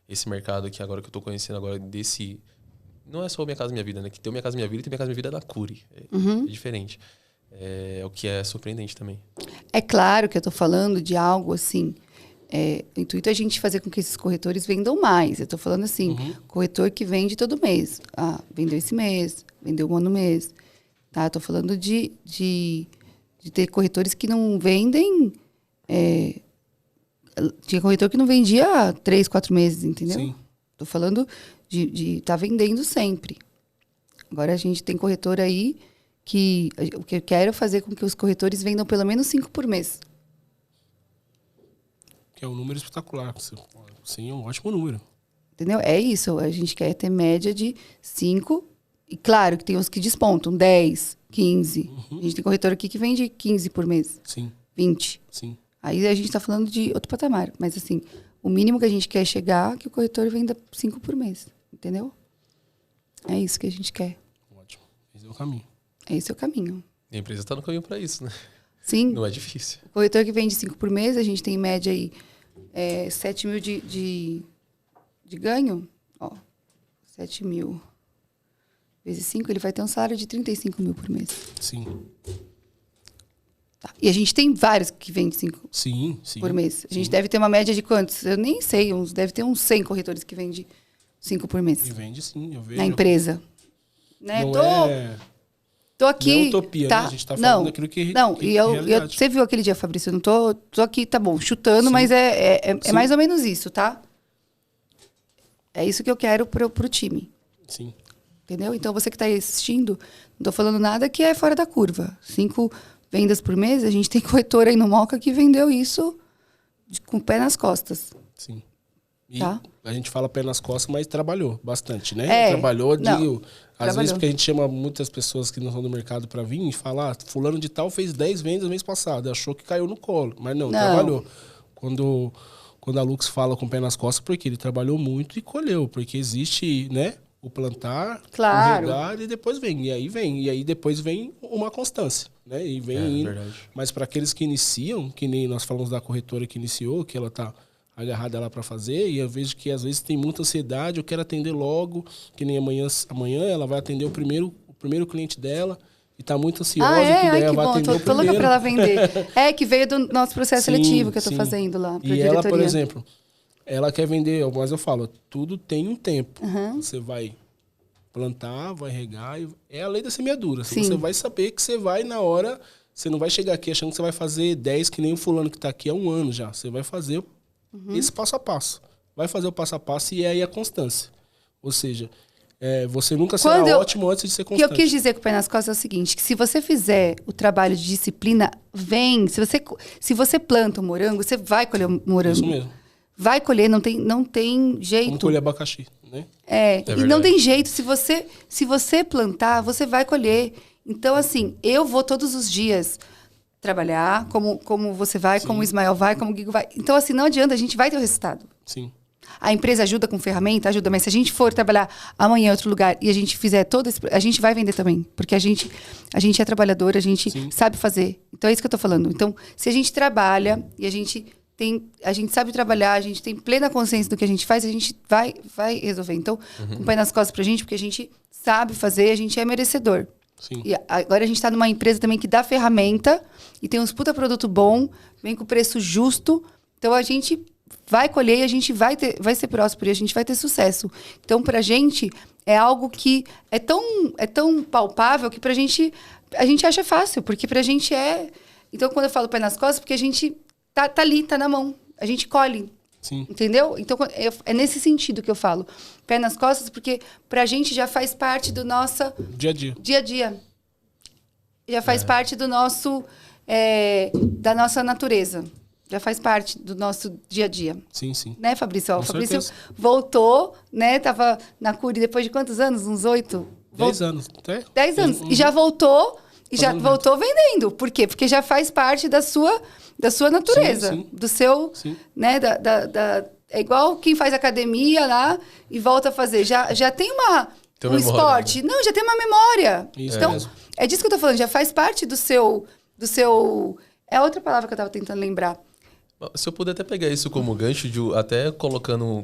esse mercado aqui agora que eu estou conhecendo agora desse... Não é só o Minha Casa Minha Vida, né? Que tem o Minha Casa Minha Vida e tem o Minha Casa Minha Vida da Cury. É diferente. É o que é surpreendente também. É claro que eu estou falando de algo assim... o intuito é a gente fazer com que esses corretores vendam mais. Eu estou falando assim, corretor que vende todo mês. Vendeu esse mês, vendeu um ano no mês. Tá? Estou falando de ter corretores que não vendem... tinha corretor que não vendia há 3, 4 meses, entendeu? Estou falando de estar vendendo sempre. Agora a gente tem corretor aí que... O que eu quero é fazer com que os corretores vendam pelo menos 5 por mês. Que é um número espetacular. Sim, é um ótimo número. Entendeu? É isso. A gente quer ter média de 5. E claro que tem uns que despontam 10, 15. A gente tem corretor aqui que vende 15 por mês. Sim. 20. Sim. Aí a gente está falando de outro patamar. Mas assim, o mínimo que a gente quer chegar é que o corretor venda 5 por mês. Entendeu? É isso que a gente quer. Ótimo. Esse é o caminho. Esse é o caminho. E a empresa está no caminho para isso, né? Sim. Não é difícil. O corretor que vende 5 por mês, a gente tem em média aí 7 mil de ganho. 7 mil vezes 5, ele vai ter um salário de 35 mil por mês. Sim. Tá. E a gente tem vários que vendem 5 por mês. A gente deve ter uma média de quantos? Eu nem sei, deve ter uns 100 corretores que vendem 5 por mês. E vende sim, eu vejo. Na empresa. Né? Não Tô aqui. Não é utopia, né? A gente tá falando daquilo que você viu aquele dia, Fabrício? Eu não tô aqui, tá bom, chutando, mas é mais ou menos isso, tá? É isso que eu quero pro time. Sim. Entendeu? Então, você que tá aí assistindo, não tô falando nada que é fora da curva. 5 vendas por mês, a gente tem corretor aí no Moca que vendeu isso com o pé nas costas. Sim. E tá? A gente fala pé nas costas, mas trabalhou bastante, né? Trabalhou, às vezes porque a gente chama muitas pessoas que não são do mercado para vir e falar, fulano de tal fez 10 vendas no mês passado, achou que caiu no colo, mas não. Trabalhou. Quando a Lux fala com o pé nas costas, porque ele trabalhou muito e colheu, porque existe, né, o plantar, o regar e depois vem. E aí depois vem uma constância, né? E vem indo. Verdade. Mas para aqueles que iniciam, que nem nós falamos da corretora que iniciou, que ela tá agarrada lá para fazer, e eu vejo que às vezes tem muita ansiedade, eu quero atender logo, que nem amanhã ela vai atender o primeiro cliente dela, e tá muito ansiosa, que vai bom, atender o tô louca primeiro. pra ela vender. Que veio do nosso processo seletivo que eu tô fazendo lá, pra e diretoria. ela, por exemplo, ela quer vender, mas eu falo, tudo tem um tempo. Você vai plantar, vai regar, é a lei da semeadura. Sim. Você vai saber que você vai na hora, você não vai chegar aqui achando que você vai fazer 10, que nem o fulano que está aqui há um ano já. Você vai fazer esse passo a passo. Vai fazer o passo a passo e é aí a constância. Ou seja, você nunca será ótimo antes de ser constante. O que eu quis dizer com o pé nas costas é o seguinte, que se você fizer o trabalho de disciplina, se você planta um morango, você vai colher um morango. Isso mesmo. Vai colher, não tem jeito. Como colher abacaxi, né? E não tem jeito. Se você plantar, você vai colher. Então, assim, eu vou todos os dias trabalhar, como você vai, como o Ismael vai, como o Guigo vai. Então, assim, não adianta, a gente vai ter o resultado. Sim. A empresa ajuda com ferramenta? Ajuda, mas se a gente for trabalhar amanhã em outro lugar e a gente fizer a gente vai vender também. Porque a gente é trabalhador, a gente sabe fazer. Então, é isso que eu tô falando. Então, se a gente trabalha e a gente sabe trabalhar, a gente tem plena consciência do que a gente faz, a gente vai resolver. Então, com o pé nas costas pra gente, porque a gente sabe fazer, a gente é merecedor. Sim. E agora a gente está numa empresa também que dá ferramenta e tem uns puta produto bom, vem com preço justo. Então, a gente vai colher e a gente vai ser próspero e a gente vai ter sucesso. Então, pra gente, é algo que é tão palpável que pra gente, a gente acha fácil, porque pra gente é... Então, quando eu falo pé nas costas, porque a gente tá ali, tá na mão. A gente colhe. Sim. Entendeu? Então, é nesse sentido que eu falo. Pé nas costas, porque pra gente já faz parte do nosso... Dia a dia. Já faz parte do nosso... da nossa natureza. Já faz parte do nosso dia a dia. Sim, sim. Né, Fabrício? O Fabrício certeza. Voltou, né? Tava na Cury depois de quantos anos? Uns 8? 10 anos. Até? 10 anos. E já voltou... E já voltou vendendo. Por quê? Porque já faz parte da sua natureza. Sim. Do seu... Sim. Né, é igual quem faz academia lá e volta a fazer. Já tem um esporte. Né? Não, já tem uma memória. Isso então, mesmo. é disso que eu tô falando. Já faz parte do seu... É outra palavra que eu tava tentando lembrar. Se eu puder até pegar isso como gancho, até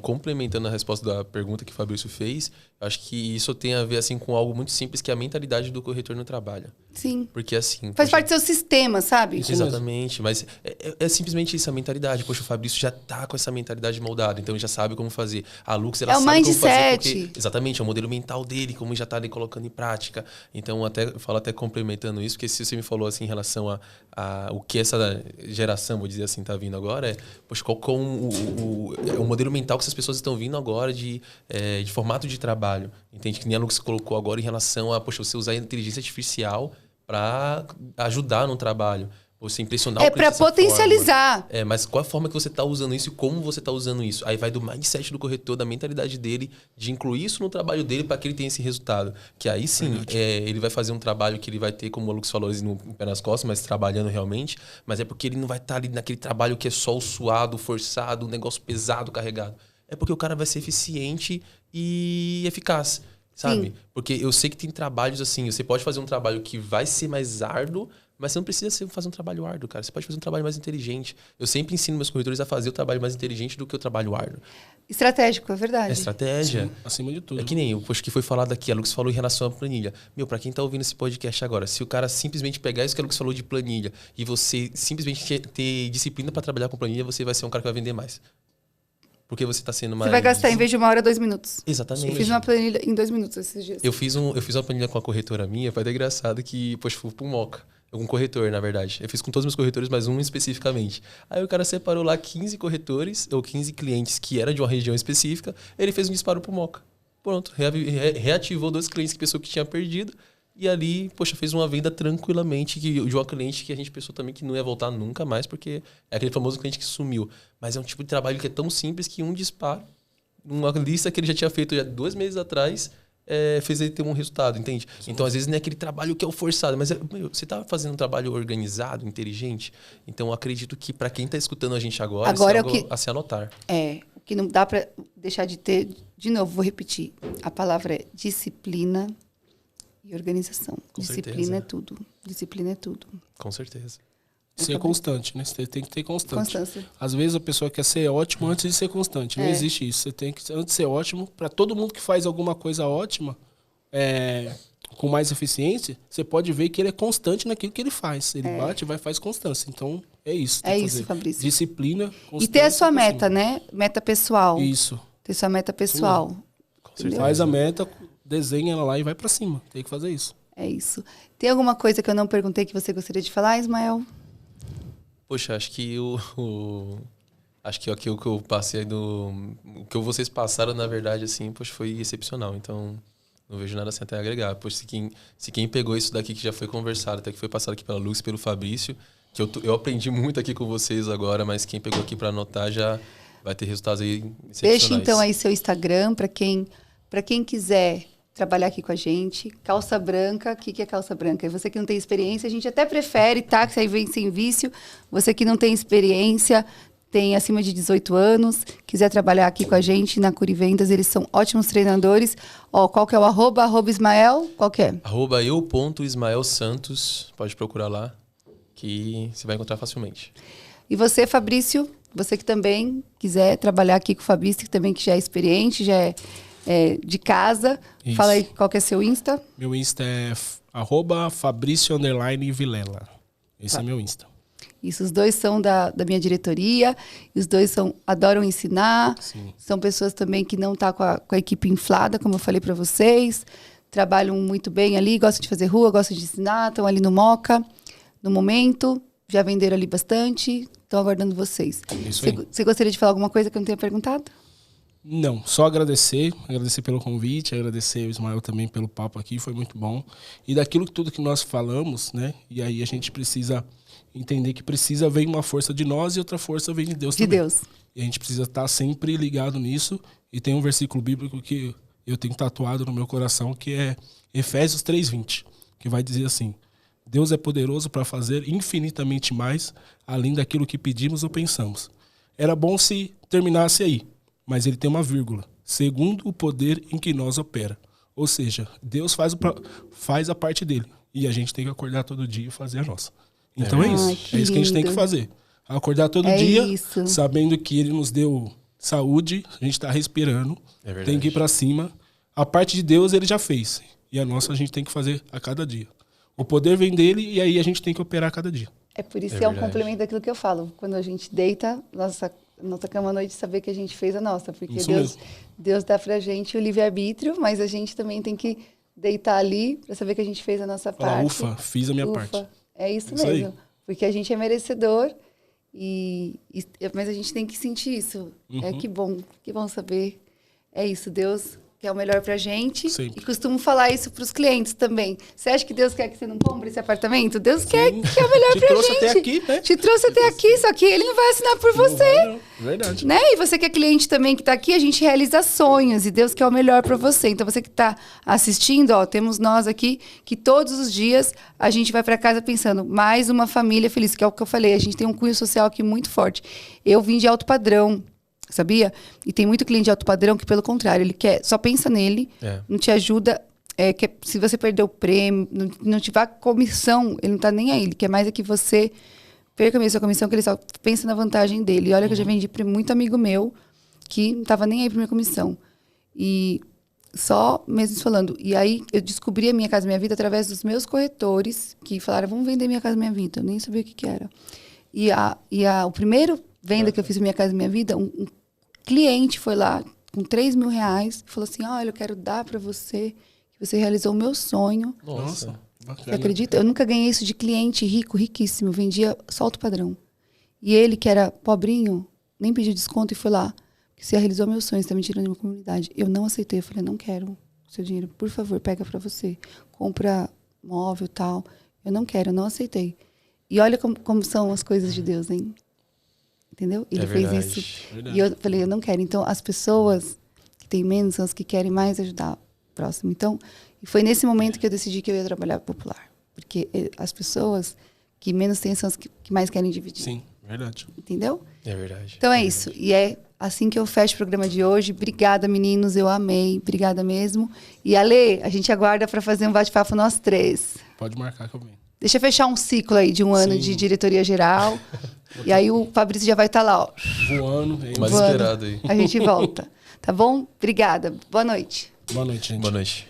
complementando a resposta da pergunta que o Fabrício fez, acho que isso tem a ver assim, com algo muito simples, que é a mentalidade do corretor no trabalho. Sim. Porque assim... Faz parte do seu sistema, sabe? Exatamente, mas é simplesmente isso, a mentalidade. Poxa, o Fabrício já tá com essa mentalidade moldada, então ele já sabe como fazer. A Lux, ela sabe como fazer porque... Exatamente, é o modelo mental dele, como já tá ali colocando em prática. Então, eu falo até complementando isso, porque se você me falou assim em relação a o que essa geração, vou dizer assim, tá vindo agora, poxa, qual é o modelo mental que essas pessoas estão vindo agora de formato de trabalho. Entende? Que nem a Lux colocou agora em relação a, poxa, você usar a inteligência artificial para ajudar no trabalho. Você impressionar o cliente. É para potencializar. Mas qual a forma que você está usando isso e como você está usando isso? Aí vai do mindset do corretor, da mentalidade dele, de incluir isso no trabalho dele para que ele tenha esse resultado. Que aí sim, ele vai fazer um trabalho que ele vai ter, como o Lux falou, no pé nas costas, mas trabalhando realmente. Mas é porque ele não vai estar ali naquele trabalho que é só o suado, forçado, um negócio pesado, carregado. É porque o cara vai ser eficiente e eficaz. Sabe? Sim. Porque eu sei que tem trabalhos assim, você pode fazer um trabalho que vai ser mais árduo, mas você não precisa fazer um trabalho árduo, cara. Você pode fazer um trabalho mais inteligente. Eu sempre ensino meus corretores a fazer o trabalho mais inteligente do que o trabalho árduo. Estratégico, é verdade. É estratégia. Sim, acima de tudo. É que nem poxa, que foi falado aqui, a Lux falou em relação à planilha. Pra quem tá ouvindo esse podcast agora, se o cara simplesmente pegar isso que a Lux falou de planilha e você simplesmente ter disciplina para trabalhar com planilha, você vai ser um cara que vai vender mais. Porque você está sendo mais... Você vai gastar, em vez de 1 hora, 2 minutos. Exatamente. Eu fiz uma planilha em 2 minutos esses dias. Eu fiz uma planilha com a corretora minha, foi até engraçado que, poxa, fui pro Moca. Um corretor, na verdade. Eu fiz com todos os meus corretores, mas um especificamente. Aí o cara separou lá 15 corretores, ou 15 clientes que eram de uma região específica, ele fez um disparo pro Moca. Pronto, reativou 2 clientes que pessoa que tinha perdido. E ali, poxa, fez uma venda tranquilamente de uma cliente que a gente pensou também que não ia voltar nunca mais, porque é aquele famoso cliente que sumiu. Mas é um tipo de trabalho que é tão simples que um disparo, uma lista que ele já tinha feito já 2 meses atrás, fez ele ter um resultado, entende? Sim. Então, às vezes, não é aquele trabalho que é o forçado, mas você está fazendo um trabalho organizado, inteligente. Então, acredito que para quem está escutando a gente agora isso é algo a se anotar. O que não dá para deixar de ter, de novo, vou repetir, a palavra é disciplina e organização. Com Disciplina certeza. é tudo. Disciplina é tudo. Com certeza. Ser constante, né? Você tem que ter constância. Constância. Às vezes a pessoa quer ser ótimo antes de ser constante. Não existe isso. Você tem que, antes de ser ótimo, para todo mundo que faz alguma coisa ótima, com mais eficiência, você pode ver que ele é constante naquilo que ele faz. Ele bate, vai, faz constância. Então, é isso. É isso, Fabrício. Disciplina, constância. E ter a sua meta, né? Meta pessoal. Isso. Ter sua meta pessoal. Com certeza. Faz a meta, desenha ela lá e vai pra cima. Tem que fazer isso. É isso. Tem alguma coisa que eu não perguntei que você gostaria de falar, Ismael? Poxa, acho que acho que aqui o que eu passei o que vocês passaram, na verdade, assim, poxa, foi excepcional. Então, não vejo nada assim até a agregar. Poxa, se quem pegou isso daqui que já foi conversado, até que foi passado aqui pela Lux, pelo Fabrício, que eu aprendi muito aqui com vocês agora, mas quem pegou aqui para anotar já vai ter resultados aí excepcionais. Deixa então aí seu Instagram para quem quiser trabalhar aqui com a gente. Calça branca, o que é calça branca? E você que não tem experiência, a gente até prefere, tá? Que aí vem sem vício. Você que não tem experiência, tem acima de 18 anos, quiser trabalhar aqui com a gente na Curi Vendas, eles são ótimos treinadores. Ó, qual que é o arroba Ismael? Qual que é? @eu.ismaelsantos, pode procurar lá, que você vai encontrar facilmente. E você, Fabrício, você que também quiser trabalhar aqui com o Fabrício, que também que já é experiente, já é de casa. Isso. Fala aí qual que é seu Insta. Meu Insta é @Fabrício_Vilela. Esse é meu Insta. Isso, os dois são da minha diretoria, e os dois adoram ensinar, Sim. são pessoas também que não estão com a equipe inflada, como eu falei para vocês, trabalham muito bem ali, gostam de fazer rua, gostam de ensinar, estão ali no Moca, no momento, já venderam ali bastante, estão aguardando vocês. Isso aí. Você gostaria de falar alguma coisa que eu não tenha perguntado? Não, só agradecer pelo convite, agradecer o Ismael também pelo papo aqui, foi muito bom. E daquilo tudo que nós falamos, né? E aí a gente precisa entender que vem uma força de nós e outra força vem de Deus também. De Deus. E a gente precisa estar sempre ligado nisso. E tem um versículo bíblico que eu tenho tatuado no meu coração, que é Efésios 3:20, que vai dizer assim: Deus é poderoso para fazer infinitamente mais, além daquilo que pedimos ou pensamos. Era bom se terminasse aí, mas ele tem uma vírgula. Segundo o poder em que nós opera. Ou seja, Deus faz a parte dele. E a gente tem que acordar todo dia e fazer a nossa. Então é isso. É isso que a gente tem que fazer. Acordar todo dia, isso. sabendo que ele nos deu saúde, a gente está respirando, tem que ir para cima. A parte de Deus ele já fez. E a nossa a gente tem que fazer a cada dia. O poder vem dele e aí a gente tem que operar a cada dia. É por isso que é um complemento daquilo que eu falo. Quando a gente deita, nossa cama à noite, saber que a gente fez a nossa. Porque Deus dá pra gente o livre-arbítrio, mas a gente também tem que deitar ali para saber que a gente fez a nossa parte. Ufa, fiz a minha parte. É isso mesmo. Aí. Porque a gente é merecedor, mas a gente tem que sentir isso. É que bom saber. É isso, Deus quer o melhor pra gente. Sempre. E costumo falar isso pros clientes também. Você acha que Deus quer que você não compre esse apartamento? Deus quer que é o melhor pra gente. Te trouxe até aqui, né? Te trouxe até aqui, só que ele não vai assinar por você. Não. Verdade. Né? E você que é cliente também que tá aqui, a gente realiza sonhos e Deus quer o melhor pra você. Então você que tá assistindo, ó, temos nós aqui que todos os dias a gente vai pra casa pensando, mais uma família feliz, que é o que eu falei, a gente tem um cunho social aqui muito forte. Eu vim de alto padrão, sabia? E tem muito cliente de alto padrão que, pelo contrário, ele só pensa nele, não te ajuda. Se você perder o prêmio, não tiver comissão, ele não tá nem aí. Ele quer mais que você perca a sua comissão, que ele só pensa na vantagem dele. E olha que eu já vendi para muito amigo meu que não tava nem aí pra minha comissão. E só mesmo falando. E aí eu descobri a Minha Casa Minha Vida através dos meus corretores que falaram, vamos vender Minha Casa Minha Vida. Eu nem sabia o que era. O primeiro venda que eu fiz Minha Casa Minha Vida, um cliente foi lá com R$3.000 e falou assim, olha, eu quero dar para você, que você realizou o meu sonho. Nossa, bacana. Você acredita? Eu nunca ganhei isso de cliente rico, riquíssimo, vendia só alto padrão. E ele, que era pobrinho, nem pediu desconto e foi lá, que você realizou meu sonho, você está me tirando da minha comunidade. Eu não aceitei, eu falei, não quero o seu dinheiro, por favor, pega para você, compra móvel e tal. Eu não quero, eu não aceitei. E olha como são as coisas de Deus, hein? Entendeu? Ele fez isso. E eu falei, eu não quero. Então, as pessoas que têm menos são as que querem mais ajudar o próximo. Então, e foi nesse momento que eu decidi que eu ia trabalhar popular. Porque as pessoas que menos têm são as que mais querem dividir. Sim, verdade. Entendeu? É verdade. Então, é isso. E é assim que eu fecho o programa de hoje. Obrigada, meninos. Eu amei. Obrigada mesmo. E, Ale, a gente aguarda para fazer um bate-papo nós três. Pode marcar que eu venho. Deixa eu fechar um ciclo aí de um ano de diretoria geral. E aí o Fabrício já vai estar lá, ó. Voando. Mais esperado aí. A gente volta. Tá bom? Obrigada. Boa noite. Boa noite, gente. Boa noite.